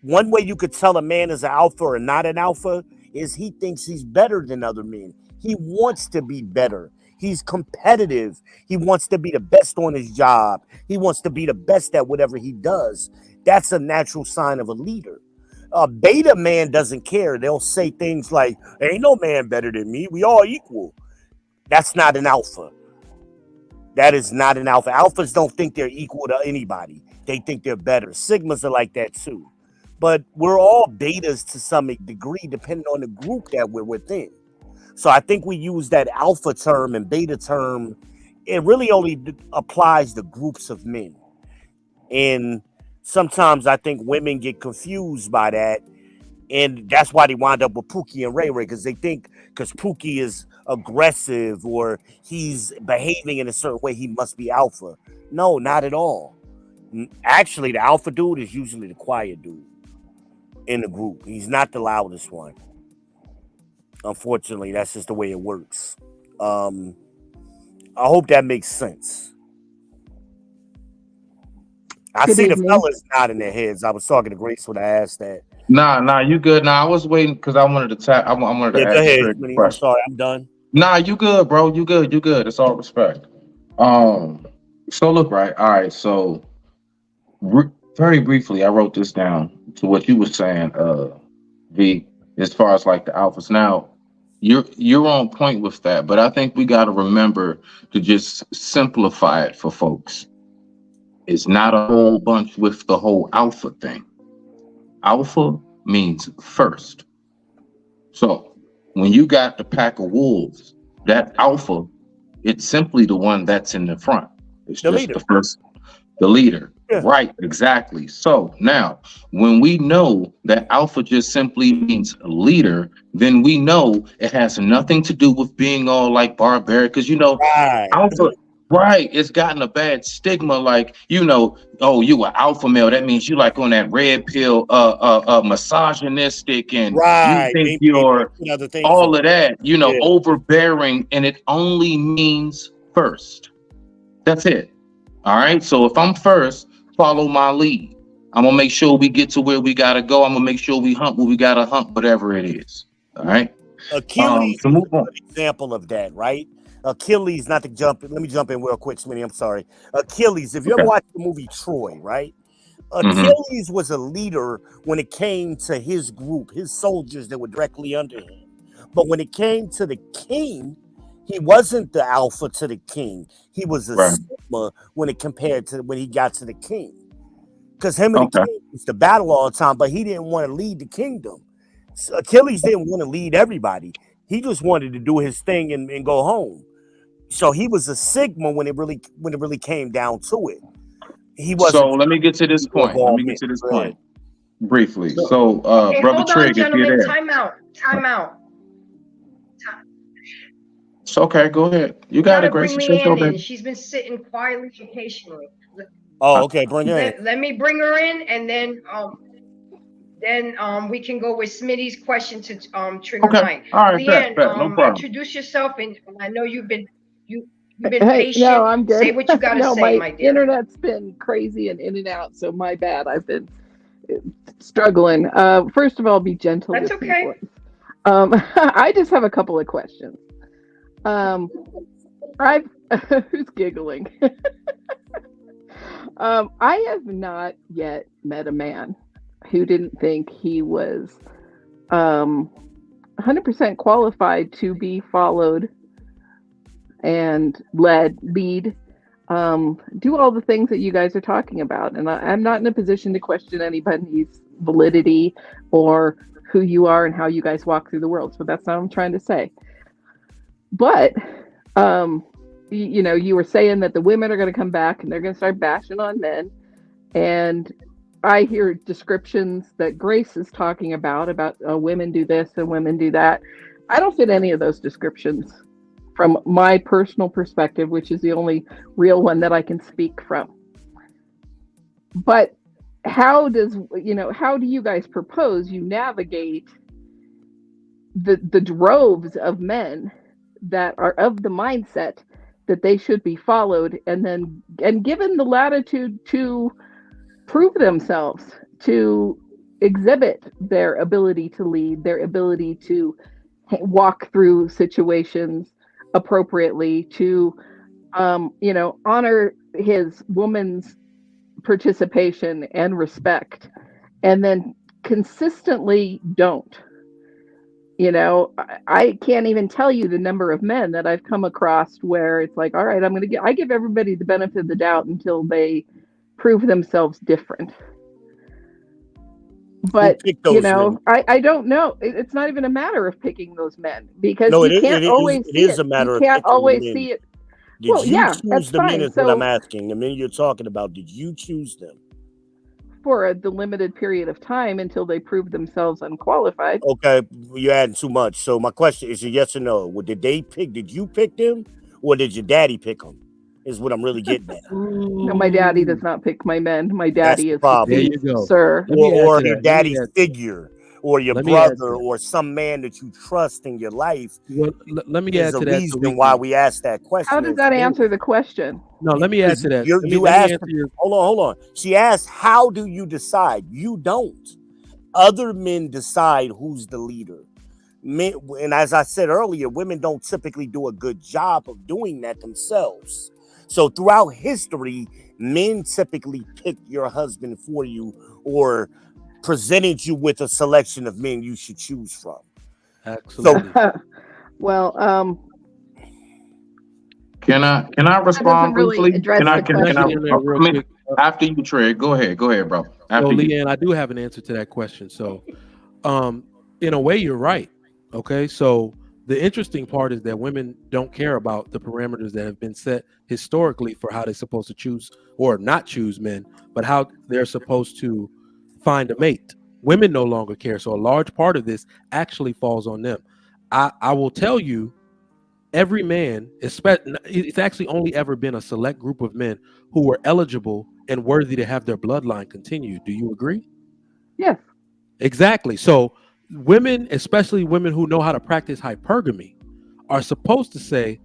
one way you could tell a man is an alpha or not an alpha is he thinks he's better than other men. He wants to be better. He's competitive. He wants to be the best on his job. He wants to be the best at whatever he does. That's a natural sign of a leader. A beta man doesn't care. They'll say things like, ain't no man better than me. We all equal. That's not an alpha. That is not an alpha. Alphas don't think they're equal to anybody. They think they're better. Sigmas are like that too. But we're all betas to some degree, depending on the group that we're within. So I think we use that alpha term and beta term. It really only applies to groups of men. And sometimes I think women get confused by that. And that's why they wind up with Pookie and Ray Ray, because they think because Pookie is aggressive or he's behaving in a certain way, he must be alpha. No, not at all. Actually, the alpha dude is usually the quiet dude in the group. He's not the loudest one. Unfortunately, that's just the way it works. I hope that makes sense. I see the fellas nodding their heads. I was talking to Grace when I asked that. Nah, you good. Nah, I was waiting because I wanted to tap. I wanted to ask you a question. I'm sorry, I'm done. Nah, you good, bro. You good. It's all respect. So look, right. All right. So very briefly, I wrote this down to what you were saying, V, as far as like the alphas. Now, you're on point with that, but I think we got to remember to just simplify it for folks. It's not a whole bunch with the whole alpha thing. Alpha means first. So when you got the pack of wolves, that alpha, it's simply the one that's in the front. It's the just leader. The first, the leader. Yeah. Right, exactly. So now, when we know that alpha just simply means leader, then we know it has nothing to do with being all like barbaric. Because alpha, Right. It's gotten a bad stigma, like, you know, oh, you an alpha male. That means you like on that red pill, misogynistic, and you Right. think They you're put other things all on. of that, you know, Yeah. overbearing, and it only means first. That's it. All right. So if I'm first, follow my lead. I'm gonna make sure we get to where we gotta go. I'm gonna make sure we hump what we gotta hump, whatever it is. All right. Achilles So is move a on. good example of that, right? Achilles, not to jump in, let me jump in real quick, Smitty. I'm sorry. Achilles, if you ever Okay. watched the movie Troy, right? Mhm. Achilles was a leader when it came to his group, his soldiers that were directly under him. But when it came to the king, he wasn't the alpha to the king. He was a Right. sigma when it compared to when he got to the king. Because him and the Okay. king used to battle all the time, but he didn't want to lead the kingdom. So Achilles didn't want to lead everybody. He just wanted to do his thing and go home. So he was a sigma when it really came down to it. He wasn't. So let me get to this point. Let me get to this Go ahead. point briefly. So- So, Okay, Brother hold on, Trig, if you're gentlemen. there, Time out. it's okay. Go ahead. You got Gotta it, Grace. bring It's your show, Leanne in. baby. She's been sitting quietly and patiently. Oh, okay. Bring her in. Let me bring her in, and then we can go with Smitty's question to trigger Okay. Mike. All right. Bet. Leanne, No problem. introduce yourself, and I know you've been Hey, patient. no, I'm good. Say what you gotta No, say, my my dear. internet's been crazy and in and out, so my bad. I've been struggling. First of all, be gentle That's with okay. people. I just have a couple of questions. I've who's giggling? I have not yet met a man who didn't think he was 100% qualified to be followed and lead, do all the things that you guys are talking about. And I'm not in a position to question anybody's validity or who you are and how you guys walk through the world. So that's not what I'm trying to say. But, you know, you were saying that the women are going to come back and they're going to start bashing on men. And I hear descriptions that Grace is talking about women do this and women do that. I don't fit any of those descriptions from my personal perspective, which is the only real one that I can speak from. But how do you guys propose you navigate the droves of men that are of the mindset that they should be followed and given the latitude to prove themselves, to exhibit their ability to lead, their ability to walk through situations appropriately, to honor his woman's participation and respect, and then consistently don't. I can't even tell you the number of men that I've come across where it's like, all right, I give everybody the benefit of the doubt until they prove themselves different. But I don't know. It's not even a matter of picking those men, because you can't always see it. It is a matter you of can't picking always them. see it. Did you choose that's the men? fine. Is what I'm asking. The men you're talking about, did you choose them? For the limited period of time until they prove themselves unqualified. Okay, you're adding too much. So my question is a yes or no. Did you pick them, or did your daddy pick them? Is what I'm really getting at. No, my daddy does not pick my men. My daddy is problem. There you go. sir. Or your daddy's figure, or your brother, or some man that you trust in your life. Well, let me add to that. Reason why we asked that question. How does that answer the question? No, let me add to that. You asked. Hold on. She asked, "How do you decide?" You don't. Other men decide who's the leader. Men, and as I said earlier, women don't typically do a good job of doing that themselves. So throughout history, men typically picked your husband for you or presented you with a selection of men you should choose from. Absolutely. Well, can I respond really briefly? After you, Trey, go ahead, bro. After Leanne, I do have an answer to that question. So, in a way, you're right. Okay, so the interesting part is that women don't care about the parameters that have been set historically for how they're supposed to choose or not choose men, but how they're supposed to find a mate. Women no longer care. So a large part of this actually falls on them. I will tell you every man, it's actually only ever been a select group of men who were eligible and worthy to have their bloodline continued. Do you agree? Yes. Exactly. So women, especially women who know how to practice hypergamy, are supposed to say,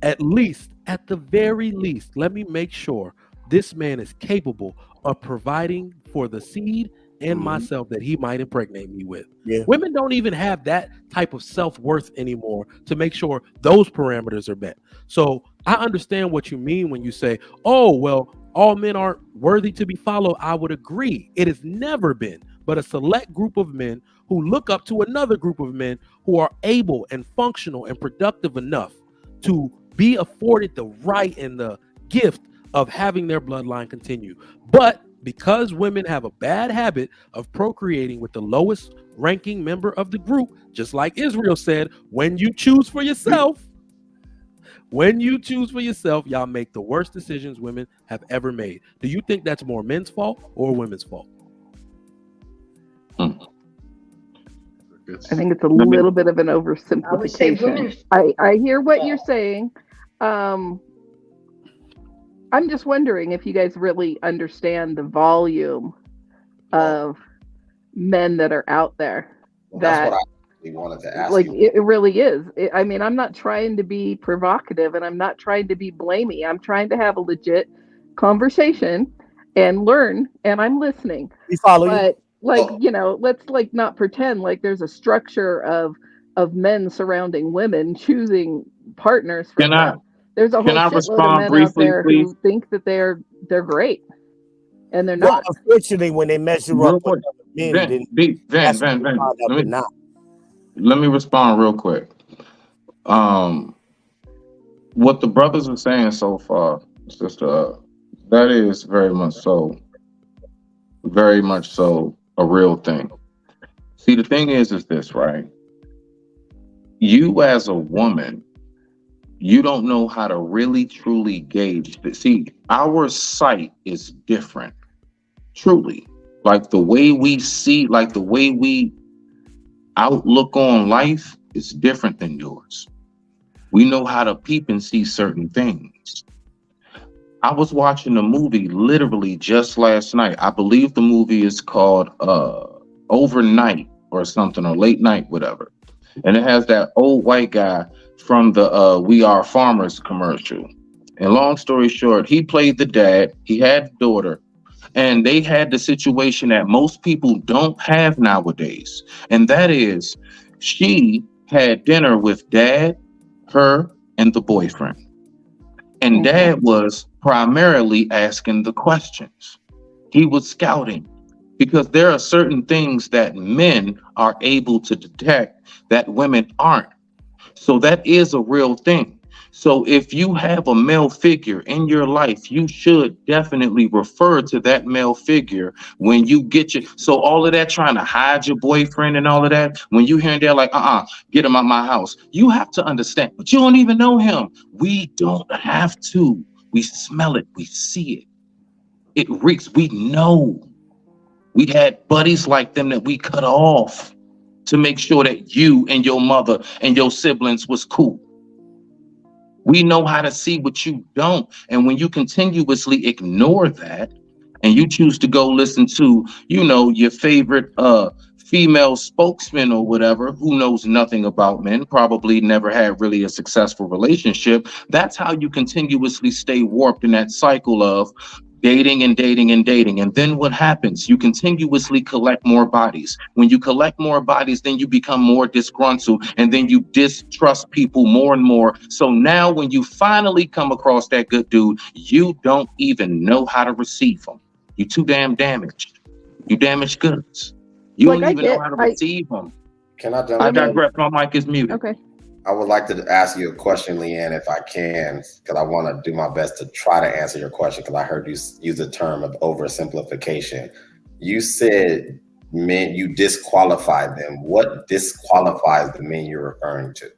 at the very least, let me make sure this man is capable of providing for the seed and myself that he might impregnate me with. Yeah. Women don't even have that type of self-worth anymore to make sure those parameters are met. So I understand what you mean when you say, oh, well, all men aren't worthy to be followed. I would agree. It has never been but a select group of men who look up to another group of men who are able and functional and productive enough to be afforded the right and the gift of having their bloodline continue. But because women have a bad habit of procreating with the lowest ranking member of the group, just like Israel said, when you choose for yourself, y'all make the worst decisions women have ever made. Do you think that's more men's fault or women's fault? I think it's a little bit of an I would say oversimplification. women's I hear what you're saying. I'm just wondering if you guys really understand the volume of men that are out there. Well, That that's what I really wanted to ask like you. it really is. I mean, I'm not trying to be provocative and I'm not trying to be blamey. I'm trying to have a legit conversation and learn, and I'm listening. We follow you. But like, Oh. you know, let's like not pretend like there's a structure of men surrounding women choosing partners for Can I them. There's a whole can I shitload of respond men out briefly, there please? who think that they're great and they're Well, not. unfortunately, when they measure Real up with quick, other men, Van, then that's when Van, they Van. find out Let they're me not. respond real quick. What the brothers are saying so far, sister, that is very much so a real thing. See, the thing is this, right? You as a woman, you don't know how to really truly gauge. See, our sight is different, truly. Like the way we see, like the way we outlook on life is different than yours. We know how to peep and see certain things. I was watching a movie literally just last night. I believe the movie is called Overnight or something, or Late Night, whatever. And it has that old white guy from the We Are Farmers commercial. And long story short, he played the dad, he had a daughter, and they had the situation that most people don't have nowadays. And that is, she had dinner with dad, her, and the boyfriend. And dad was primarily asking the questions. He was scouting, because there are certain things that men are able to detect that women aren't. So that is a real thing. So if you have a male figure in your life, you should definitely refer to that male figure when you get your, so all of that trying to hide your boyfriend and all of that, when you hear they're like, get him out my house. You have to understand, but you don't even know him. We don't have to. We smell it. We see it. It reeks. We know. We had buddies like them that we cut off to make sure that you and your mother and your siblings was cool. We know how to see what you don't. And when you continuously ignore that and you choose to go listen to, you know, your favorite female spokesman or whatever, who knows nothing about men, probably never had really a successful relationship, that's how you continuously stay warped in that cycle of dating and dating and dating. And then what happens? You continuously collect more bodies. When you collect more bodies, then you become more disgruntled, and then you distrust people more and more. So now when you finally come across that good dude, you don't even know how to receive him. You're too damn damaged. You damaged goods. You Like, don't I even know get- how to receive him. Can I I jump in? digress. My mic is muted. Okay. I would like to ask you a question, Leanne, if I can, because I want to do my best to try to answer your question, because I heard you use the term of oversimplification. You said men, you disqualified them. What disqualifies the men you're referring to?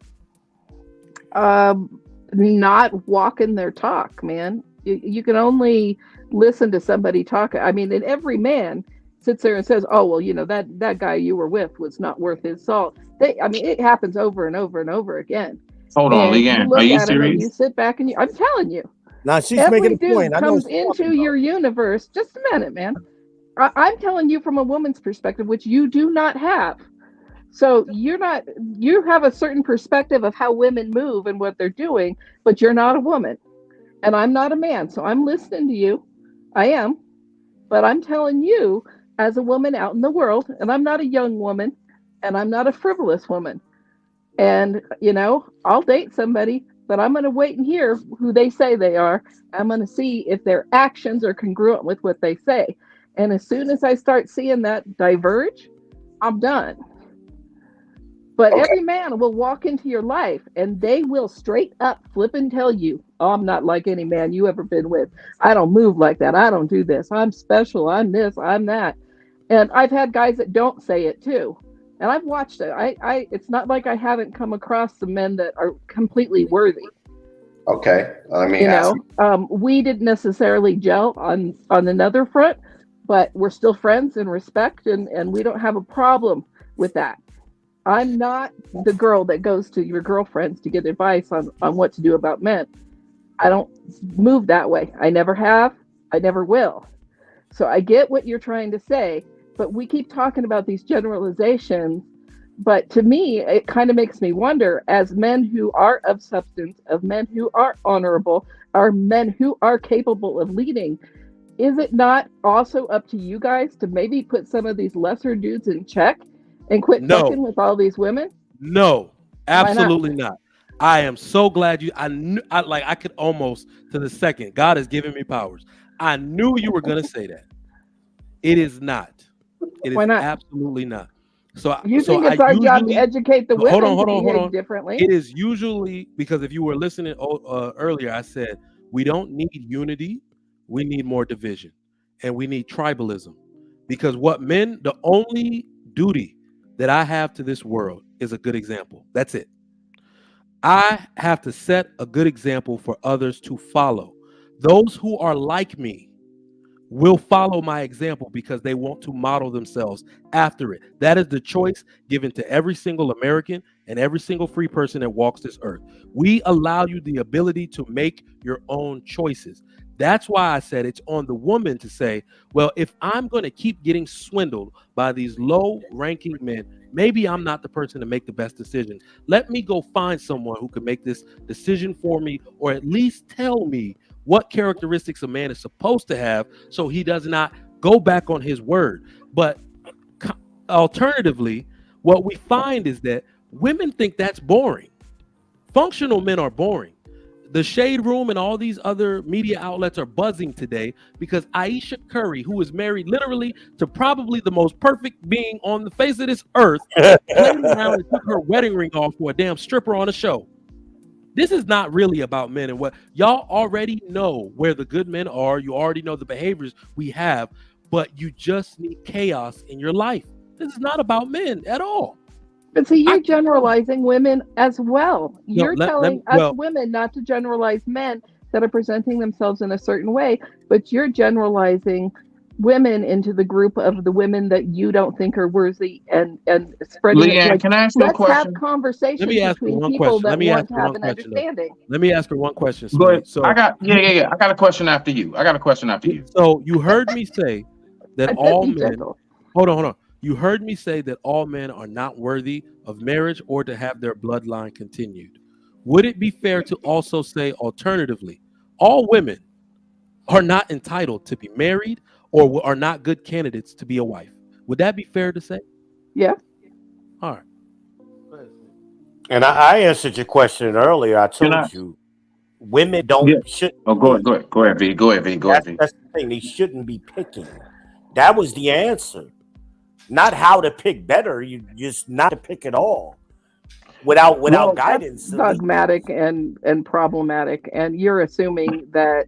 Not walking their talk, man. You can only listen to somebody talk. I mean, and every man sits there and says, oh, well, you know, that guy you were with was not worth his salt. I mean, it happens over and over and over again. Hold on, And you Leanne. Are look you at them and you serious? sit back and I'm telling you, Now she's every making a dude point. I know comes what she's into talking your universe. Just a minute, man. I'm telling you from a woman's perspective, which you do not have. So you have a certain perspective of how women move and what they're doing, but you're not a woman. And I'm not a man. So I'm listening to you. I am. But I'm telling you, as a woman out in the world, and I'm not a young woman, and I'm not a frivolous woman. And, I'll date somebody, but I'm going to wait and hear who they say they are. I'm going to see if their actions are congruent with what they say. And as soon as I start seeing that diverge, I'm done. But Okay. every man will walk into your life and they will straight up flip and tell you, oh, I'm not like any man you ever been with. I don't move like that. I don't do this. I'm special. I'm this. I'm that. And I've had guys that don't say it too. And I've watched it. It's not like I haven't come across some men that are completely worthy. Okay. Let me ask you. We didn't necessarily gel on another front, but we're still friends and respect, and we don't have a problem with that. I'm not the girl that goes to your girlfriends to get advice on what to do about men. I don't move that way. I never have. I never will. So I get what you're trying to say, but we keep talking about these generalizations. But to me, it kind of makes me wonder, as men who are of substance, of men who are honorable, are men who are capable of leading, is it not also up to you guys to maybe put some of these lesser dudes in check and quit fucking with all these women? No, absolutely not. I am so glad I could almost to the second. God has given me powers. I knew you were going to say that. It is not. It is absolutely not. So you think it's our job to educate the women to behave differently? It is usually because if you were listening earlier, I said we don't need unity. We need more division, and we need tribalism. Because the only duty that I have to this world is a good example. That's it. I have to set a good example for others to follow. Those who are like me will follow my example because they want to model themselves after it. That is the choice given to every single American and every single free person that walks this earth. We allow you the ability to make your own choices. That's why I said it's on the woman to say, well, if I'm going to keep getting swindled by these low-ranking men, maybe I'm not the person to make the best decision. Let me go find someone who can make this decision for me, or at least tell me what characteristics a man is supposed to have so he does not go back on his word. But alternatively, what we find is that women think that's boring. Functional men are boring. The Shade Room and all these other media outlets are buzzing today because Aisha Curry, who is married literally to probably the most perfect being on the face of this earth, played around and took her wedding ring off for a damn stripper on a show. This is not really about men and what y'all already know where the good men are. You already know the behaviors we have, but you just need chaos in your life. This is not about men at all. But see, you're generalizing women as well. You're telling us women not to generalize men that are presenting themselves in a certain way, but you're generalizing women into the group of the women that you don't think are worthy and spreading Leanne, it. Like, can I ask you a question? Let's have conversations between people that want to have an understanding. Let me ask her one question. So I got I got a question after you. So you heard me say that all men. Hold on. You heard me say that all men are not worthy of marriage or to have their bloodline continued. Would it be fair to also say alternatively, all women are not entitled to be married or are not good candidates to be a wife? Would that be fair to say? Yeah. All right. And I answered your question earlier. I told you women should. Oh, go ahead, V. That's the thing. They shouldn't be picking. That was the answer. Not how to pick better. You just not to pick at all. Without guidance. That's dogmatic and problematic. And you're assuming that.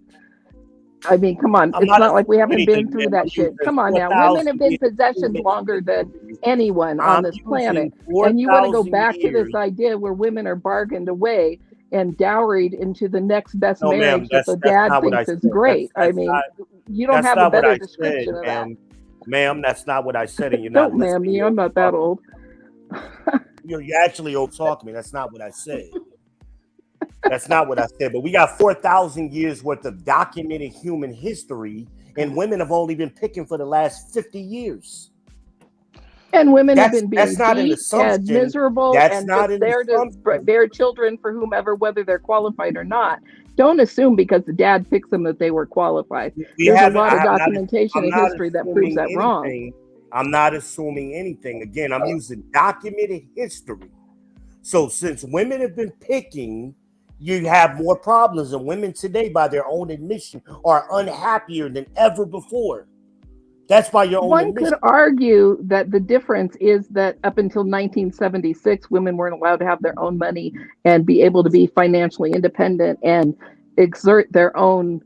I mean, come on. It's not like we haven't been through that shit. Come on now. Women have been possessions longer than anyone on this planet. And you want to go back to this idea where women are bargained away and dowried into the next best marriage that the dad thinks is great. I mean, you don't have a better description of that. Ma'am, that's not what I said. And you're not. Don't, ma'am, I'm not that old. You actually old talk me. That's not what I said. That's not what I said. But we got 4,000 years worth of documented human history, and women have only been picking for the last 50 years. And women have That's been being not an beat and assumption. miserable That's and not just an there to assumption. bear children for whomever, whether they're qualified or not. Don't assume because the dad picked them that they were qualified. There's a lot of documentation and history that proves that wrong. I'm not assuming anything. Again, I'm using documented history. So since women have been picking, you have more problems. And women today, by their own admission, are unhappier than ever before. That's by your own One admission. could argue that the difference is that up until 1976, women weren't allowed to have their own money and be able to be financially independent and exert their own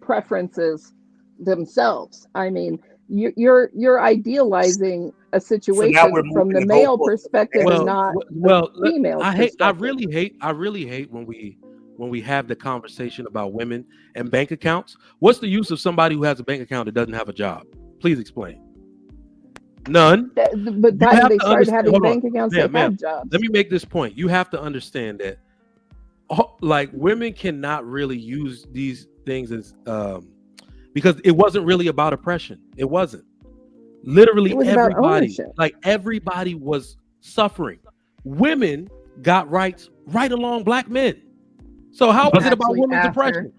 preferences themselves. I mean, you're idealizing a situation from the male perspective and not the female perspective. I really hate when we have the conversation about women and bank accounts. What's the use of somebody who has a bank account that doesn't have a job? Please explain. None. But then they started having bank accounts that had jobs. Let me make this point. You have to understand that like women cannot really use these things as because it wasn't really about oppression. It wasn't. Literally everybody was suffering. Women got rights right along black men. So how is it about women's oppression?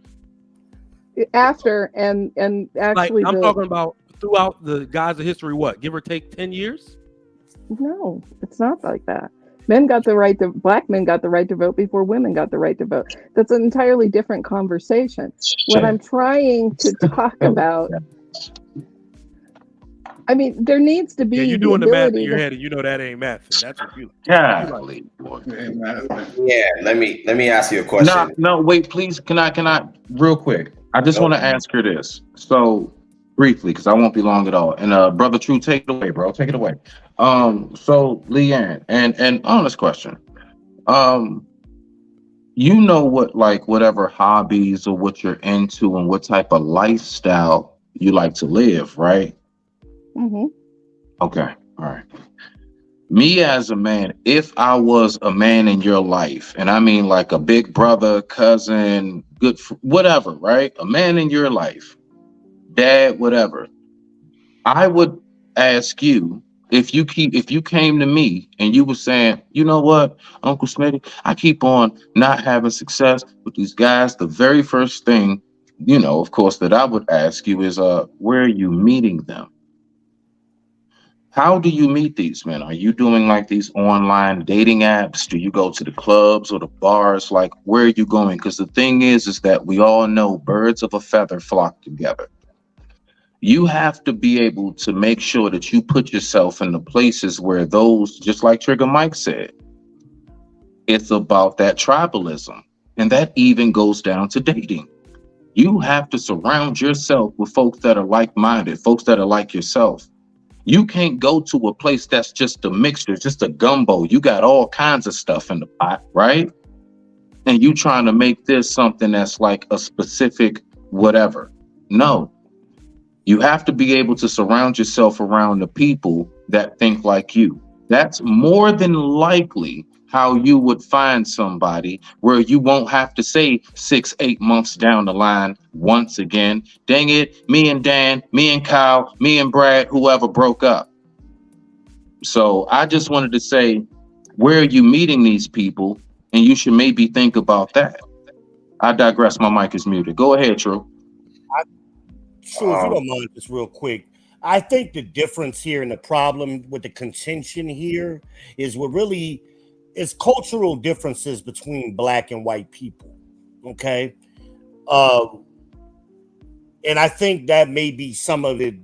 After and actually, I'm talking about throughout the guise of history. What, give or take 10 years? No, it's not like that. Black men got the right to vote before women got the right to vote. That's an entirely different conversation. What I'm trying to talk about, I mean, there needs to be. Yeah, you're doing the math in your head, and you know that ain't math. That's what you. Yeah. Yeah. Let me ask you a question. No, wait, please. Can I real quick? I just want to ask her this. So briefly, because I won't be long at all. And Brother True, take it away, bro. Take it away. So Leanne, and honest question. You know what, like whatever hobbies or what you're into and what type of lifestyle you like to live, right? Mm-hmm. Okay. All right. Me as a man, if I was a man in your life, and I mean like a big brother, cousin, whatever, right? A man in your life, dad, whatever, I would ask you if you came to me and you were saying, you know what, Uncle Smitty, I keep on not having success with these guys. The very first thing, you know, of course, that I would ask you is, where are you meeting them? How do you meet these men? Are you doing like these online dating apps? Do you go to the clubs or the bars? Like, where are you going? Because the thing is that we all know birds of a feather flock together. You have to be able to make sure that you put yourself in the places where those, just like Trigger Mike said, it's about that tribalism. And that even goes down to dating. You have to surround yourself with folks that are like-minded, folks that are like yourself. You can't go to a place that's just a mixture, just a gumbo. You got all kinds of stuff in the pot, right? And you trying to make this something that's like a specific whatever. No. You have to be able to surround yourself around the people that think like you. That's more than likely how you would find somebody where you won't have to say 6-8 months down the line once again, dang it, me and Dan, me and Kyle, me and Brad, whoever broke up. So I just wanted to say, where are you meeting these people? And you should maybe think about that. I digress. My mic is muted. Go ahead, True. Sure, if you don't mind, just real quick. I think the difference here and the problem with the contention here is it's cultural differences between black and white people. Okay. And I think that may be some of the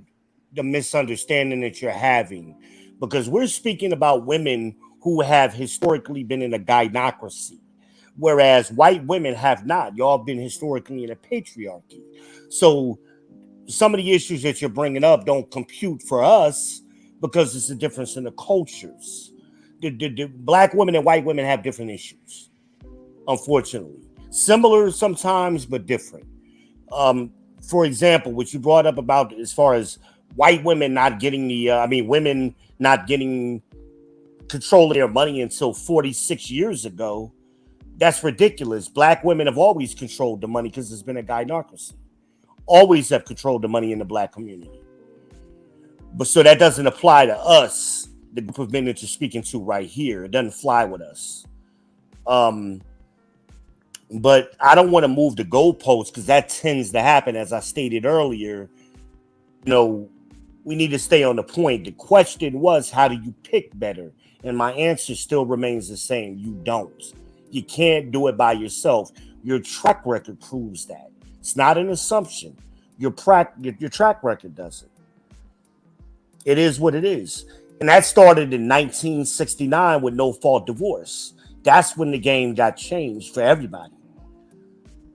misunderstanding that you're having, because we're speaking about women who have historically been in a gynocracy, whereas white women have not. Y'all been historically in a patriarchy. So some of the issues that you're bringing up don't compute for us because it's a difference in the cultures. The black women and white women have different issues, unfortunately. Similar sometimes, but different. For example, what you brought up about as far as white women not getting women not getting control of their money until 46 years ago. That's ridiculous. Black women have always controlled the money because there's been a gynocracy. Always have controlled the money in the black community. But so that doesn't apply to us, the group of men that you're speaking to right here. It doesn't fly with us. But I don't want to move the goalposts because that tends to happen. As I stated earlier, we need to stay on the point. The question was, how do you pick better? And my answer still remains the same. You don't. You can't do it by yourself. Your track record proves that. It's not an assumption. Your track record does it. It is what it is. And that started in 1969 with no-fault divorce. That's when the game got changed for everybody.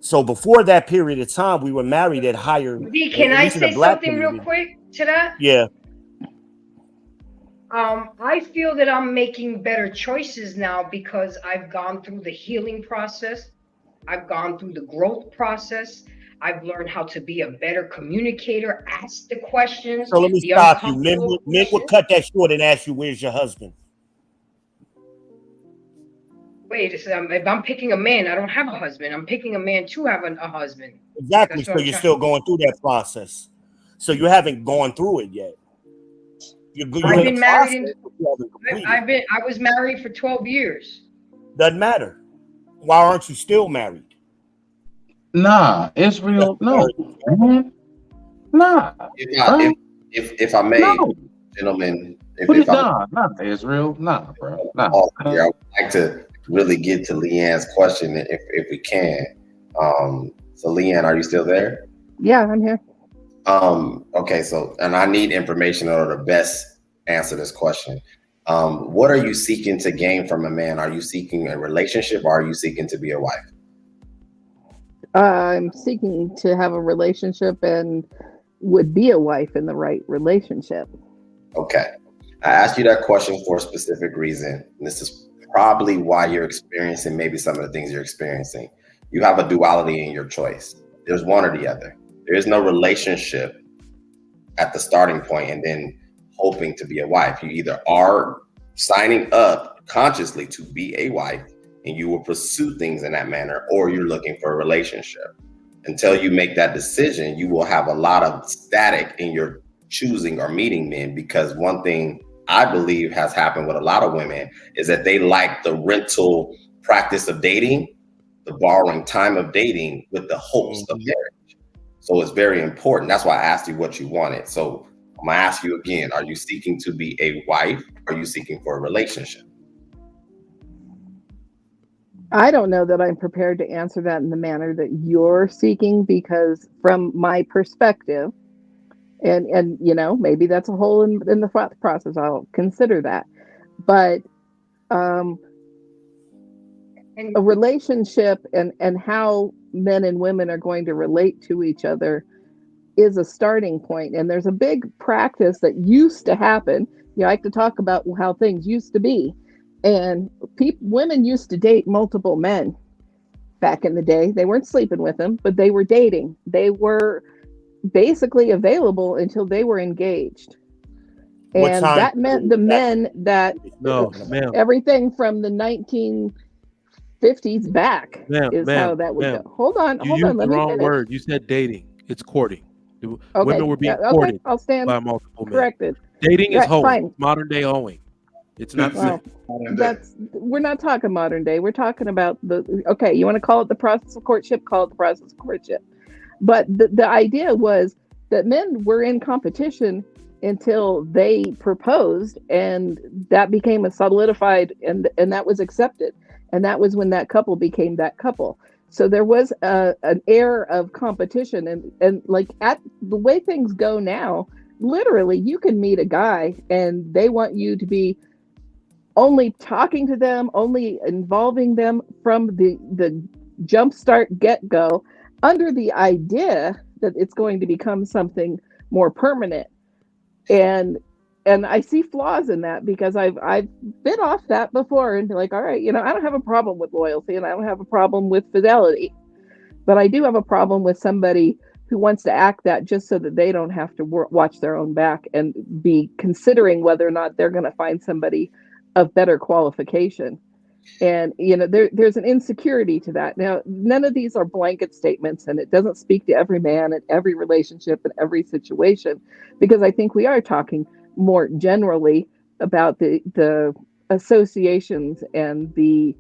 So before that period of time, we were married at higher. D, can I say something real quick to that? Yeah. I feel that I'm making better choices now because I've gone through the healing process. I've gone through the growth process. I've learned how to be a better communicator, ask the questions. So let me stop you. Men would cut that short and ask you, where's your husband? Wait, if I'm picking a man, I don't have a husband. I'm picking a man to have a husband. Exactly. So you're still going through that process. So you haven't gone through it yet. I've been married. I was married for 12 years. Doesn't matter. Why aren't you still married? Nah, Israel, no, man. Nah. If I may, no. Gentlemen, not Israel, nah, bro. Nah. I would like to really get to Leanne's question if we can. So Leanne, are you still there? Yeah, I'm here. Okay, so, and I need information in order to best answer this question. What are you seeking to gain from a man? Are you seeking a relationship or are you seeking to be a wife? I'm seeking to have a relationship and would be a wife in the right relationship. Okay. I asked you that question for a specific reason. And this is probably why you're experiencing maybe some of the things you're experiencing. You have a duality in your choice. There's one or the other. There is no relationship at the starting point and then hoping to be a wife. You either are signing up consciously to be a wife and you will pursue things in that manner, or you're looking for a relationship. Until you make that decision, you will have a lot of static in your choosing or meeting men, because one thing I believe has happened with a lot of women is that they like the rental practice of dating, the borrowing time of dating with the hopes of marriage. So it's very important. That's why I asked you what you wanted. So I'm gonna ask you again, are you seeking to be a wife? Or are you seeking for a relationship? I don't know that I'm prepared to answer that in the manner that you're seeking, because from my perspective, and maybe that's a hole in the thought process. I'll consider that. But a relationship and how men and women are going to relate to each other is a starting point. And there's a big practice that used to happen. You like to talk about how things used to be. And women used to date multiple men back in the day. They weren't sleeping with them, but they were dating. They were basically available until they were engaged. And that meant the men that everything from the 1950s back is how that would go. Hold on. You used the wrong word. You said dating. It's courting. Women were being courted I'll stand by multiple men. corrected. Dating is hoeing. Fine. Modern day hoeing. It's not. We're not talking modern day. We're talking about you want to call it the process of courtship, call it the process of courtship. But the idea was that men were in competition until they proposed, and that became a solidified, and that was accepted. And that was when that couple became that couple. So there was an air of competition, and like at the way things go now, literally you can meet a guy and they want you to be only talking to them, only involving them from the jumpstart get-go, under the idea that it's going to become something more permanent. And I see flaws in that, because I've been off that before and be like, all right, I don't have a problem with loyalty and I don't have a problem with fidelity, but I do have a problem with somebody who wants to act that just so that they don't have to watch their own back and be considering whether or not they're going to find somebody of better qualification. And there's an insecurity to that. Now, none of these are blanket statements, and it doesn't speak to every man and every relationship and every situation, because I think we are talking more generally about the associations and the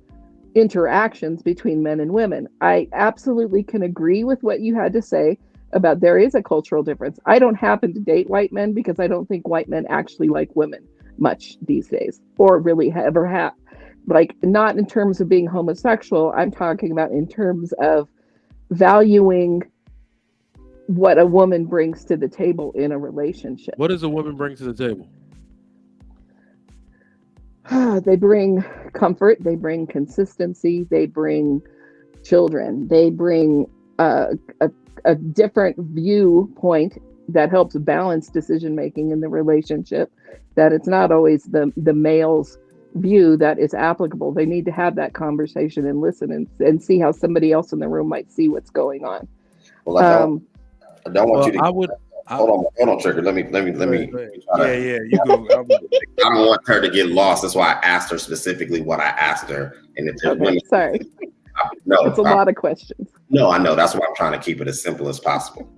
interactions between men and women. I absolutely can agree with what you had to say about there is a cultural difference. I don't happen to date white men because I don't think white men actually like women much these days, or really ever have. Like, not in terms of being homosexual, I'm talking about in terms of valuing what a woman brings to the table in a relationship. What does a woman bring to the table? They bring comfort, they bring consistency, they bring children, they bring a different viewpoint that helps balance decision making in the relationship, that it's not always the male's view that is applicable. They need to have that conversation and listen and see how somebody else in the room might see what's going on. Well, I don't want you to. Hold on, Trigger. Let me. Yeah, you go. I don't want her to get lost. That's why I asked her specifically what I asked her. And if there's women, sorry, no, it's a lot of questions. No, I know. That's why I'm trying to keep it as simple as possible.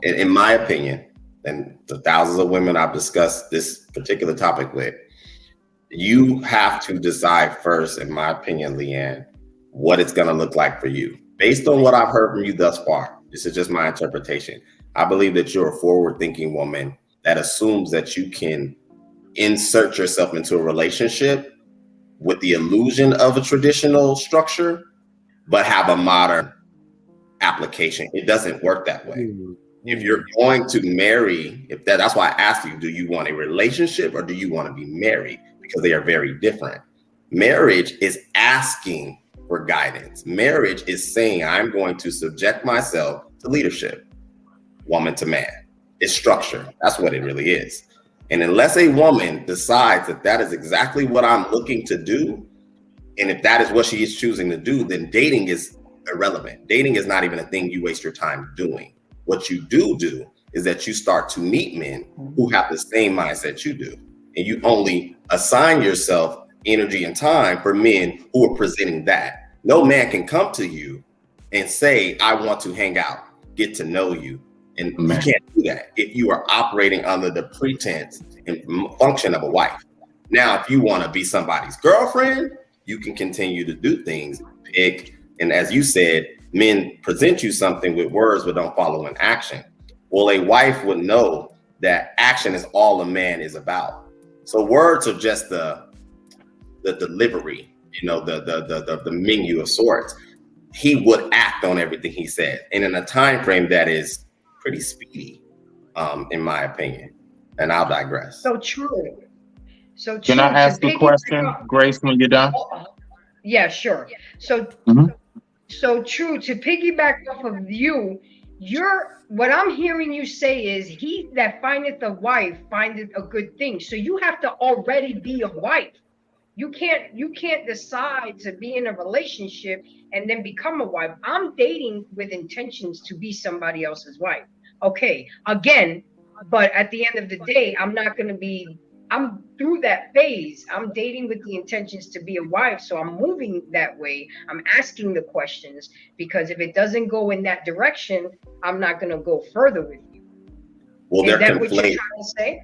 In my opinion, and the thousands of women I've discussed this particular topic with, you have to decide first, in my opinion, Leanne, what it's going to look like for you. Based on what I've heard from you thus far, this is just my interpretation. I believe that you're a forward-thinking woman that assumes that you can insert yourself into a relationship with the illusion of a traditional structure, but have a modern application. It doesn't work that way. If you're going to marry, that's why I asked you, do you want a relationship or do you want to be married? Because they are very different. Marriage is asking for guidance. Marriage is saying, I'm going to subject myself to leadership, woman to man. It's structure. That's what it really is. And unless a woman decides that that is exactly what I'm looking to do, and if that is what she is choosing to do, then dating is irrelevant. Dating is not even a thing you waste your time doing. What you do is that you start to meet men who have the same mindset you do. And you only assign yourself energy and time for men who are presenting that. No man can come to you and say, I want to hang out, get to know you. And you can't do that if you are operating under the pretense and function of a wife. Now, if you want to be somebody's girlfriend, you can continue to do things, pick. And as you said, men present you something with words but don't follow in action. Well, a wife would know that action is all a man is about. So words are just the delivery, the menu of sorts. He would act on everything he said, and in a time frame that is pretty speedy, in my opinion. And I'll digress. So true. Can I ask a question, Grace, when you're done? Yeah, sure. So true, to piggyback off of you, what I'm hearing you say is, he that findeth a wife findeth a good thing. So you have to already be a wife. You can't decide to be in a relationship and then become a wife. I'm dating with intentions to be somebody else's wife. Okay, again, but at the end of the day, I'm through that phase. I'm dating with the intentions to be a wife. So I'm moving that way. I'm asking the questions, because if it doesn't go in that direction, I'm not going to go further with you. Well, is that what you're trying to say?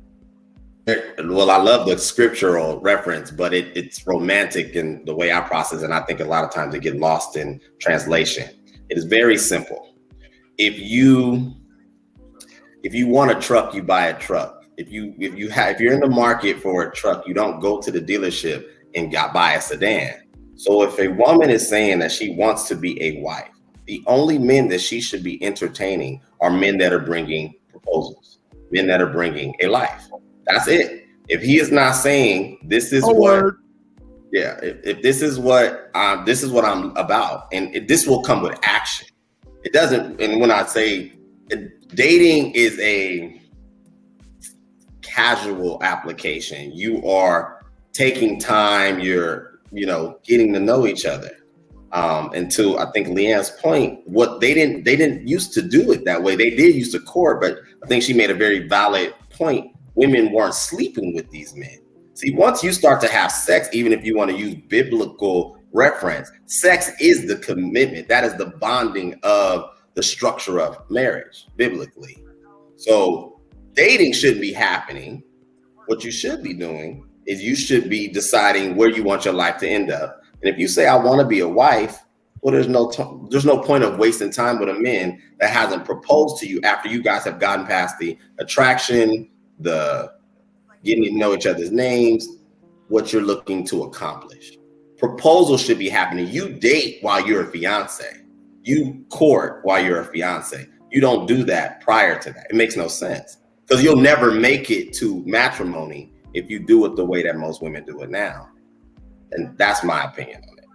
Well, I love the scriptural reference, but it's romantic in the way I process, and I think a lot of times it gets lost in translation. It is very simple. If you want a truck, you buy a truck. If you're in the market for a truck, you don't go to the dealership and buy a sedan. So if a woman is saying that she wants to be a wife, the only men that she should be entertaining are men that are bringing proposals, men that are bringing a life. That's it. If he is not saying this is if this is what I'm about, and this will come with action. It doesn't. And when I say dating is a casual application, you are taking time. You're getting to know each other. And to, I think, Leanne's point, they didn't used to do it that way. They did used to court, but I think she made a very valid point. Women weren't sleeping with these men. See, once you start to have sex, even if you want to use biblical reference, sex is the commitment. That is the bonding of the structure of marriage, biblically. So dating shouldn't be happening. What you should be doing is you should be deciding where you want your life to end up. And if you say, I want to be a wife, well, there's no point of wasting time with a man that hasn't proposed to you after you guys have gotten past the attraction, the getting to know each other's names, what you're looking to accomplish. Proposal should be happening. You date while you're a fiance. You court while you're a fiance. You don't do that prior to that. It makes no sense because you'll never make it to matrimony if you do it the way that most women do it now. And that's my opinion on it.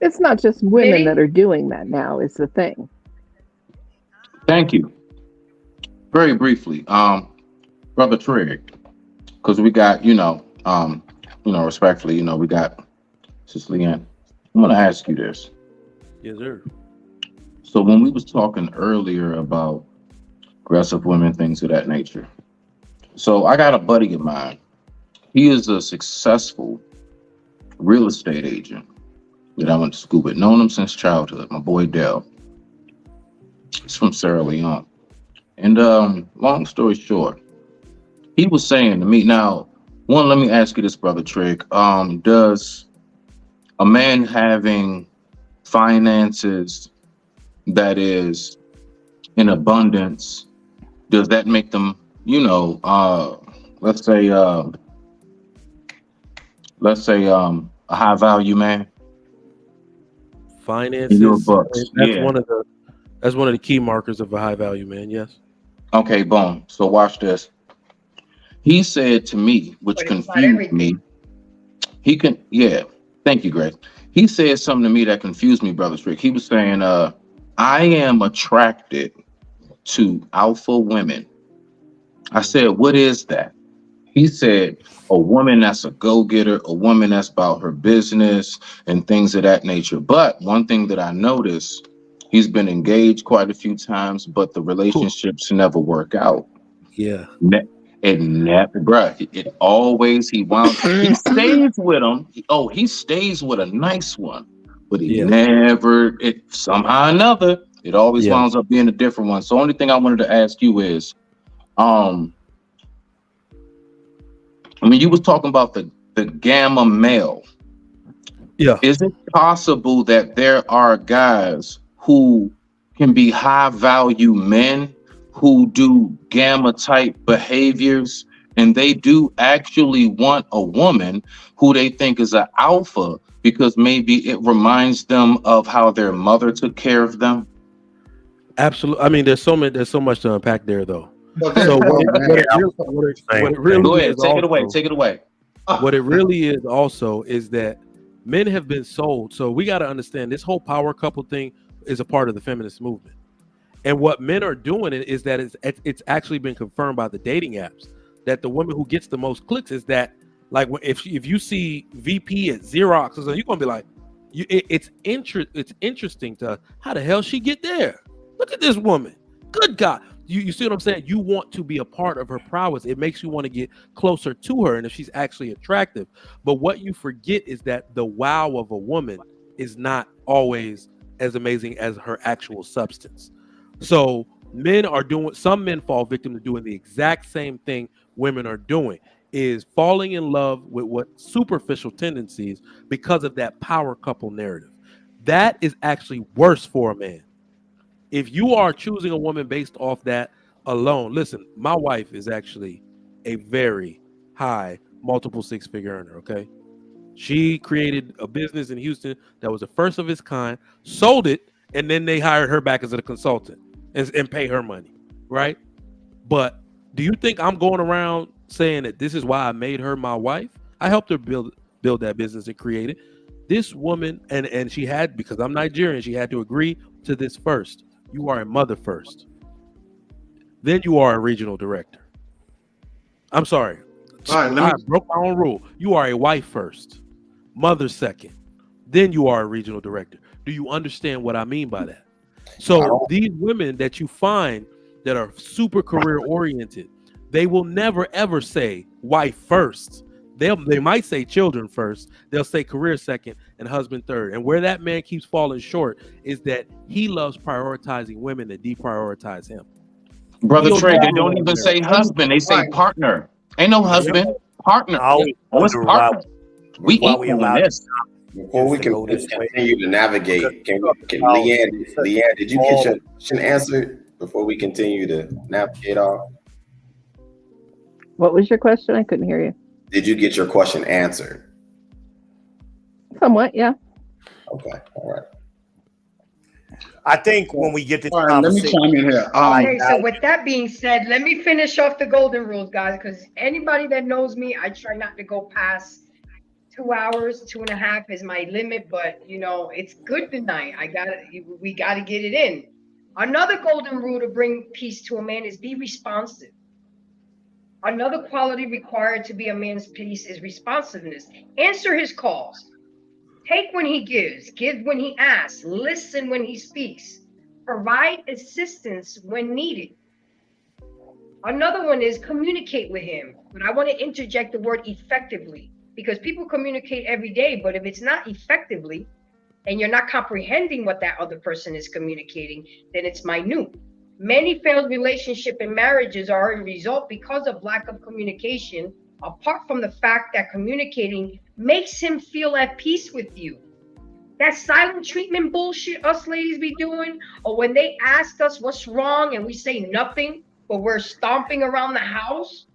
It's not just women that are doing that now, is the thing. Thank you. Very briefly, Brother Trigg, because we got, respectfully, we got Sis Leanne. I'm gonna ask you this. Yes, sir. So when we was talking earlier about aggressive women, things of that nature. So I got a buddy of mine. He is a successful real estate agent that I went to school with. Known him since childhood, my boy Dell. He's from Sierra Leone. And long story short, he was saying to me, now, one, let me ask you this, Brother Trigg. Does a man having finances that is in abundance, does that make them, let's say a high value man? Finances. In your books, That's one of the key markers of a high value man. Yes. Okay, boom. So watch this. He said to me, which confused me. Thank you, Grace. He said something to me that confused me, Brother Trigg. He was saying, I am attracted to alpha women. I said, what is that? He said, a woman that's a go-getter, a woman that's about her business and things of that nature. But one thing that I noticed, he's been engaged quite a few times, but the relationships never work out. Yeah. It never, bruh. It always, he stays with them. He stays with a nice one, but he never, somehow or another, it always winds up being a different one. So only thing I wanted to ask you is, you was talking about the gamma male. Yeah. Is it possible that there are guys who can be high value men who do gamma type behaviors and they do actually want a woman who they think is an alpha because maybe it reminds them of how their mother took care of them? Absolutely. I mean, there's so much to unpack there, though. Well, So what it really Go ahead, is take also- it away. What it really is also is that men have been sold. So we got to understand this whole power couple thing is a part of the feminist movement. And what men are doing is that it's actually been confirmed by the dating apps that the woman who gets the most clicks is that, like, if you see VP at Xerox or something, you're gonna be like, it's interesting to how the hell she get there. Look at this woman. Good God. You see what I'm saying? You want to be a part of her prowess. It makes you want to get closer to her and if she's actually attractive. But what you forget is that the wow of a woman is not always as amazing as her actual substance. So some men fall victim to doing the exact same thing women are doing, is falling in love with what superficial tendencies because of that power couple narrative. That is actually worse for a man. If you are choosing a woman based off that alone, listen, my wife is actually a very high multiple six-figure earner, okay? She created a business in Houston that was the first of its kind, sold it, and then they hired her back as a consultant and pay her money, right? But do you think I'm going around saying that this is why I made her my wife? I helped her build that business and create it. This woman, and she had, because I'm Nigerian, she had to agree to this first. You are a mother first. Then you are a regional director. I'm sorry. All right, I broke my own rule. You are a wife first, mother second. Then you are a regional director. Do you understand what I mean by that? So these women that you find that are super career oriented, they will never ever say wife first. They might say children first, they'll say career second, and husband third. And where that man keeps falling short is that he loves prioritizing women that deprioritize him. Brother He'll Trey, they never don't love even marriage. say husband, they say Right. partner. Ain't no husband, partner. I always What's wonder partner? We why we equal in allowed this. Before we to can go this way. continue to navigate, can Leanne, did you get your question answered before we continue to navigate off? What was your question? I couldn't hear you. Did you get your question answered? Somewhat, yeah. Okay, all right. I think when we get this All right, let me conversation, chime in here. Okay, so with that being said, let me finish off the golden rules, guys, because anybody that knows me, I try not to go past 2 hours, 2.5 is my limit, but you know, it's good tonight. We gotta get it in. Another golden rule to bring peace to a man is be responsive. Another quality required to be a man's peace is responsiveness. Answer his calls. Take when he gives, give when he asks, listen when he speaks, provide assistance when needed. Another one is communicate with him. But I want to interject the word effectively, because people communicate every day, but if it's not effectively and you're not comprehending what that other person is communicating, then it's minute. Many failed relationships and marriages are a result because of lack of communication, apart from the fact that communicating makes him feel at peace with you. That silent treatment bullshit us ladies be doing, or when they ask us what's wrong and we say nothing, but we're stomping around the house,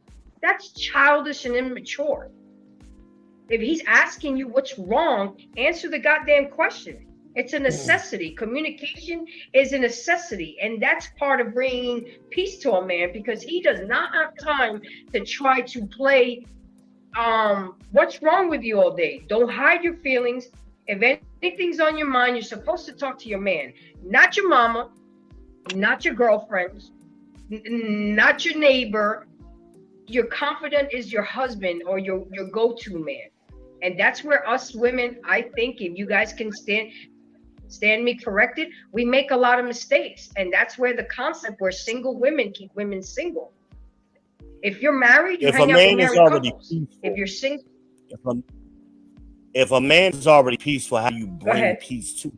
that's childish and immature. If he's asking you what's wrong, answer the goddamn question. It's a necessity. Communication is a necessity, and that's part of bringing peace to a man, because he does not have time to try to play what's wrong with you all day. Don't hide your feelings. If anything's on your mind, you're supposed to talk to your man, not your mama, not your girlfriends, not your neighbor. Your confidant is your husband or your go-to man. And that's where us women, I think, if you guys can stand me corrected, we make a lot of mistakes. And that's where the concept where single women keep women single. If you're married, you if a hang out with man is married already couples. peaceful, If you're single, if a man is already peaceful, how do you bring ahead. peace to?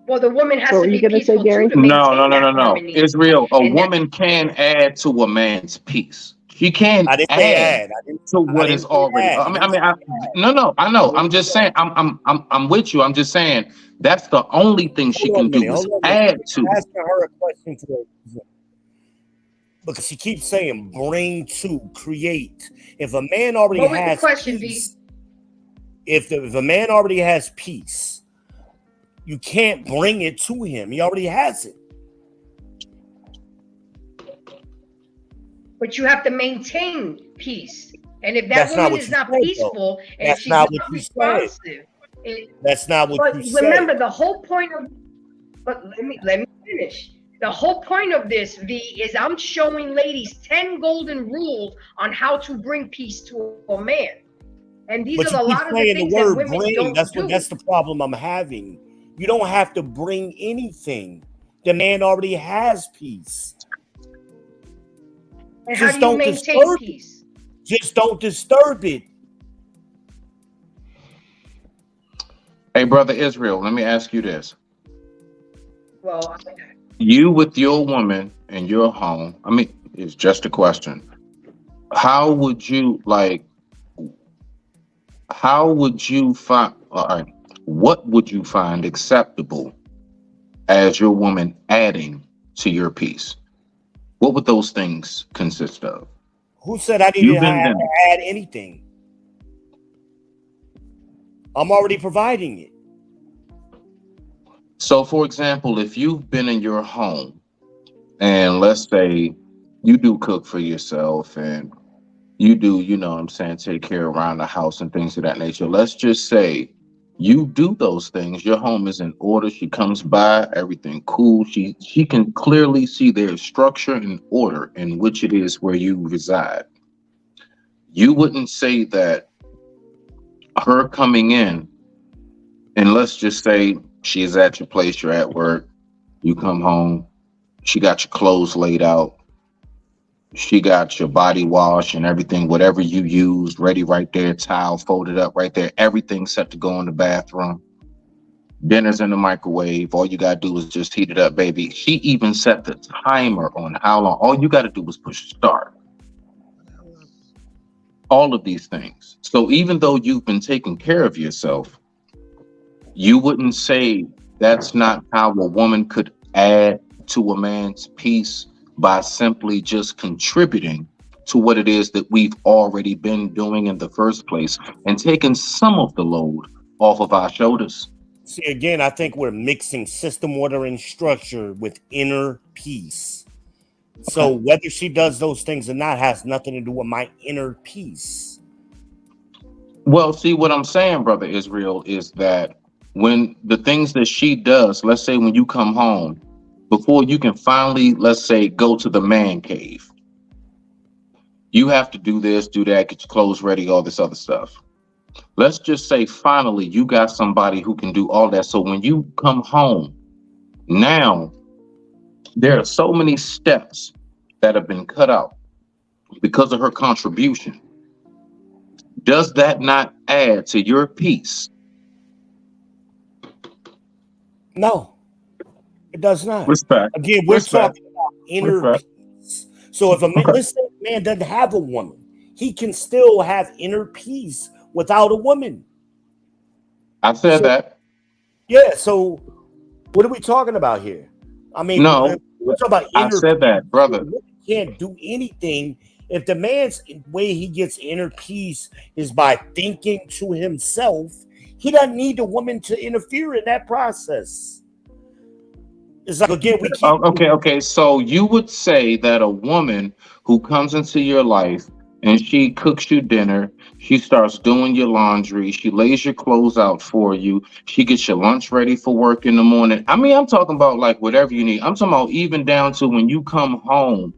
well, the woman has What to were you be gonna say, peaceful Gary? too to maintain No. that harmony. Israel, a And that- woman can add to a man's peace. She can I didn't say add add. I didn't to what I is didn't say already. add. I know. I'm just saying. I'm with you. I'm just saying that's the only thing she Hold on can a minute, do is hold on a minute. add to. I'm asking her a question today. Because she keeps saying bring to, create. If a man already What was the has question, peace, if a man already has peace, you can't bring it to him. He already has it. But you have to maintain peace. And if that That's not woman what is you not said, though. peaceful and That's she's not not what you said. responsive, That's not what but you remember said. the whole point of. But let me finish. The whole point of this, V, is I'm showing ladies 10 golden rules on how to bring peace to a man. And these But are a you keep lot of the saying the things that word women bring. don't That's do. the problem I'm having. You don't have to bring anything. The man already has peace. And how Just do you don't maintain disturb it. peace? Just don't disturb it. Hey, brother Israel, let me ask you this: Well, you with your woman in your home. I mean, it's just a question. How would you like? How would you find? All right, what would you find acceptable as your woman adding to your piece? What would those things consist of? Who said I You've didn't been have there. to add anything? I'm already providing it. So, for example, if you've been in your home and let's say you do cook for yourself and you do, you know what I'm saying, take care around the house and things of that nature. Let's just say you do those things. Your home is in order. She comes by, everything cool. She can clearly see there's structure and order in which it is where you reside. You wouldn't say that her coming in, and let's just say she is at your place, you're at work, you come home, she got your clothes laid out, She got your body wash and everything, whatever you used, ready right there, towel folded up right there, everything set to go in the bathroom. Dinner's in the microwave. All you gotta do is just heat it up, baby. She even set the timer on how long. All you gotta do is push start. All of these things. So even though you've been taking care of yourself, you wouldn't say that's not how a woman could add to a man's peace by simply just contributing to what it is that we've already been doing in the first place and taking some of the load off of our shoulders. See, again, I think we're mixing system, order, and structure with inner peace. So whether she does those things or not has nothing to do with my inner peace. Well, see, what I'm saying, Brother Israel, is that when the things that she does, let's say when you come home, before you can finally, let's say, go to the man cave, you have to do this, do that, get your clothes ready, all this other stuff. Let's just say finally you got somebody who can do all that. So when you come home, now there are so many steps that have been cut out because of her contribution. Does that not add to your peace? No, it does not. Respect. Again, we're Respect. talking about inner Respect. peace. So if a man, let's say a man doesn't have a woman, he can still have inner peace without a woman. I said that. Yeah, so what are we talking about here? I mean, No, we're talking about I inner said that, brother. He can't do anything if the man's way he gets inner peace is by thinking to himself. He doesn't need the woman to interfere in that process. It's like, again, we can't. Okay. So you would say that a woman who comes into your life and she cooks you dinner, she starts doing your laundry, she lays your clothes out for you, she gets your lunch ready for work in the morning. I mean, I'm talking about like whatever you need. I'm talking about even down to when you come home,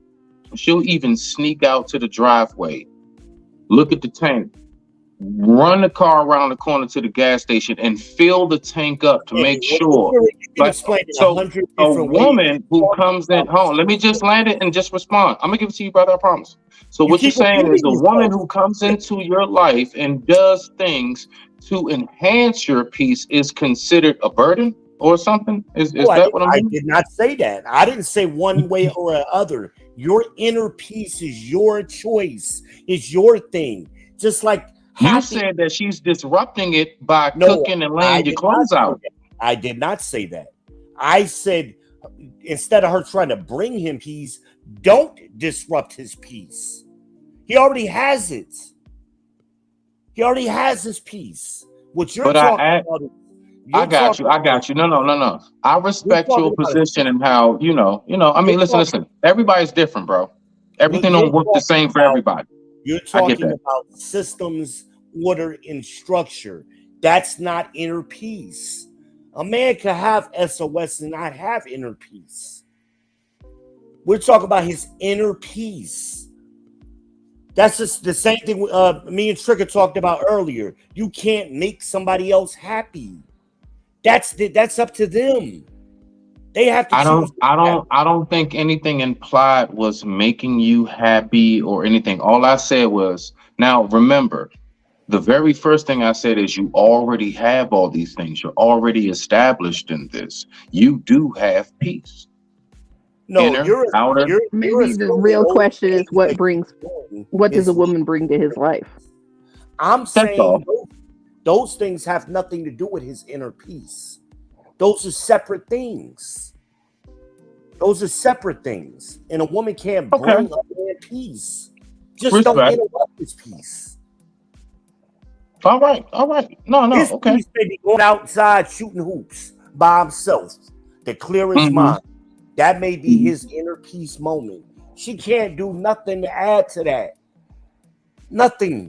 she'll even sneak out to the driveway, look at the tank, run the car around the corner to the gas station and fill the tank up to make sure. Like, so a woman who comes in home, let me just land it and just respond. I'm gonna give it to you, brother, I promise. So what you're saying is a woman who comes into your life and does things to enhance your peace is considered a burden or something? Is that what I mean? I did not say that. I didn't say one way or the other. Your inner peace is your choice. It's your thing. Just like you said that she's disrupting it by cooking and laying your clothes out. I did not say that. I said instead of her trying to bring him peace, don't disrupt his peace. He already has it. He already has his peace. What you're talking about is I got you. No. I respect your position and how, you know, I mean, listen. Everybody's different, bro. Everything don't work the same for everybody. You're talking about systems, order, and structure. That's not inner peace. A man can have SOS and not have inner peace. We're talking about his inner peace. That's just the same thing me and Trigger talked about earlier. You can't make somebody else happy. That's up to them. They have to. I don't think anything implied was making you happy or anything. All I said was, now remember, the very first thing I said is you already have all these things. You're already established in this. You do have peace. No, inner, outer. Maybe the real question is what does a woman bring to his life? I'm saying those things have nothing to do with his inner peace. Those are separate things. And a woman can't bring a man peace. Just don't interrupt his peace. All right. No, his okay. Peace may be going outside shooting hoops by himself to clear his mind. That may be his inner peace moment. She can't do nothing to add to that. Nothing.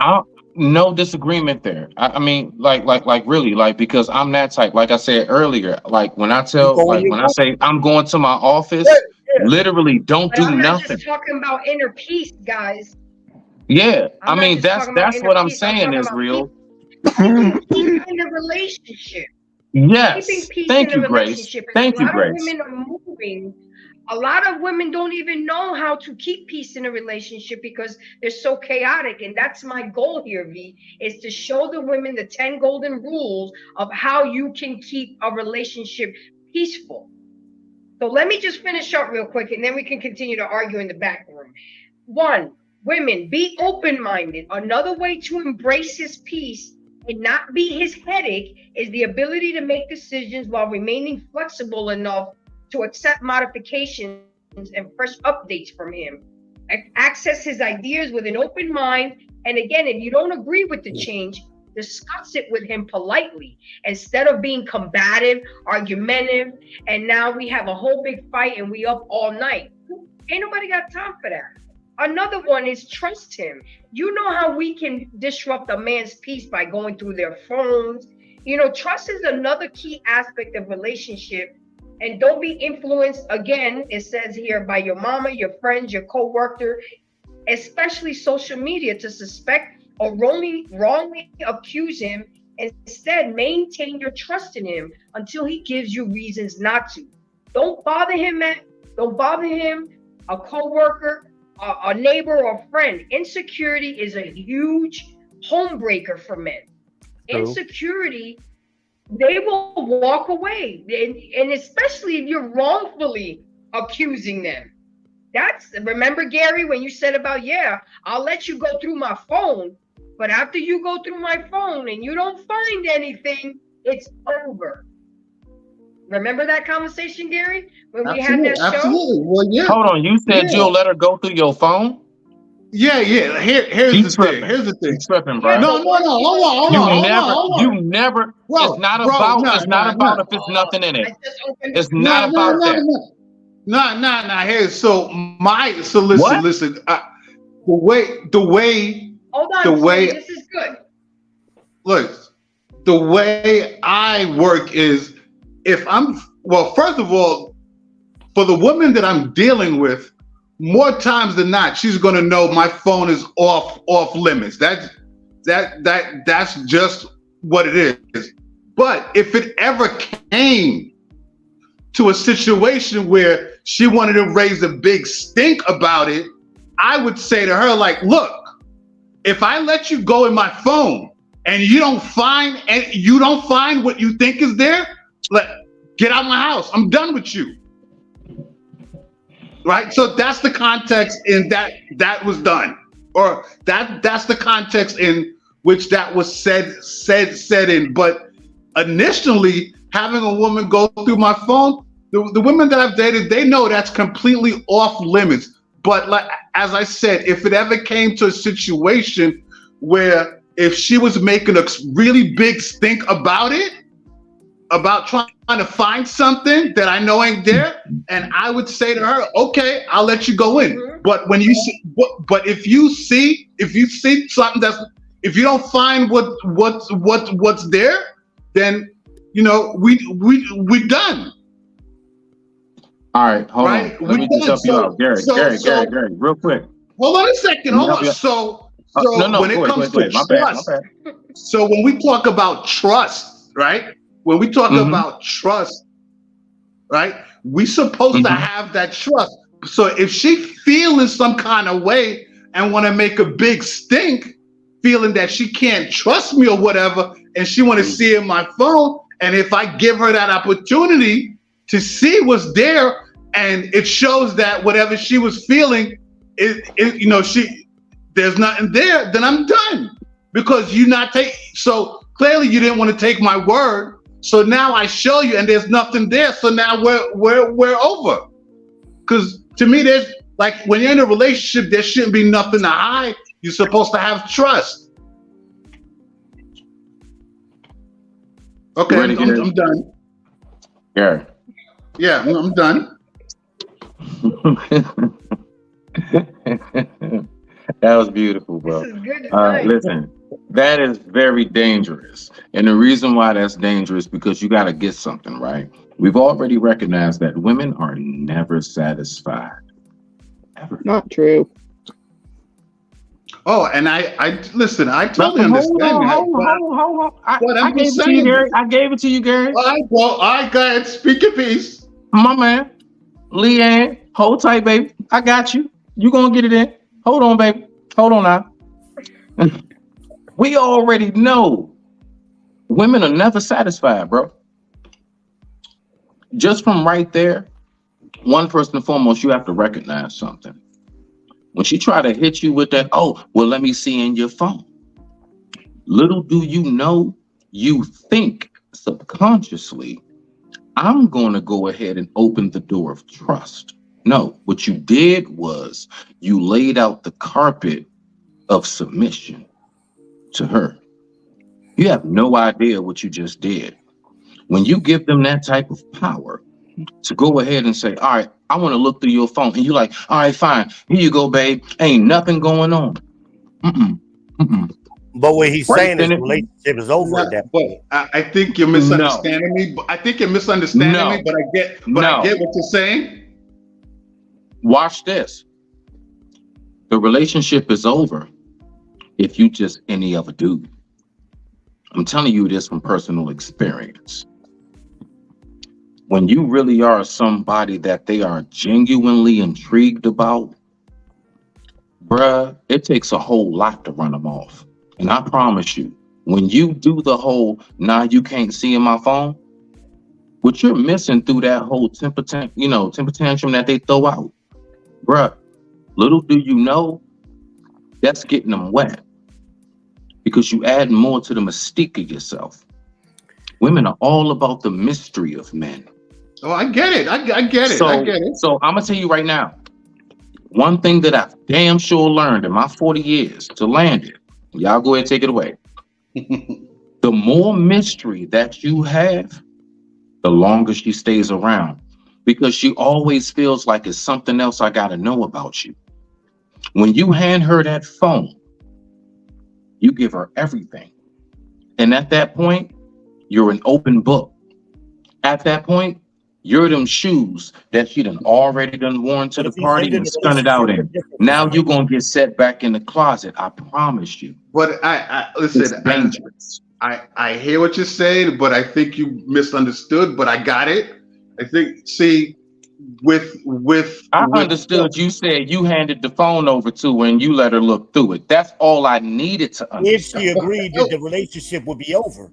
No disagreement there. I mean, like really, because I'm that type. Like I said earlier, like when I say I'm going to my office, literally don't do I'm nothing. Just talking about inner peace, guys. Yeah, I mean that's what I'm saying is real. Keeping peace in a relationship. Yes. Keeping peace Thank in you, a Grace. relationship. Thank you, A lot Grace. of women are moving A lot of women don't even know how to keep peace in a relationship because they're so chaotic. And that's my goal here, V, is to show the women the 10 golden rules of how you can keep a relationship peaceful. So let me just finish up real quick, and then we can continue to argue in the back room. 1, women, be open-minded. Another way to embrace his peace and not be his headache is the ability to make decisions while remaining flexible enough to accept modifications and fresh updates from him. Access his ideas with an open mind. And again, if you don't agree with the change, discuss it with him politely instead of being combative, argumentative, and now we have a whole big fight and we up all night. Ain't nobody got time for that. Another one is trust him. You know how we can disrupt a man's peace by going through their phones. You know, trust is another key aspect of relationship. And don't be influenced, again, it says here, by your mama, your friends, your co-worker, especially social media, to suspect or wrongly accuse him. Instead, maintain your trust in him until he gives you reasons not to. Don't bother him, man. Don't bother him, a co-worker, a neighbor, or a friend. Insecurity is a huge home breaker for men. Insecurity, they will walk away, and especially if you're wrongfully accusing them. Remember, Gary, when you said about, yeah, I'll let you go through my phone, but after you go through my phone and you don't find anything, it's over. Remember that conversation, Gary, when we had that show? Absolutely. Well, yeah. Hold on, you said you'll let her go through your phone? Yeah. Here's the thing. He's tripping, bro. No. Hold on. You never. Bro, it's not about if it's nothing in it. It's not about that. Nah. Here, so listen. The way. Hold on. This is good. Look, the way I work is, first of all, for the woman that I'm dealing with, more times than not, she's gonna know my phone is off limits. That's just what it is. But if it ever came to a situation where she wanted to raise a big stink about it, I would say to her, like, look, if I let you go in my phone and you don't find what you think is there, get out of my house. I'm done with you. Right? So that's the context in that was done. Or that's the context in which that was said in. But initially, having a woman go through my phone, the women that I've dated, they know that's completely off limits. But like, as I said, if it ever came to a situation where if she was making a really big stink about it, about trying to find something that I know ain't there, and I would say to her, okay, I'll let you go in. But when you see, but if you see something if you don't find what's there, then we done. All right, hold on. Let me just help you out, Gary, real quick. Hold on a second. Hold on. So when it comes to trust, so when we talk about trust, right? When we talk about trust, right? We supposed to have that trust. So if she feeling some kind of way and want to make a big stink, feeling that she can't trust me or whatever, and she want to see in my phone, and if I give her that opportunity to see what's there, and it shows that whatever she was feeling, there's nothing there, then I'm done. Because so clearly you didn't want to take my word. So now I show you, and there's nothing there. So now we're over. Because to me, there's like, when you're in a relationship, there shouldn't be nothing to hide. You're supposed to have trust. Okay, I'm done. Gary. Yeah, I'm done. That was beautiful, bro. This is good tonight. Listen, that is very dangerous. And the reason why that's dangerous, because you got to get something, right? We've already recognized that women are never satisfied. Ever. Not true. Oh, and I listen, I totally understand that. I gave it to you, Gary. All right, go ahead, speak your piece. My man. Leanne, hold tight, baby. I got you. You gonna get it in. Hold on, baby. Hold on now. We already know women are never satisfied, bro. Just from right there, one, first and foremost, you have to recognize something. When she try to hit you with that, oh, well, let me see in your phone. Little do you know, you think subconsciously, I'm going to go ahead and open the door of trust. No, what you did was you laid out the carpet of submission to her. You have no idea what you just did. When you give them that type of power to go ahead and say, all right, I want to look through your phone. And you're like, all right, fine. Here you go, babe. Ain't nothing going on. But what he's Right, saying is then the relationship is over at that point. I think you're misunderstanding me. I think you're misunderstanding me, but I get what you're saying. Watch this. The relationship is over if you just any other dude. I'm telling you this from personal experience. When you really are somebody that they are genuinely intrigued about, bruh, it takes a whole lot to run them off. And I promise you, when you do the whole, nah, you can't see in my phone, what you're missing through that whole temper tantrum that they throw out, bruh, little do you know, that's getting them wet. Because you add more to the mystique of yourself. Women are all about the mystery of men. Oh, I get it. I get it. I get it. So I'm gonna tell you right now, one thing that I've damn sure learned in my 40 years to land it. Y'all go ahead and take it away. The more mystery that you have, the longer she stays around, because she always feels like it's something else I gotta know about you. When you hand her that phone, you give her everything. And at that point, you're an open book. At that point, you're them shoes that she done already worn to the party and spun it out in. Now you're gonna get set back in the closet. I promise you. But I listen, it's dangerous. I hear what you're saying, but I think you misunderstood, but I got it. I think, see, I understood. You said you handed the phone over to her and you let her look through it. That's all I needed to understand. If she agreed that the relationship would be over.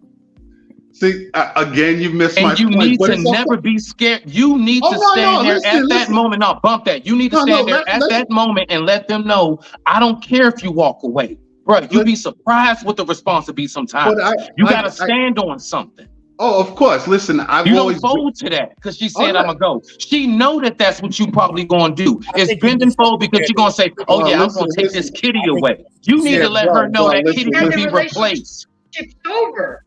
See, again, you missed my point. And you need to never be scared. You need to stand there at that moment. No, bump that. You need to stand there at that moment and let them know, I don't care if you walk away. Bro, you'd be surprised what the response would be sometimes. You got to stand on something. Oh, of course. Listen, you don't fold to that because she said, I'm going to go. She know that that's what you probably going to do. It's bend and fold because you're going to say, oh, yeah, I'm going to take this kitty away. You need to let her know that kitty can be replaced. It's over.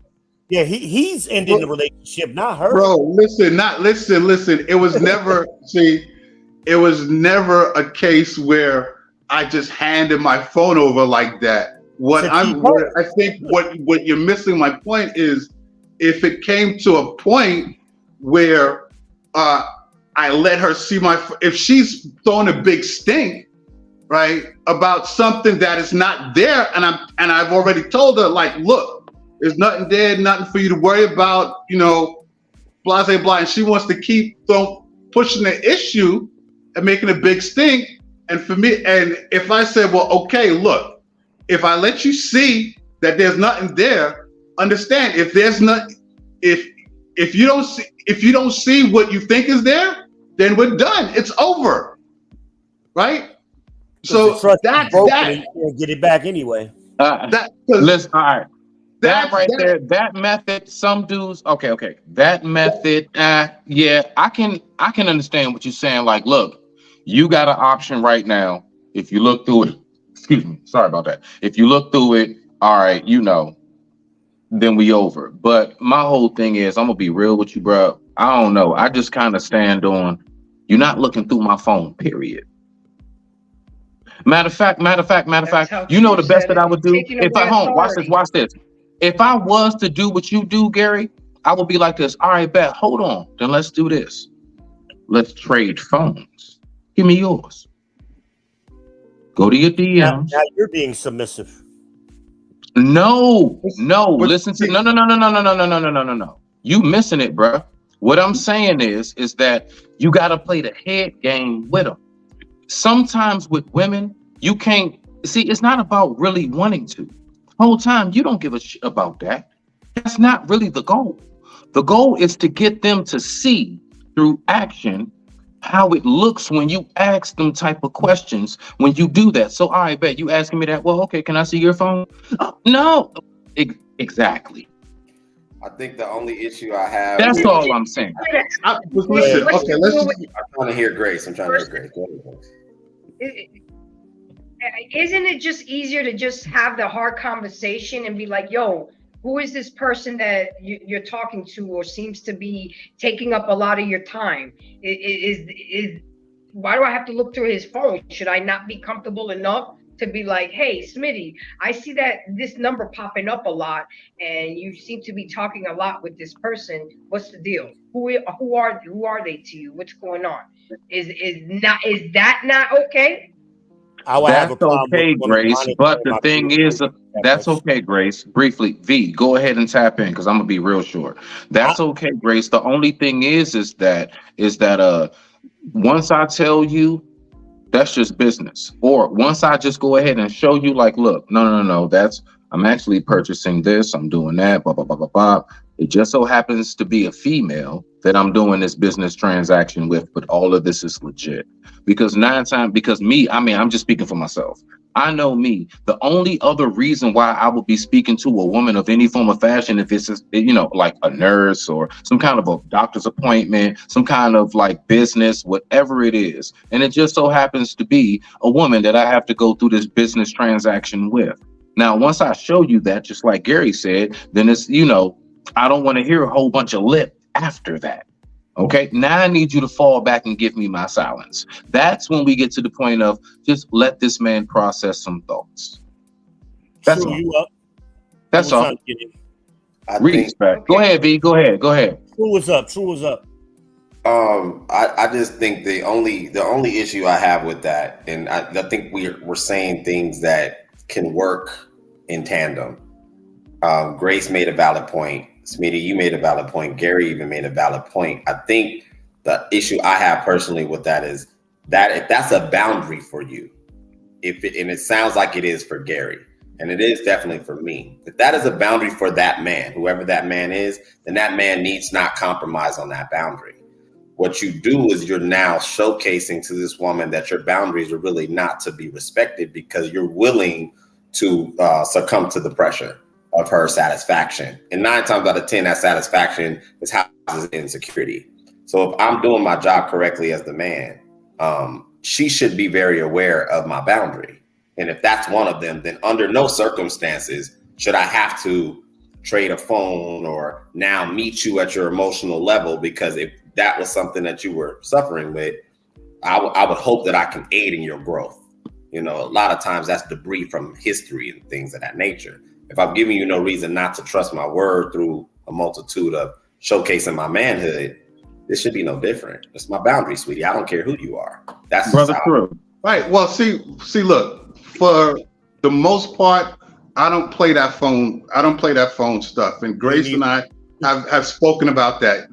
Yeah, he's ending the relationship, not her. Bro, listen. It was never, it was never a case where I just handed my phone over like that. I think what you're missing my point is, if it came to a point where I let her see if she's throwing a big stink, right, about something that is not there, and I've already told her, like, look, there's nothing there, nothing for you to worry about, blah, blah, blah, and she wants to keep pushing the issue and making a big stink. And for me, and if I said, well, okay, look, if I let you see that there's nothing there, understand, if there's not, if you don't see what you think is there, then we're done. It's over, right? So that's that. You can't get it back anyway. Listen, all right. That right there, that method. Some dudes, okay. That method, yeah, I can understand what you're saying. Like, look, you got an option right now. If you look through it, excuse me, sorry about that. If you look through it, all right, then we over. But my whole thing is, I'm gonna be real with you, bro. I don't know. I just kind of stand on, you're not looking through my phone, period. Matter of fact, you know the best that I would do if watch this. If I was to do what you do, Gary, I would be like this. All right, bet. Hold on. Then let's do this. Let's trade phones. Give me yours. Go to your DMs. Now you're being submissive. No. Listen to no. You missing it, bro. What I'm saying is that you got to play the head game with them. Sometimes with women, you can't see. It's not about really wanting to. The whole time you don't give a shit about that. That's not really the goal. The goal is to get them to see through action how it looks when you ask them type of questions when you do that. So I bet you asking me that. Well, okay, can I see your phone? No, exactly. I think the only issue I have. That's all I'm saying. Listen, okay, let's. I'm trying to hear Grace. I'm trying to hear Grace. Go ahead. Isn't it just easier to just have the hard conversation and be like, yo, who is this person that you're talking to or seems to be taking up a lot of your time? Is why do I have to look through his phone? Should I not be comfortable enough to be like, hey, Smitty, I see that this number popping up a lot and you seem to be talking a lot with this person. What's the deal? Who are they to you? What's going on? Is that not okay? I would have a That's problem okay, with Grace. But the thing is, that's okay, Grace. Briefly, V, go ahead and tap in because I'm gonna be real short. That's okay, Grace. The only thing is that once I tell you, that's just business. Or once I just go ahead and show you, like, look, no, I'm actually purchasing this, I'm doing that, blah, blah, blah, blah, blah. It just so happens to be a female that I'm doing this business transaction with, but all of this is legit. Because I'm just speaking for myself. I know me. The only other reason why I would be speaking to a woman of any form of fashion, if it's, like a nurse or some kind of a doctor's appointment, some kind of like business, whatever it is. And it just so happens to be a woman that I have to go through this business transaction with. Now, once I show you that, just like Gary said, then it's, I don't want to hear a whole bunch of lip after that. Okay, now I need you to fall back and give me my silence. That's when we get to the point of just let this man process some thoughts. That's all. That's all. Respect. Go ahead, V. Go ahead. True was up. I just think the only issue I have with that, and I think we're saying things that can work in tandem. Grace made a valid point. Smitty, you made a valid point. Gary even made a valid point. I think the issue I have personally with that is that if that's a boundary for you, and it sounds like it is for Gary, and it is definitely for me, if that is a boundary for that man, whoever that man is, then that man needs not compromise on that boundary. What you do is you're now showcasing to this woman that your boundaries are really not to be respected because you're willing to succumb to the pressure of her satisfaction. And 9 times out of 10, that satisfaction is houses insecurity. So if I'm doing my job correctly as the man, she should be very aware of my boundary. And if that's one of them, then under no circumstances should I have to trade a phone or now meet you at your emotional level, because if that was something that you were suffering with, I would hope that I can aid in your growth. A lot of times that's debris from history and things of that nature. If I'm giving you no reason not to trust my word through a multitude of showcasing my manhood, this should be no different. It's my boundary, sweetie. I don't care who you are. That's brother true. Right. Well, see, look, for the most part, I don't play that phone stuff. And Grace and I have spoken about that.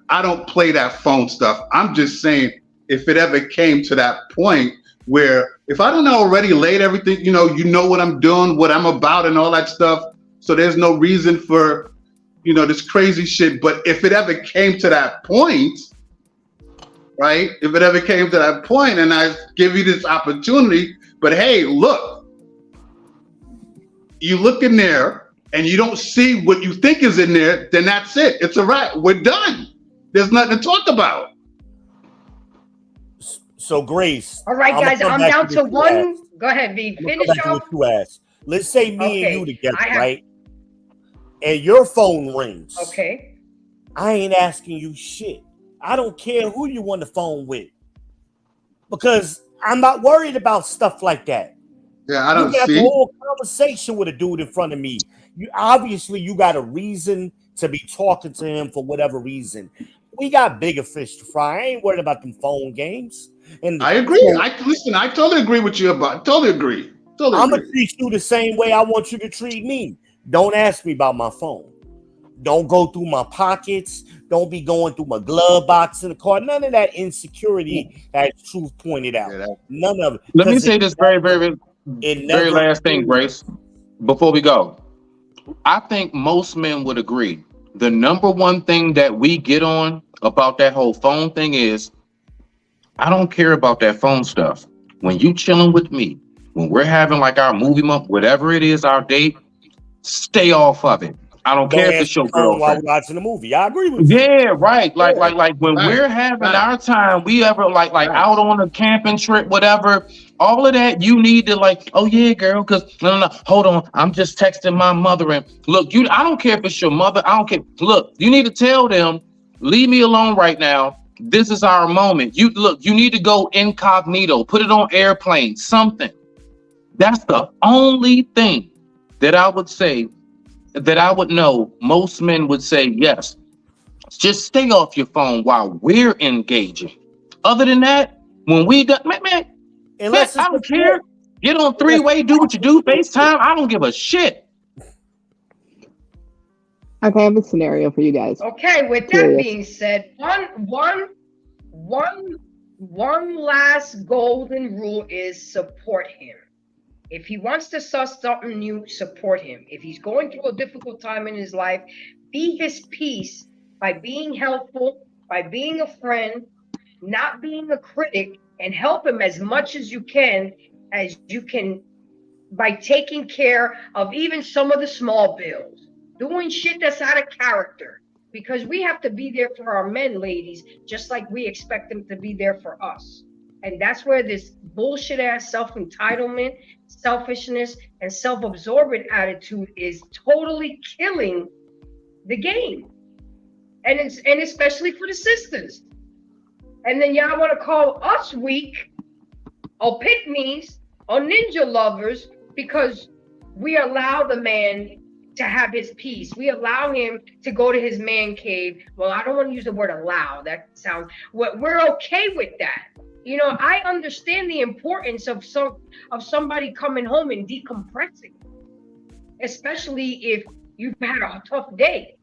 I don't play that phone stuff. I'm just saying, if it ever came to that point where if I don't already laid everything, you know what I'm doing, what I'm about and all that stuff. So there's no reason for, this crazy shit. But if it ever came to that point, right? If it ever came to that point and I give you this opportunity, but hey, look, you look in there and you don't see what you think is in there, then that's it. It's a wrap. We're done. There's nothing to talk about. So Grace. All right, guys, I'm down to one. Go ahead, V. Finish off. Let's say me and you together, right? And your phone rings. Okay. I ain't asking you shit. I don't care who you on the phone with, because I'm not worried about stuff like that. Yeah, I don't see. You got see. a whole conversation with a dude in front of me. You got a reason to be talking to him for whatever reason. We got bigger fish to fry. I ain't worried about them phone games. And I agree. I totally agree with you about. Totally agree. I'm gonna treat you the same way I want you to treat me. Don't ask me about my phone. Don't go through my pockets. Don't be going through my glove box in the car. None of that insecurity, as Truth pointed out. None of it. Let me say this very last thing, Grace, before we go. I think most men would agree. The number one thing that we get on about that whole phone thing is, I don't care about that phone stuff. When you chilling with me, when we're having like our movie month, whatever it is, our date, stay off of it. I don't care if it's your girlfriend. While we're watching the movie, I agree with you. Yeah, right. Like when we're having our time, we ever like out on a camping trip, whatever. All of that, you need to like, oh yeah, girl, because no, hold on, I'm just texting my mother and look, I don't care if it's your mother. I don't care. Look, you need to tell them, leave me alone right now. This is our moment. You need to go incognito, put it on airplane, something. That's the only thing that I would say. That I would know most men would say yes. Just stay off your phone while we're engaging. Other than that, when we done, man, I don't care. Get on three-way, do what you do, FaceTime. I don't give a shit. Okay, I have a scenario for you guys. Okay, with that being said, one last golden rule is support him. If he wants to start something new, support him. If he's going through a difficult time in his life, be his peace by being helpful, by being a friend, not being a critic, and help him as much as you can by taking care of even some of the small bills, doing shit that's out of character, because we have to be there for our men, ladies, just like we expect them to be there for us. And that's where this bullshit ass self-entitlement, selfishness, and self-absorbent attitude is totally killing the game. And especially for the sisters. And then y'all want to call us weak, or pick-me's, or ninja lovers, because we allow the man to have his peace. We allow him to go to his man cave. Well, I don't want to use the word allow. That sounds, we're okay with that. You know, I understand the importance of somebody coming home and decompressing, especially if you've had a tough day.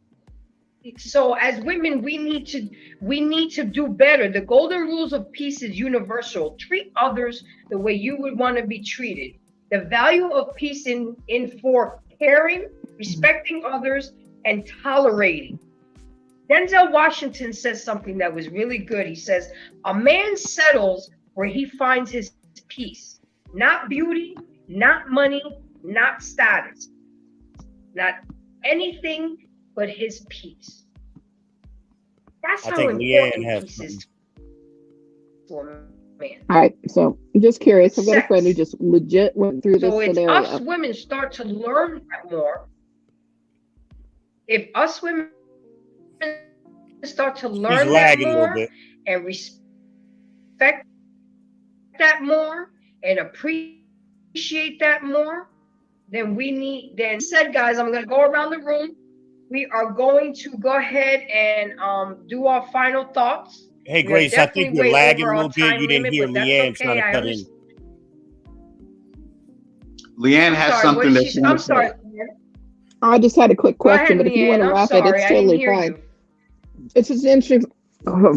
So as women, we need to do better. The golden rules of peace is universal. Treat others the way you would want to be treated. The value of peace in for caring, respecting others, and tolerating. Denzel Washington says something that was really good. He says, a man settles where he finds his peace. Not beauty, not money, not status. Not anything but his peace. That's how important peace is for a man. All right, so I'm just curious. I've got a friend who just legit went through this scenario. So if us women start to learn that more, if us women start to learn that more and respect that more and appreciate that more, then guys, I'm going to go around the room. We are going to go ahead and do our final thoughts. Hey, Grace, I think you're lagging a little bit. You didn't hear Leanne trying to cut in. Leanne has something that she wants to say. I just had a quick question, but if you want to wrap it, it's totally fine. It's just an interesting. No,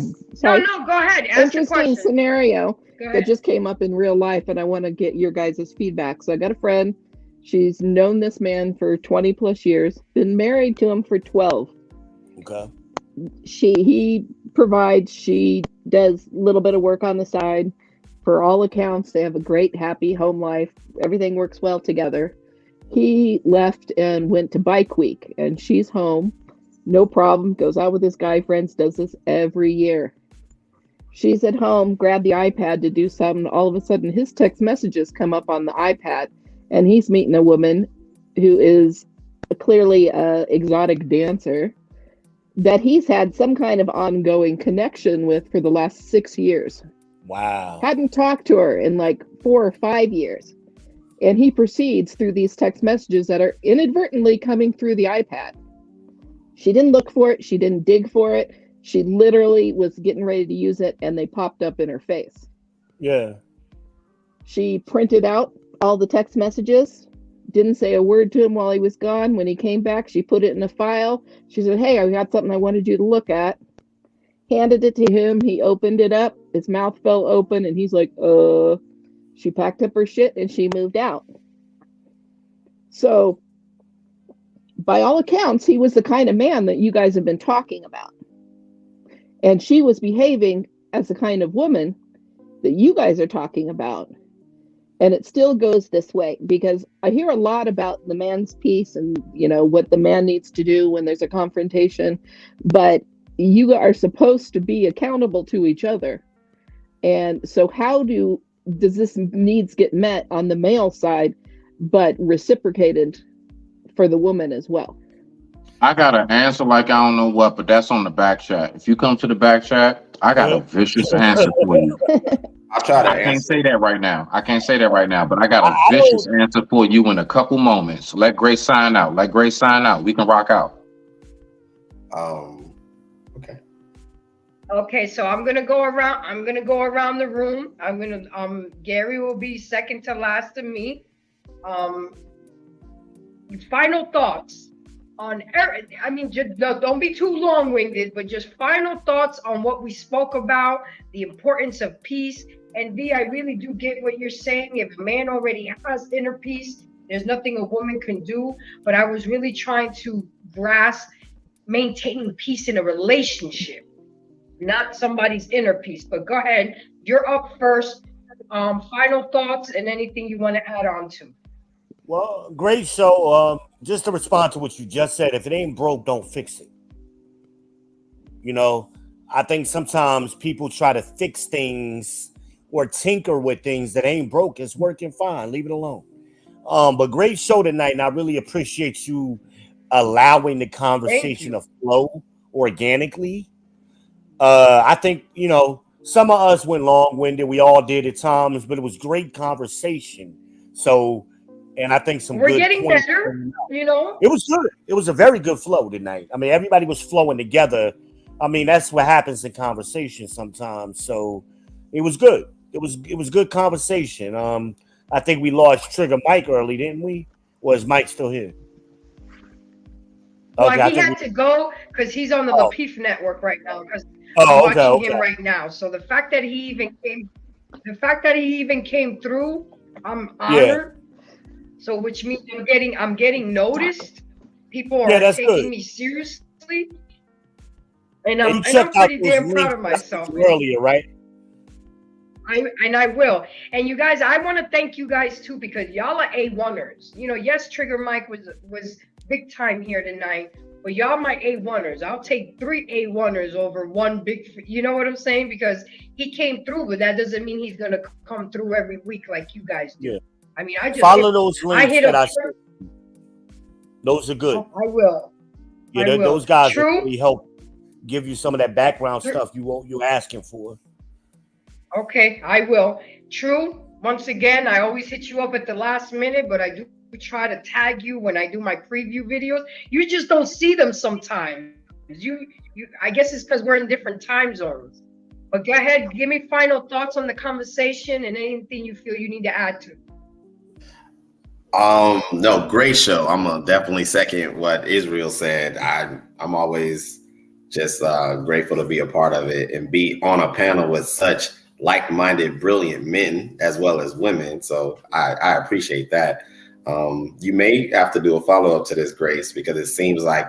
go ahead. Ask interesting scenario that just came up in real life, and I want to get your guys' feedback. So I got a friend. She's known this man for 20 plus years, been married to him for 12. Okay. He provides, she does a little bit of work on the side. For all accounts, they have a great, happy home life. Everything works well together. He left and went to Bike Week, and she's home. No problem. Goes out with his guy friends, does this every year. She's at home, grabbed the iPad to do something. All of a sudden, his text messages come up on the iPad, and he's meeting a woman who is clearly an exotic dancer that he's had some kind of ongoing connection with for the last 6 years. Wow. Hadn't talked to her in like 4 or 5 years. And he proceeds through these text messages that are inadvertently coming through the iPad. She didn't look for it. She didn't dig for it. She literally was getting ready to use it, and they popped up in her face. Yeah. She printed out all the text messages, didn't say a word to him while he was gone. When he came back, she put it in a file. She said, hey, I got something I wanted you to look at. Handed it to him. He opened it up. His mouth fell open, and he's like, She packed up her shit, and she moved out. So, by all accounts, he was the kind of man that you guys have been talking about. And she was behaving as the kind of woman that you guys are talking about. And it still goes this way, because I hear a lot about the man's piece and, you know, what the man needs to do when there's a confrontation. But you are supposed to be accountable to each other. And so how does this needs get met on the male side, but reciprocated for the woman as well? I got an answer like I don't know what, but that's on the back chat. If you come to the back chat, I got a vicious answer for you. I'll try to I can't answer. say that right now. I can't say that right now, but I got a vicious answer for you in a couple moments. Let Grace sign out. Let Grace sign out. We can rock out. Okay. Okay, so I'm gonna go around the room. Gary will be second to last to me. Final thoughts on, I mean, just don't be too long-winded, but just final thoughts on what we spoke about, the importance of peace. And V, I really do get what you're saying. If a man already has inner peace, there's nothing a woman can do. But I was really trying to grasp maintaining peace in a relationship, not somebody's inner peace. But go ahead, you're up first. Final thoughts and anything you want to add on to. Well, great show. Just to respond to what you just said, if it ain't broke, don't fix it. You know, I think sometimes people try to fix things or tinker with things that ain't broke. It's working fine. Leave it alone. But great show tonight, and I really appreciate you allowing the conversation to flow organically. I think, you know, some of us went long-winded. We all did at times, but it was great conversation. So, and I think we're getting better, you know. It was good. It was a very good flow tonight. I mean, everybody was flowing together. I mean, that's what happens in conversation sometimes. So it was good. It was good conversation. I think we lost Trigger Mike early, didn't we? Or is Mike still here? Well, he had to go because he's on the Lapeef network right now. Because I'm watching him right now. So the fact that he even came through, I'm honored. So which means I'm getting noticed. People are taking me seriously. And I'm pretty damn proud of myself. Earlier, right? I will. And you guys, I want to thank you guys too, because y'all are A1ers. You know, yes, Trigger Mike was big time here tonight, but y'all my A1ers. I'll take 3 A1ers over one big, you know what I'm saying? Because he came through, but that doesn't mean he's gonna come through every week like you guys do. Yeah. I mean, I just follow those links that I shared. Those are good. I will. Yeah, those guys really help give you some of that background stuff you're asking for. Okay, I will. True. Once again, I always hit you up at the last minute, but I do try to tag you when I do my preview videos. You just don't see them sometimes. I guess it's because we're in different time zones. But go ahead, give me final thoughts on the conversation and anything you feel you need to add to. No, great show. I'm gonna definitely second what Israel said. I'm always just grateful to be a part of it and be on a panel with such like-minded, brilliant men as well as women. So I appreciate that. You may have to do a follow-up to this, Grace, because it seems like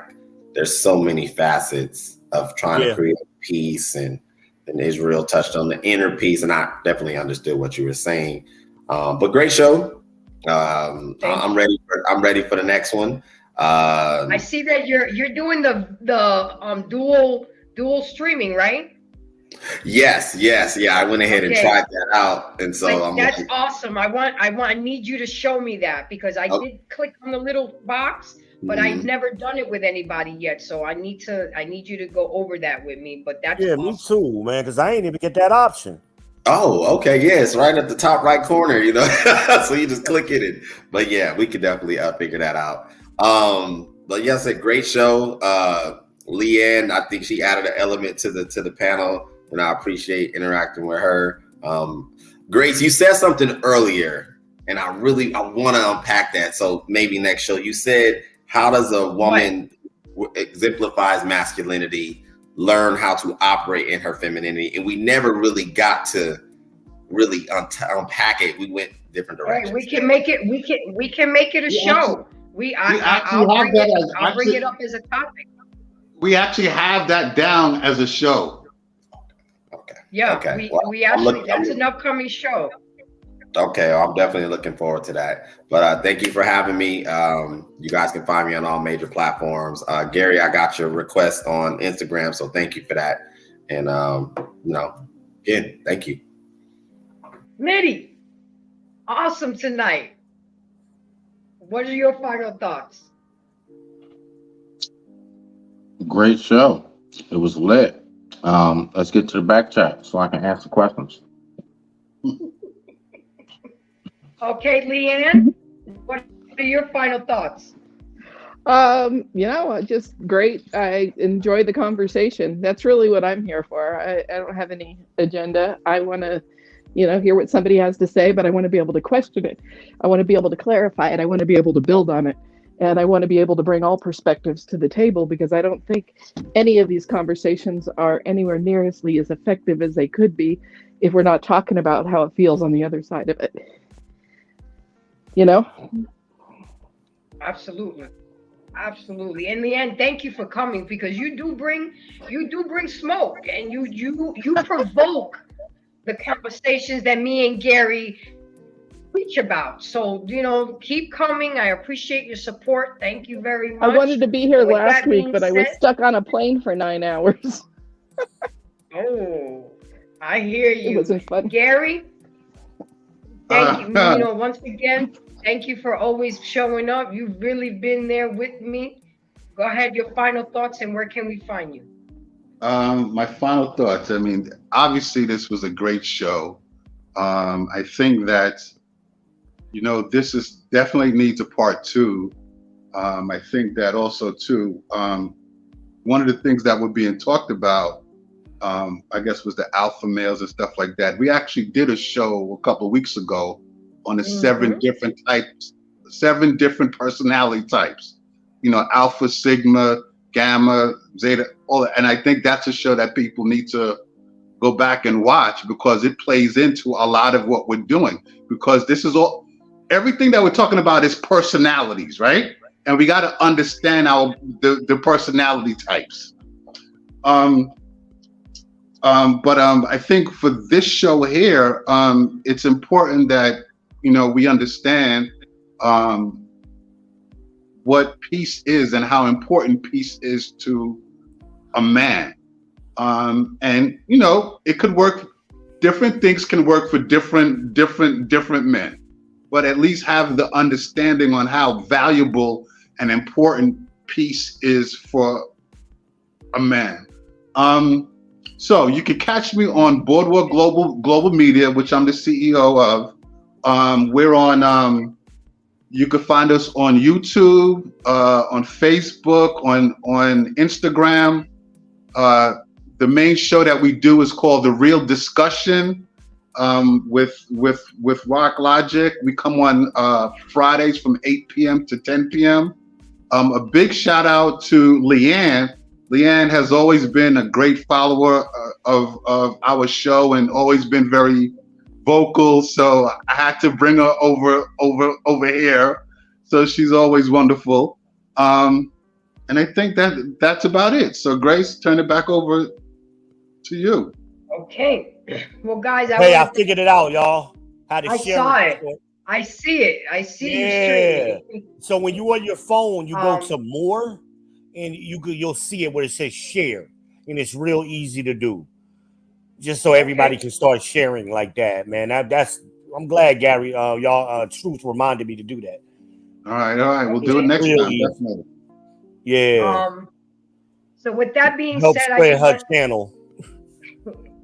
there's so many facets of trying to create peace, and Israel touched on the inner peace, and I definitely understood what you were saying. But great show. I'm ready for the next one. I see that you're doing the dual streaming, right? Yes. Yeah, I went ahead and tried that out, and so that's awesome. I need you to show me that, because I did click on the little box, but I've never done it with anybody yet. So I need you to go over that with me. But that's awesome. Me too, man, because I ain't even get that option. Oh, okay. Yeah, it's right at the top right corner, you know. So you just click it. But yeah, we could definitely figure that out. But yes, a great show. Leanne, I think she added an element to the panel, and I appreciate interacting with her. Grace, you said something earlier, and I want to unpack that. So maybe next show. You said, how does a woman who exemplifies masculinity learn how to operate in her femininity? And we never really got to really unpack it. We went different directions. Right, we can make it. We can make it a show. I'll bring it up as a topic. We actually have that down as a show. Okay. Yeah. Okay. We actually that's an upcoming show. Okay, I'm definitely looking forward to that. But thank you for having me. You guys can find me on all major platforms. Gary, I got your request on Instagram, so thank you for that. And again, thank you. Mitty, awesome tonight. What are your final thoughts? Great show. It was lit. Let's get to the back chat so I can answer questions. Okay, Leanne, what are your final thoughts? Just great. I enjoyed the conversation. That's really what I'm here for. I don't have any agenda. I want to, hear what somebody has to say, but I want to be able to question it. I want to be able to clarify it. I want to be able to build on it. And I want to be able to bring all perspectives to the table, because I don't think any of these conversations are anywhere near as effective as they could be if we're not talking about how it feels on the other side of it. Absolutely. In the end, thank you for coming, because you do bring smoke, and you provoke the conversations that me and Gary preach about. So, keep coming. I appreciate your support. Thank you very much. I wanted to be here last week, but I was stuck on a plane for 9 hours. Oh, I hear you. It wasn't fun. Gary, thank you. Once again, thank you for always showing up. You've really been there with me. Go ahead, your final thoughts, and where can we find you? My final thoughts. I mean, obviously this was a great show. I think that, this is definitely needs a part 2. I think that also too, one of the things that were being talked about, I guess, was the alpha males and stuff like that. We actually did a show a couple of weeks ago on the 7 different types, 7 different personality types, alpha, sigma, gamma, zeta, all that. And I think that's a show that people need to go back and watch, because it plays into a lot of what we're doing, because this is everything that we're talking about is personalities, right? And we got to understand the personality types. But I think for this show here, it's important that, we understand what peace is and how important peace is to a man. And it could work. Different things can work for different men, but at least have the understanding on how valuable and important peace is for a man. So you can catch me on Boardwalk Global Media, which I'm the CEO of. We're on. You can find us on YouTube, on Facebook, on Instagram. The main show that we do is called The Real Discussion, with Rock Logic. We come on Fridays from 8 p.m. to 10 p.m. A big shout out to Leanne. Leanne has always been a great follower of our show and always been very vocal. So I had to bring her over here. So she's always wonderful. And I think that's about it. So Grace, turn it back over to you. Okay. Well, guys, I figured it out, y'all. How to I share saw it. it. I see it. I see you streaming. So when you on your phone, you go to more, and you'll see it where it says share, and it's real easy to do. Just so everybody can start sharing like that, man. I'm glad Gary, Truth reminded me to do that. All right. We'll do it next time. Definitely. Yeah. So with that being Help said, spread her channel.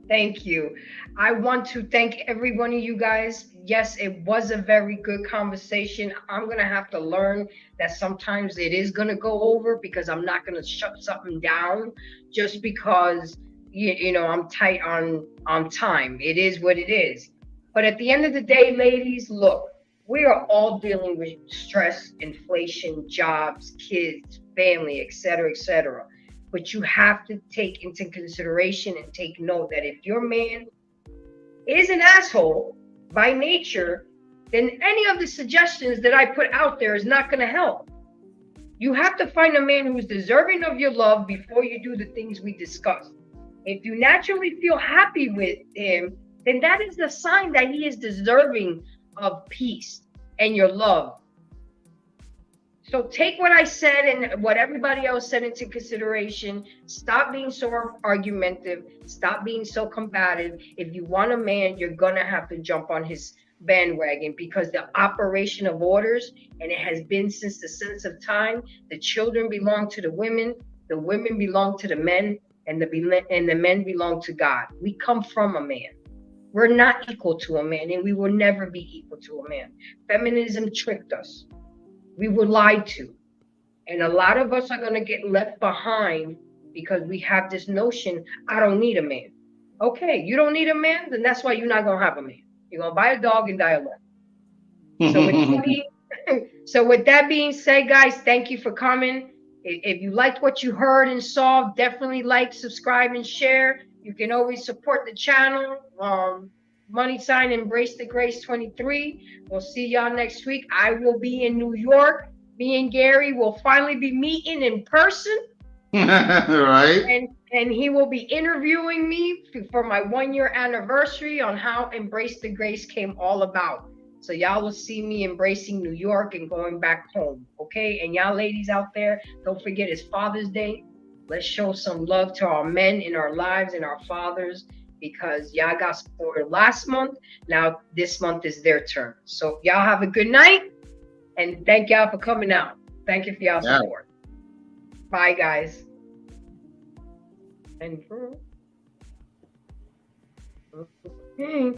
Thank you. I want to thank every one of you guys. Yes, it was a very good conversation. I'm going to have to learn that sometimes it is going to go over, because I'm not going to shut something down just because, I'm tight on time. It is what it is. But at the end of the day, ladies, look, We are all dealing with stress, inflation, jobs, kids, family, etc., etc. But you have to take into consideration and take note that if your man is an asshole by nature, then any of the suggestions that I put out there is not going to help. You have to find a man who's deserving of your love before you do the things we discussed. If you naturally feel happy with him, then that is a sign that he is deserving of peace and your love. So take what I said and what everybody else said into consideration. Stop being so argumentative. Stop being so combative. If you want a man, you're going to have to jump on his bandwagon, because the operation of orders, and it has been since the sense of time, the children belong to the women belong to the men, and the men belong to God. We come from a man. We're not equal to a man, and we will never be equal to a man. Feminism tricked us. We were lied to. And a lot of us are going to get left behind because we have this notion, I don't need a man. Okay, you don't need a man? Then that's why you're not going to have a man. You're going to buy a dog and die alone. So with that being said, guys, thank you for coming. If you liked what you heard and saw, definitely like, subscribe, and share. You can always support the channel. # Embrace the Grace 23. We'll see y'all next week. I will be in New York. Me and Gary will finally be meeting in person. Right. And he will be interviewing me for my 1-year anniversary on how Embrace the Grace came all about. So y'all will see me embracing New York and going back home, okay? And y'all ladies out there, don't forget it's Father's Day. Let's show some love to our men in our lives and our fathers, because y'all got supported last month. Now this month is their turn. So y'all have a good night, and thank y'all for coming out. Thank you for y'all support. Bye, guys. And